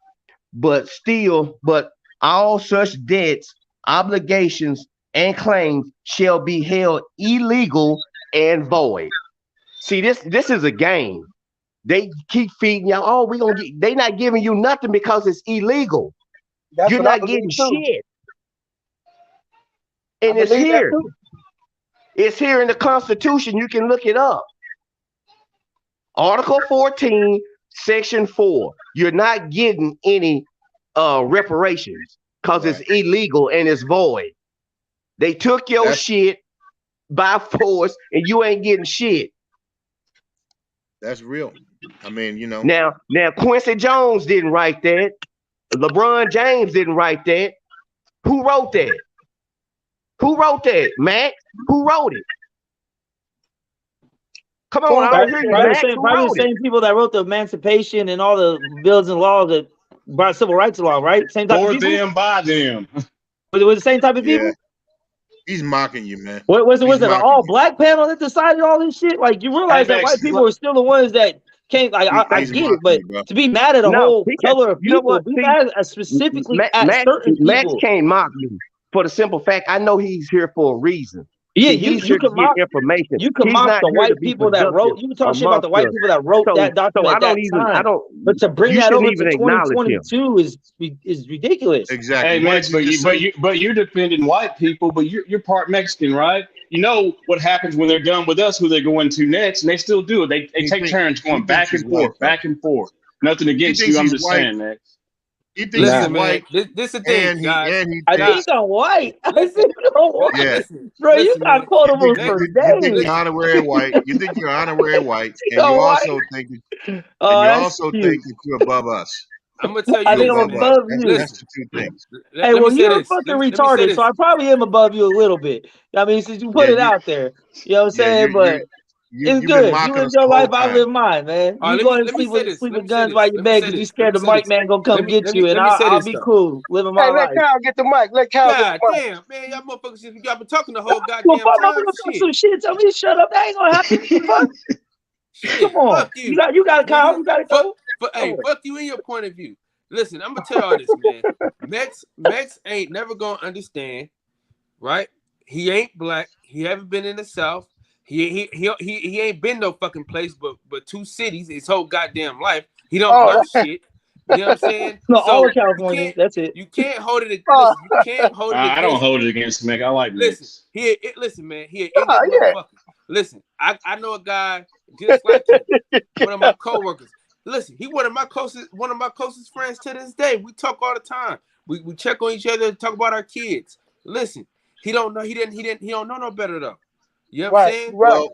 but all such debts, obligations, and claims shall be held illegal and void. See, this is a game. They keep feeding y'all. Oh, we gonna get. They not giving you nothing because it's illegal. That's You're what I not getting believe, too. shit. And I it's believe that, here. too. It's here in the Constitution. You can look it up. Article 14, Section 4. You're not getting any reparations because it's illegal and it's void. They took your shit by force, and you ain't getting shit. That's real. I mean, you know. Now Quincy Jones didn't write that. LeBron James didn't write that. Who wrote that? Who wrote that, Max? Who wrote it? Come on, I don't hear you, Max. Probably the same people that wrote the Emancipation and all the bills and laws that brought civil rights law, right? Same type of people. For them, by them. But it was the same type of people. He's mocking you, man. Was it an all black panel that decided all this shit? Like, you realize that white people are still the ones that came. Like, I get it, but to be mad at a whole color of people, be mad at specifically at certain people. Max can't mock me for the simple fact I know he's here for a reason. Yeah, he's here to get information. You can mock the white people that wrote. You can talk shit about the white people that wrote that document. But to bring that over to 2022 is ridiculous. Exactly. Hey, Max, but you're defending white people, but you're part Mexican, right? You know what happens when they're done with us, who they're going to next, and they still do it. They take turns going back and forth, back and forth. Nothing against you. I'm just saying, Max. He thinks he's white. This is the thing, guys. I think I'm white. I think I'm white. Yeah. Bro, you got quotables for days. You think you're honorary white. You think you're honorary white, and you also think that you're above us. I'm gonna tell you. I think I'm above you. That's the two things. Hey, well, you're fucking retarded, so I probably am above you a little bit. I mean, since you put it out there, you know what I'm saying? But it's good. You live your life, I live mine, man. You go and sleep with guns by your bed because you scared the mic man gonna come get you, and I'll be cool living my life. Let Kyle get the mic. Let Kyle get the mic. Damn, man, y'all motherfuckers, y'all been talking the whole goddamn time. Some shit. Tell me to shut up. That ain't gonna happen. Fuck. Come on. Fuck you. You got it, Kyle. You got it. Hey, fuck you in your point of view. Listen, I'm gonna tell y'all this, man. Max ain't never gonna understand, right? He ain't black. He haven't been in the South. He ain't been no fucking place but two cities his whole goddamn life. He don't learn shit. You know what I'm saying? No, all of California. That's it. You can't hold it. Listen, you can't hold it. I don't hold it against Mac. I like Max. Listen, man. He an ignorant motherfucker. Listen, I know a guy just like him, one of my coworkers. Listen, he one of my closest friends to this day. We talk all the time. We check on each other and talk about our kids. Listen, he don't know. He don't know no better though. You know what I'm saying? Right.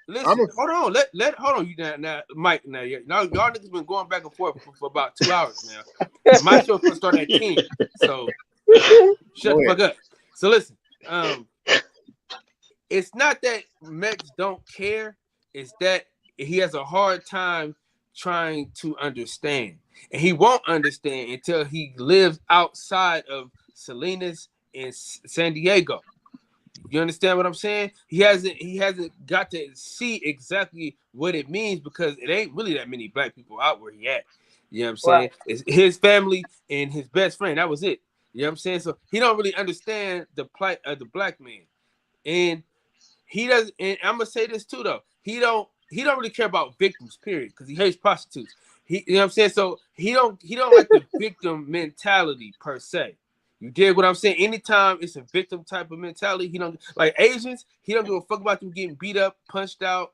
Listen, hold on. Hold on. You now, Mike. Now, y'all niggas been going back and forth for about 2 hours now. My show first started at 10. So shut the fuck up. So listen, it's not that Max don't care. It's that he has a hard time trying to understand, and he won't understand until he lives outside of Salinas and San Diego. You understand what I'm saying? He hasn't got to see exactly what it means because it ain't really that many black people out where he at. You know what I'm saying? Right. It's his family and his best friend. That was it. You know what I'm saying? So he don't really understand the plight of the black man, and he doesn't. And I'm gonna say this too, though. He don't really care about victims, period, because he hates prostitutes. You know what I'm saying? So he don't like the victim mentality per se. You dig what I'm saying? Anytime it's a victim type of mentality, he don't like Asians. He don't give a fuck about them getting beat up, punched out.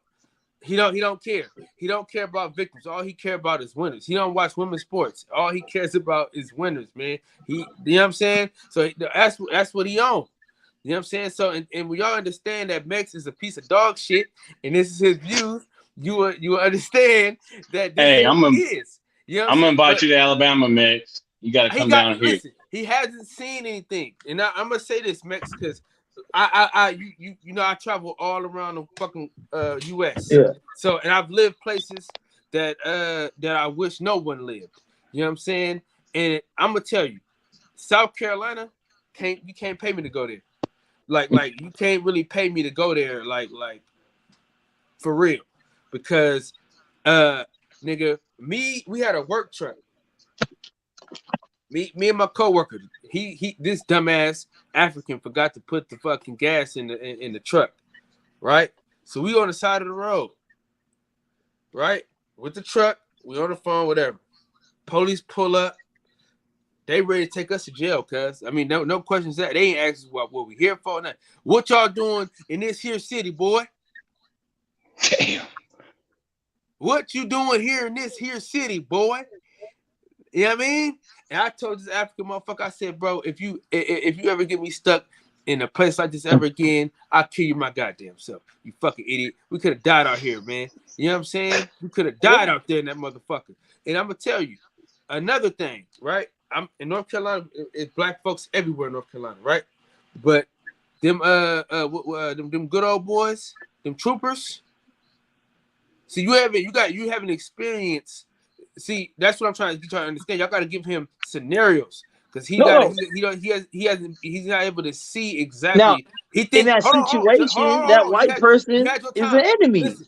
He don't care. He don't care about victims. All he care about is winners. He don't watch women's sports. All he cares about is winners, man. You know what I'm saying? So that's what he owns. You know what I'm saying? So and we all understand that Max is a piece of dog shit, and this is his views. You will understand that this is. You know I'm gonna invite you to Alabama, Max. You gotta come down here. Listen, he hasn't seen anything, and I'm gonna say this, Max, because I travel all around the fucking U.S. Yeah. So and I've lived places that I wish no one lived. You know what I'm saying? And I'm gonna tell you, South Carolina you can't pay me to go there. Like you can't really pay me to go there, like for real, because nigga, we had a work truck. Me and my coworker, he this dumbass African forgot to put the fucking gas in the truck, right? So we on the side of the road, right? With the truck, we on the phone, whatever. Police pull up. They ready to take us to jail, cuz. I mean, no questions that. They ain't asked us what we here for. Nothing. What y'all doing in this here city, boy? Damn. What you doing here in this here city, boy? You know what I mean? And I told this African motherfucker, I said, bro, if you ever get me stuck in a place like this ever again, I'll kill you my goddamn self. You fucking idiot. We could have died out here, man. You know what I'm saying? We could have died out there in that motherfucker. And I'm gonna tell you another thing, right? I'm in North Carolina. It's black folks everywhere in North Carolina, right? But them them good old boys, them troopers. See, you haven't experienced. See, that's what I'm trying to understand. Y'all got to give him scenarios because he's not able to see exactly. Now, He thinks in that situation, that white person is an enemy. Listen,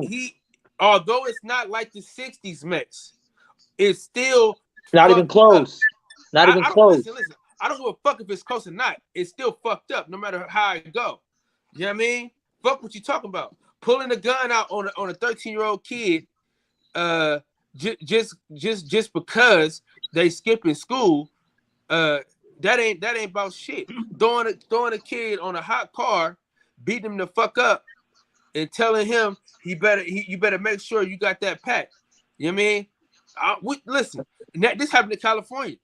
he although it's not like the 60s mix, it's still not even close. Not even close. Listen, I don't give a fuck if it's close or not. It's still fucked up no matter how it go. You know what I mean? Fuck what you talking about. Pulling a gun out on a 13-year-old kid, just because they skipping school, that ain't about shit. Throwing a kid on a hot car, beating him the fuck up, and telling him you better make sure you got that pack. You know what I mean? Listen, this happened in California.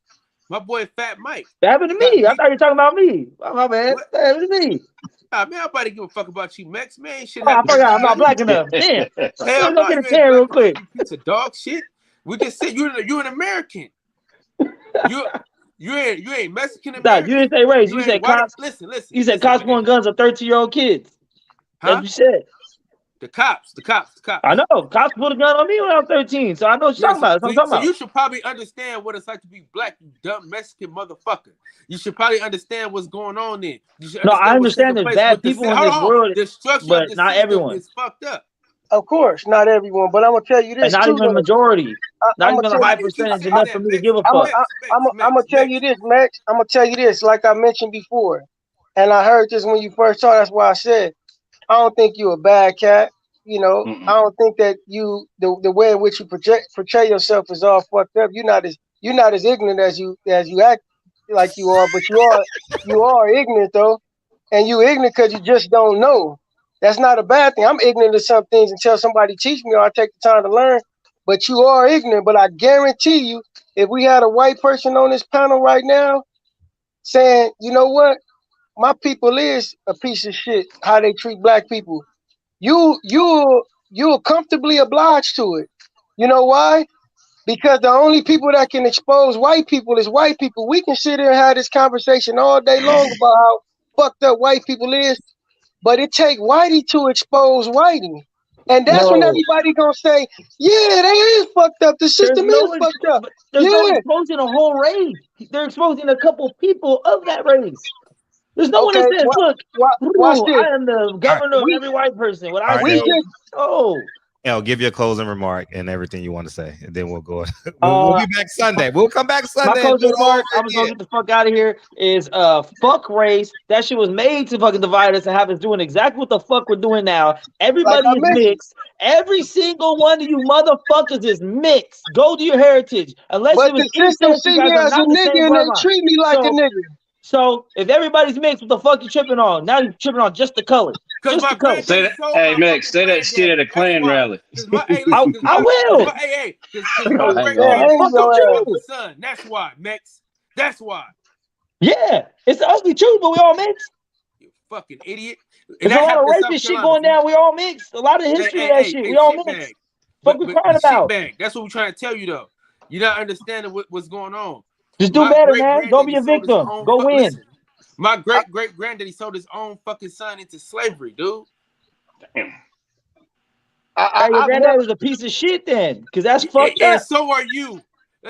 My boy Fat Mike. That happened to me. I thought you were talking about me. My bad. That happened to me. Man, nobody give a fuck about you, Max. Man, shit. I forgot. I'm not black enough. Damn. Hell no, get a tan real quick. Piece of dog shit. We just said you're an American. You ain't Mexican American. Nah, you didn't say race. You said cops. Listen. You said cops pulling guns on 13-year-old kids. That's what you said. The cops. I know. Cops put a gun on me when I was 13, so I know what you're talking about. That's what I'm talking about. You should probably understand what it's like to be black, you dumb Mexican motherfucker. You should probably understand what's going on there. No, I understand there's bad people in this world, but not everyone. It's fucked up. Of course, not everyone, but I'm gonna tell you this. And not even a majority. Not even a high percentage enough for me to give a fuck. I'm gonna tell you this, Max. I'm gonna tell you this, like I mentioned before, and I heard this when you first talked. That's why I said I don't think you're a bad cat. You know, I don't think that you the way in which you portray yourself is all fucked up. You're not as ignorant as you act like you are, but you are ignorant though, and you ignorant because you just don't know. That's not a bad thing. I'm ignorant of some things until somebody teach me or I take the time to learn. But you are ignorant. But I guarantee you, if we had a white person on this panel right now saying, you know what, my people is a piece of shit, how they treat black people, you're comfortably obliged to it. You know why? Because the only people that can expose white people is white people. We can sit here and have this conversation all day long about how fucked up white people is, but it take whitey to expose whitey. And that's when everybody gonna say, yeah, they is fucked up. The system is fucked up. There's no exposing a whole race. They're exposing a couple people of that race. There's no one that says, look, I am the governor of every white person. What I say, I'll give you a closing remark and everything you want to say, and then we'll go. We'll be back Sunday. We'll come back Sunday. My closing remark, I'm gonna get the fuck out of here, is fuck race. That shit was made to fucking divide us and have us doing exactly what the fuck we're doing now. Everybody is mixed. Every single one of you motherfuckers is mixed. Go to your heritage. Unless it was the system see me as a nigga and they treat me like a nigga. So if everybody's mixed, what the fuck you tripping on? Now you're tripping on just the color. Just the color. Say that, hey Max, say that shit at a Klan rally. I will. Hey, son. That's why, Max. That's why. Yeah, it's the ugly truth, but we all mixed. You fucking idiot. There's a lot of racist shit going down. We all mixed. A lot of history of that shit. We all mixed. What we crying about? That's what we're trying to tell you, though. You're not understanding what's going on. Just do better, man. Don't be a victim. Go win. Listen, my great granddaddy sold his own fucking son into slavery, dude. Damn. Your granddad was a piece of shit then, because that's fucked up. And so are you.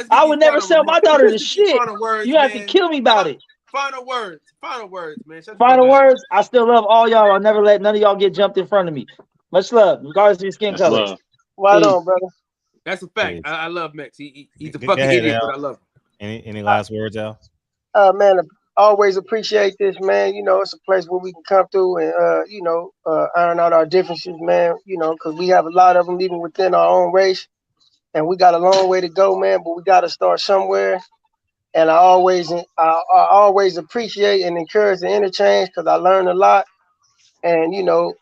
I would never sell my daughter to shit. You have to kill me about it. Final words, man. Final words. I still love all y'all. I'll never let none of y'all get jumped in front of me. Much love, regardless of your skin color. Right on, brother. That's a fact. I love Max. He's a fucking idiot, but I love him. Any last words, Al? Man, always appreciate this, man. You know, it's a place where we can come through and iron out our differences, man. You know, because we have a lot of them even within our own race, and we got a long way to go, man. But we got to start somewhere. And I always appreciate and encourage the interchange because I learn a lot. And you know,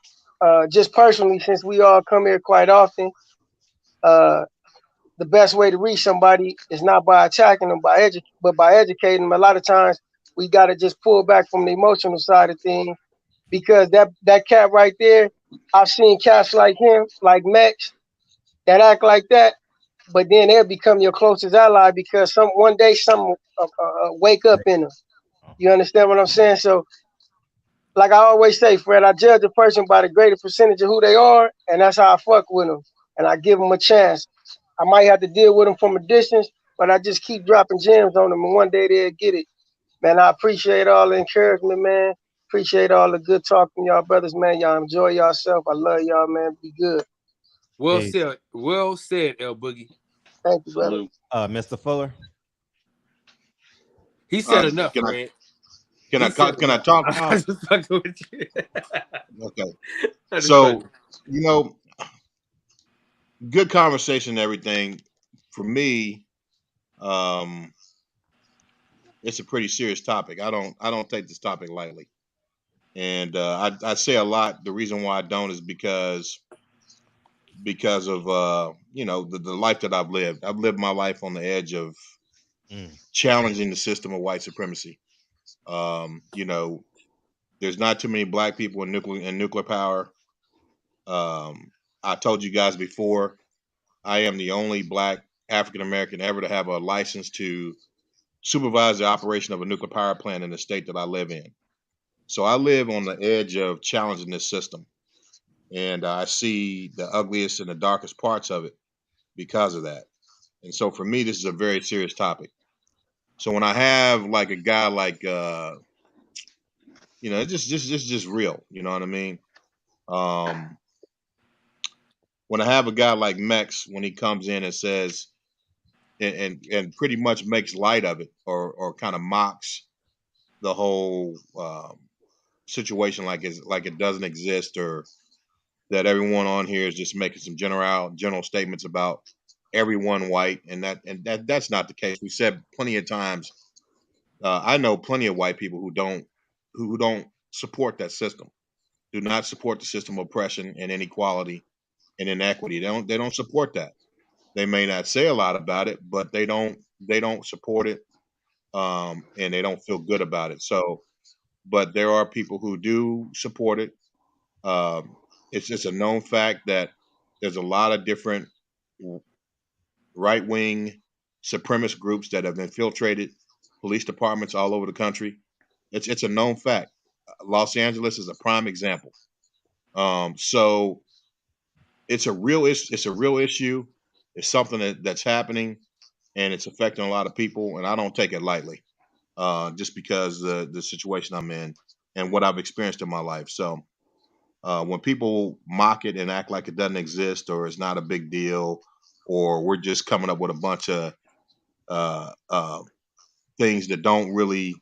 just personally, since we all come here quite often, the best way to reach somebody is not by attacking them, but by educating them. A lot of times we got to just pull back from the emotional side of things, because that cat right there, I've seen cats like him, like Max, that act like that, but then they'll become your closest ally because one day some wake up in them. You understand what I'm saying? So, like I always say, Fred, I judge a person by the greater percentage of who they are, and that's how I fuck with them, and I give them a chance. I might have to deal with them from a distance, but I just keep dropping gems on them, and one day they'll get it. Man, I appreciate all the encouragement, man. Appreciate all the good talk from y'all brothers, man. Y'all enjoy yourself. I love y'all, man. Be good. Well said. Well said, El Boogie. Thank you, brother. Mr. Fuller. He said enough, Fred. Can I talk? I was just fucking with you. Okay. So, you know, good conversation and everything. For me, it's a pretty serious topic. I don't take this topic lightly. And I say a lot. The reason why I don't is because of you know, the life that I've lived. I've lived my life on the edge of challenging the system of white supremacy. You know, there's not too many black people in nuclear power. I told you guys before, I am the only black African American ever to have a license to supervise the operation of a nuclear power plant in the state that I live in. So I live on the edge of challenging this system, and I see the ugliest and the darkest parts of it because of that. And so for me, this is a very serious topic. So when I have like a guy like, you know, it's just real. You know what I mean? When I have a guy like Mex, when he comes in and says, and pretty much makes light of it, or kind of mocks the whole situation like it doesn't exist, or that everyone on here is just making some general statements about everyone white, and that's not the case. We said plenty of times. I know plenty of white people who don't support that system, do not support the system of oppression and inequality and inequity. They don't support that. They may not say a lot about it, but they don't support it, and they don't feel good about it. So, but there are people who do support it. It's just a known fact that there's a lot of different right-wing supremacist groups that have infiltrated police departments all over the country. It's a known fact. Los Angeles is a prime example. So it's a real issue. It's something that's happening, and it's affecting a lot of people. And I don't take it lightly, just because the situation I'm in and what I've experienced in my life. So when people mock it and act like it doesn't exist, or it's not a big deal, or we're just coming up with a bunch of things that don't really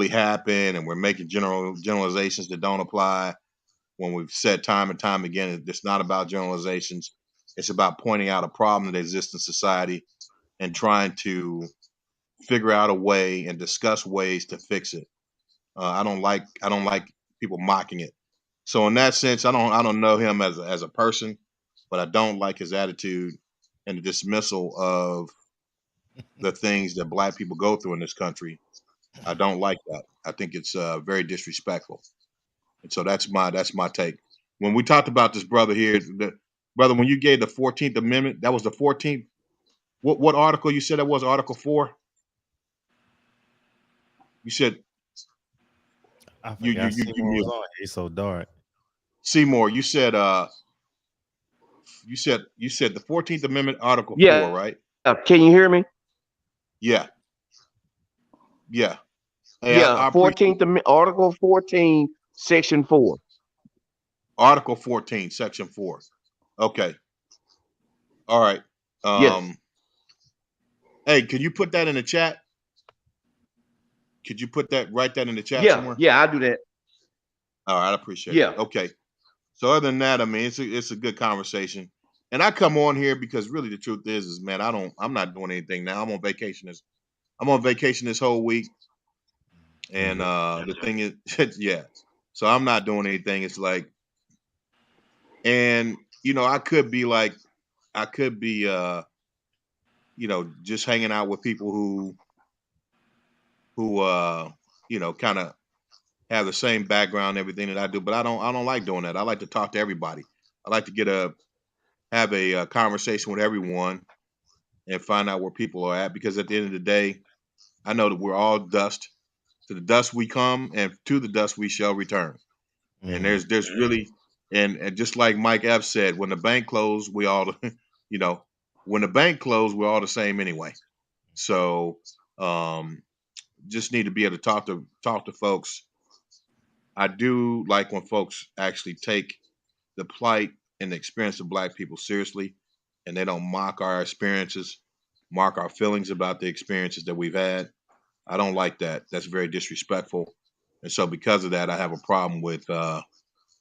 happen, and we're making generalizations that don't apply, when we've said time and time again, it's not about generalizations. It's about pointing out a problem that exists in society and trying to figure out a way and discuss ways to fix it. I don't like people mocking it. So in that sense, I don't know him as a person, but I don't like his attitude and the dismissal of the things that black people go through in this country. I don't like that. I think it's very disrespectful. And so that's my take. When we talked about this brother here, brother, when you gave the 14th Amendment, that was the 14th. What article you said that was? Article 4? You said I forgot Seymour was on. He's so dark. Seymour, you said the 14th Amendment, Article 4, right? Can you hear me? Yeah. Yeah. Hey, Yeah, 14th Article 14, Section 4. Article 14, Section 4. Okay. All right. Yes. Hey, could you put that in the chat? Could you write that in the chat somewhere? Yeah, I'll do that. All right, I appreciate it. Okay. So other than that, I mean, it's a good conversation. And I come on here because really the truth is man, I'm not doing anything now. I'm on vacation this whole week. And the thing is, yeah. So I'm not doing anything. It's like, and you know, I could be you know, just hanging out with people who kind of have the same background, everything that I do, but I don't like doing that. I like to talk to everybody. I like to have a conversation with everyone and find out where people are at, because at the end of the day, I know that we're all dust. To the dust we come, and to the dust we shall return. And there's really, and just like Mike F said, when the bank closed, we all, when the bank closed, we're all the same anyway. So, just need to be able to talk to folks. I do like when folks actually take the plight and the experience of Black people seriously, and they don't mock our experiences, mock our feelings about the experiences that we've had. I don't like that. That's very disrespectful. And so because of that, I have a problem with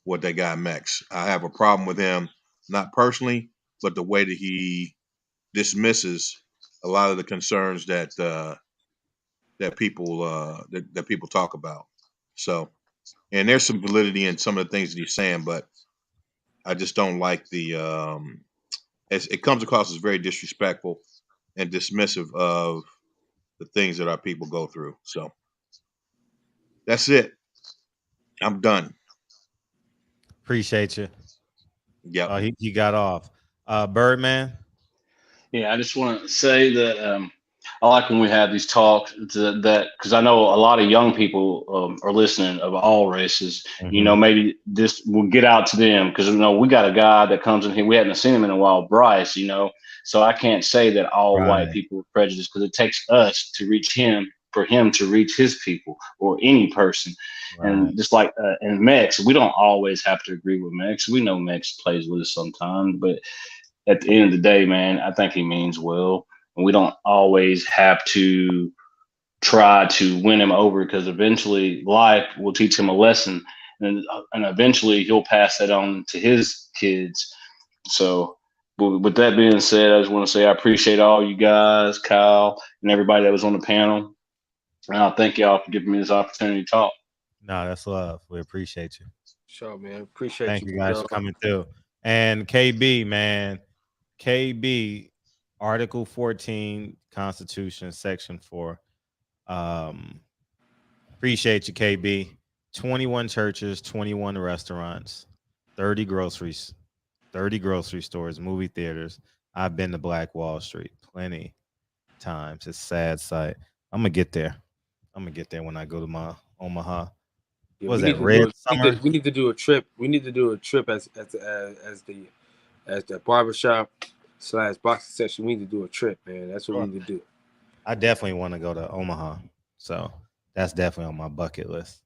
what that guy Mex. I have a problem with him, not personally, but the way that he dismisses a lot of the concerns that that people talk about. So, and there's some validity in some of the things that he's saying, but I just don't like it comes across as very disrespectful and dismissive of the things that our people go through. So that's it. I'm done. Appreciate you. Yeah. He got off. Birdman. Yeah, I just want to say that I like when we have these talks that because I know a lot of young people are listening of all races. Maybe this will get out to them because we got a guy that comes in here. We haven't seen him in a while, Bryce. So I can't say that all white people are prejudiced because it takes us to reach him for him to reach his people or any person. Right. And just like in Mex, we don't always have to agree with Mex. We know Mex plays with us sometimes, but at the end of the day, man, I think he means well. And we don't always have to try to win him over because eventually life will teach him a lesson. And eventually he'll pass that on to his kids. So with that being said, I just want to say I appreciate all you guys, Kyle, and everybody that was on the panel. And I thank y'all for giving me this opportunity to talk. No, that's love. We appreciate you. Sure, man. Appreciate Thank you guys for coming through. And KB, man. KB, Article 14, Constitution, Section 4. Appreciate you, KB. 21 churches, 21 restaurants, 30 grocery stores, movie theaters. I've been to Black Wall Street plenty times. It's a sad sight. I'm gonna get there. When I go to my Omaha. Yeah, What was that? Red Summer? We need to do a trip. We need to do a trip as the barbershop / boxing section. We need to do a trip, man. That's what we need to do. I definitely want to go to Omaha, so that's definitely on my bucket list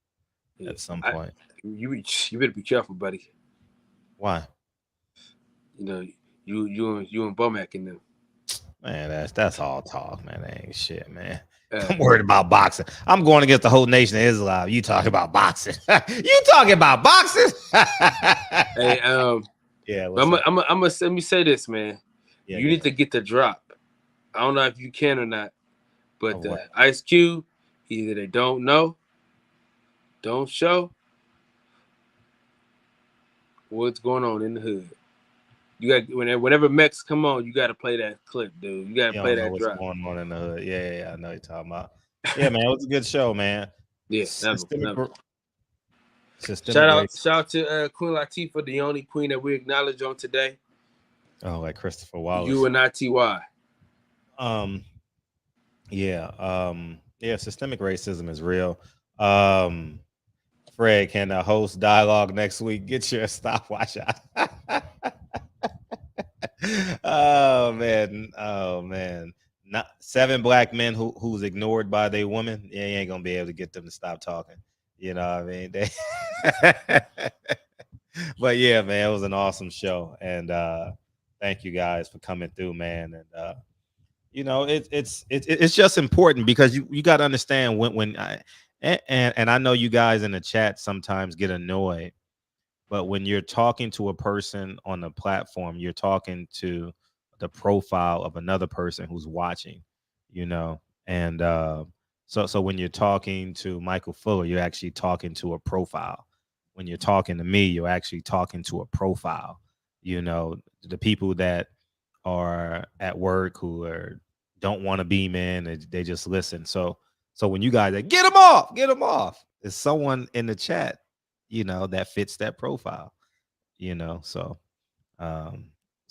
at some point. You better be careful, buddy. Why? You and Bomac in them. Man, that's all talk, man. That ain't shit, man. I'm worried about boxing. I'm going against the whole nation of Islam. You talking about boxing? You talking about boxing? Hey, yeah. Let me say this, man. Yeah, you need to get the drop. I don't know if you can or not, but the Ice Cube, either they don't know, don't show what's going on in the hood. You got whenever Mex come on, you got to play that clip, dude. You got to play that drop. What's going on in the hood? Yeah, I know you're talking about. Yeah, man, it was a good show, man. Yeah, never. Shout out to Queen Latifah, the only queen that we acknowledge on today. Oh, like Christopher Wallace. You and ITY. Systemic racism is real. Fred, can host dialogue next week? Get your stopwatch out. Oh man. Not 7 black men who's ignored by their woman. Yeah, you ain't gonna be able to get them to stop talking. You know what I mean? But yeah, man, it was an awesome show. And thank you guys for coming through, man. And it's just important because you got to understand when I know you guys in the chat sometimes get annoyed, but when you're talking to a person on the platform, you're talking to the profile of another person who's watching, and so when you're talking to Michael Fuller, you're actually talking to a profile. When you're talking to me, you're actually talking to a profile. The people that are at work who don't want to be men, they just listen. So So when you guys say, get him off, there's someone in the chat, that fits that profile, so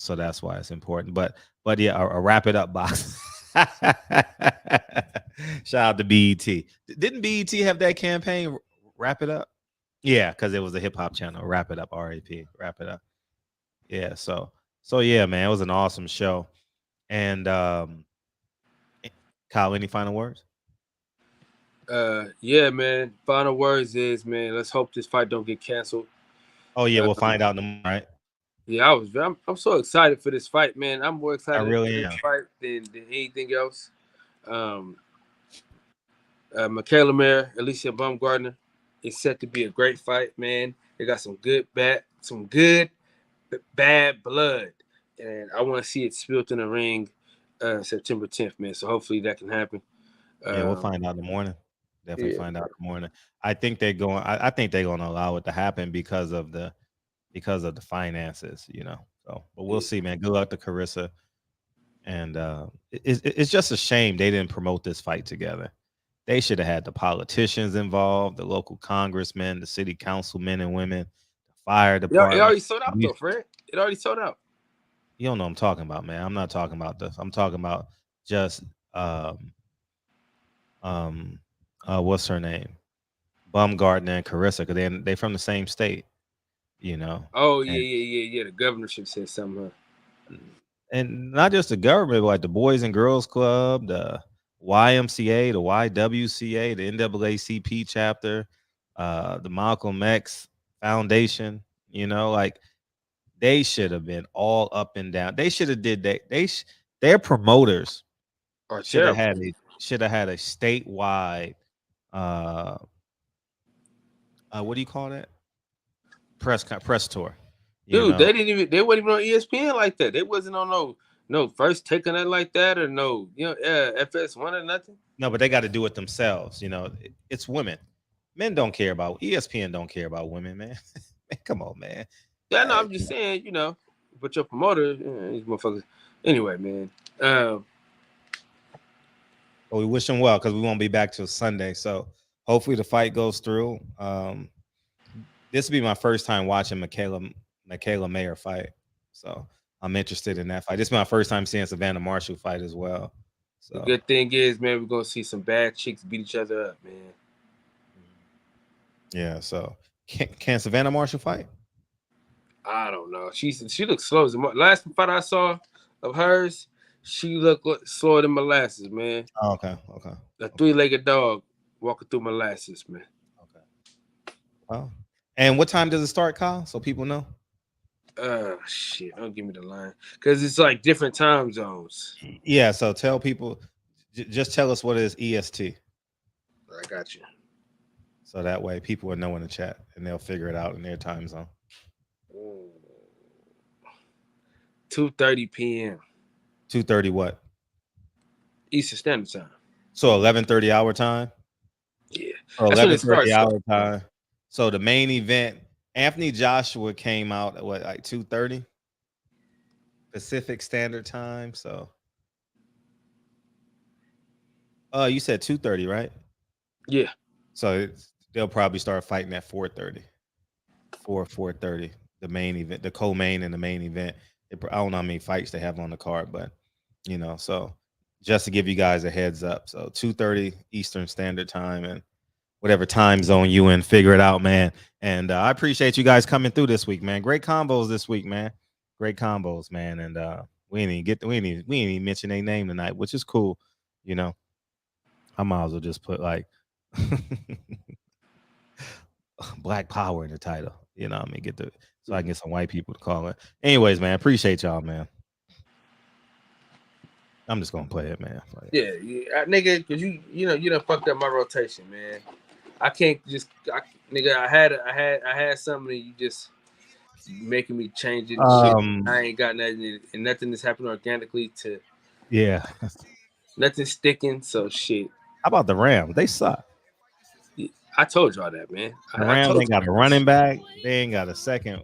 so that's why it's important. But yeah, a wrap it up box. Shout out to BET. Didn't BET have that campaign, wrap it up? Yeah, because it was a hip hop channel. Wrap it up, RAP, wrap it up. Yeah, so yeah, man, it was an awesome show. And Kyle, any final words? Yeah, man. Final words is, man, let's hope this fight don't get canceled. Oh yeah, we'll find out tomorrow, right? Yeah, I'm so excited for this fight, man. I'm more excited I really for am. this fight than anything else. Michaela Mayer, Alicia Baumgartner, is set to be a great fight, man. They got some good bad blood, and I want to see it spilled in the ring September 10th, man. So hopefully that can happen. Yeah, we'll find out in the morning. Definitely find out in the morning. I think they're going. I think they're going to allow it to happen because of the finances, So, but we'll see, man. Good luck to Carissa. And it's just a shame they didn't promote this fight together. They should have had the politicians involved, the local congressmen, the city councilmen and women, the fire department. It already sold out, though, Fred. It already sold out. You don't know what I'm talking about, man. I'm not talking about this. I'm talking about just what's her name? Baumgartner and Carissa, because they from the same state, Oh, yeah. The governorship said something. And not just the government, but like the Boys and Girls Club, the YMCA, the YWCA, the NAACP chapter, the Malcolm X Foundation, like they should have been all up and down. They should have did that. Their promoters should have had a statewide what do you call that? Press tour. Dude, they weren't even on ESPN like that. They wasn't on no first take on it like that, or no, FS1 or nothing. No, but they got to do it themselves. It's women. Men don't care about ESPN. Don't care about women, man. Come on, man. Yeah, no, I'm just saying, but your promoter, these motherfuckers. Anyway, man. Well, we wish them well because we won't be back till Sunday. So hopefully the fight goes through. This will be my first time watching Michaela Mayer fight, so I'm interested in that fight. This is my first time seeing Savannah Marshall fight as well. So the good thing is, man, we're gonna see some bad chicks beat each other up, man. Yeah. So can Savannah Marshall fight? I don't know. She looks slow. Last fight I saw of hers, she looked slower than molasses, man. Oh, okay. A three-legged dog walking through molasses, man. Okay. Well, and what time does it start, Kyle? So people know. Shit, don't give me the line because it's like different time zones. Yeah, so tell people, just tell us what is EST. I got you. So that way people will know in the chat and they'll figure it out in their time zone. 2:30 p.m. 2:30 what? Eastern Standard Time. So 11:30 our time. Yeah. Or 11:30 our time. So the main event. Anthony Joshua came out at what, like 2:30 Pacific Standard Time. So, you said 2:30, right? Yeah. So they'll probably start fighting at 4:30, 4:30. The main event, the co-main and the main event. I don't know how many fights they have on the card, but so just to give you guys a heads up. So 2:30 Eastern Standard Time and whatever time zone you in, figure it out, man. And I appreciate you guys coming through this week, man. Great combos this week, man. Great combos, man. And we ain't even mention their name tonight, which is cool. I might as well just put like Black Power in the title. So I can get some white people to call it. Anyways, man, appreciate y'all, man. I'm just gonna play it, man. Yeah, nigga, because you done fucked up my rotation, man. I can't just, nigga. I had something, and you just making me change it. And shit. I ain't got nothing, and nothing is happening organically. Nothing sticking. So shit. How about the Rams? They suck. I told y'all that, man. The Rams ain't got a running back. They ain't got a second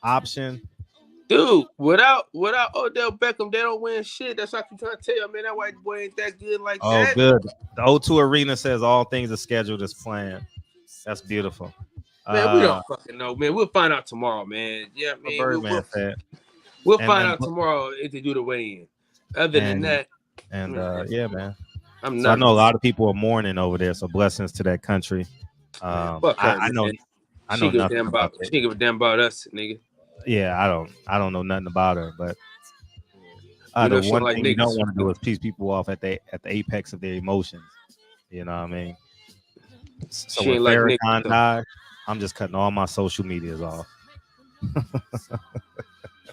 option. Dude, without Odell Beckham, they don't win shit. That's what I'm trying to tell you, man. That white boy ain't that good like Oh, that. good. The O2 Arena says all things are scheduled as planned. That's beautiful. Man, we don't fucking know, man. We'll find out tomorrow, man. Yeah, I mean, Birdman said. We'll find out tomorrow if they do the weigh-in. Other than that, yeah, man. I'm so I know a lot of people are mourning over there. So blessings to that country. Fuck her, I know she nothing about it. She give a damn about us, nigga. Yeah, I don't know nothing about her, but the one thing you don't want to do is piss people off at the apex of their emotions. You know what I mean? So when Farrakhan died, I'm just cutting all my social medias off.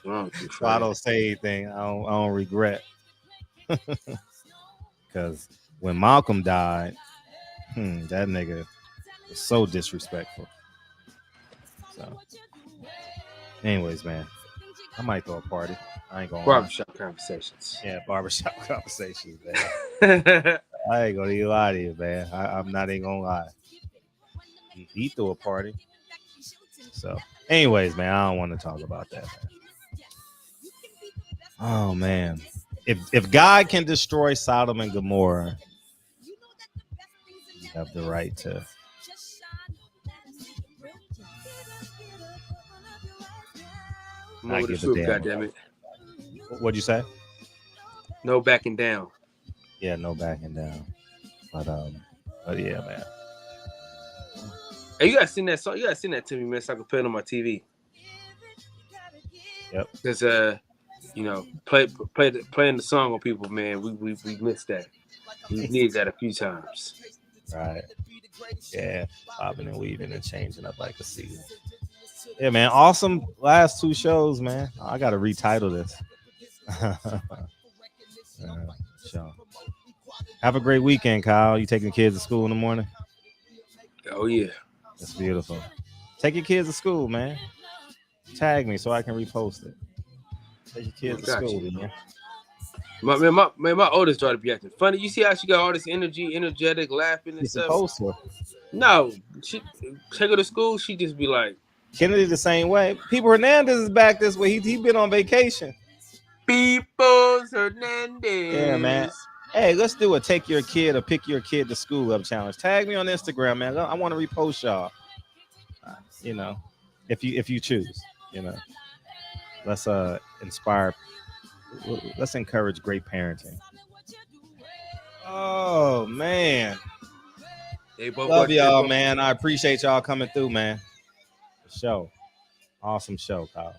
So I don't say anything. I don't regret. Because when Malcolm died, that nigga was so disrespectful. So, anyways, man, I might throw a party. I ain't gonna barbershop conversations. Yeah, barbershop conversations, man. I ain't gonna lie to you, man. I'm not even gonna lie. He threw a party. So, anyways, man, I don't want to talk about that, man. Oh man, if God can destroy Sodom and Gomorrah, you have the right to. More the truth, goddammit. What'd you say? No backing down. Yeah, no backing down. But yeah, man. Hey, you gotta send that song. You gotta send that to me, man, so I can play it on my TV. Yep. Because playing the song on people, man, we missed that. We needed that a few times. Right. Yeah, bobbing and weaving and changing up like a season. Yeah, man. Awesome last two shows, man. I gotta retitle this. Show. Have a great weekend, Kyle. You taking the kids to school in the morning? Oh yeah. That's beautiful. Take your kids to school, man. Tag me so I can repost it. Take your kids to school, man. My oldest daughter be acting funny. You see how she got all this energy, energetic, laughing and stuff? Supposed to. No, she take her to school. She just be like, Kennedy the same way. People Hernandez is back this way. He been on vacation. Peoples Hernandez. Yeah, man. Hey, let's do a take your kid or pick your kid to school up challenge. Tag me on Instagram, man. I want to repost y'all. You know, if you choose, you know, let's inspire. Let's encourage great parenting. Oh man, love y'all, man. I appreciate y'all coming through, man. Show, awesome show, Kyle.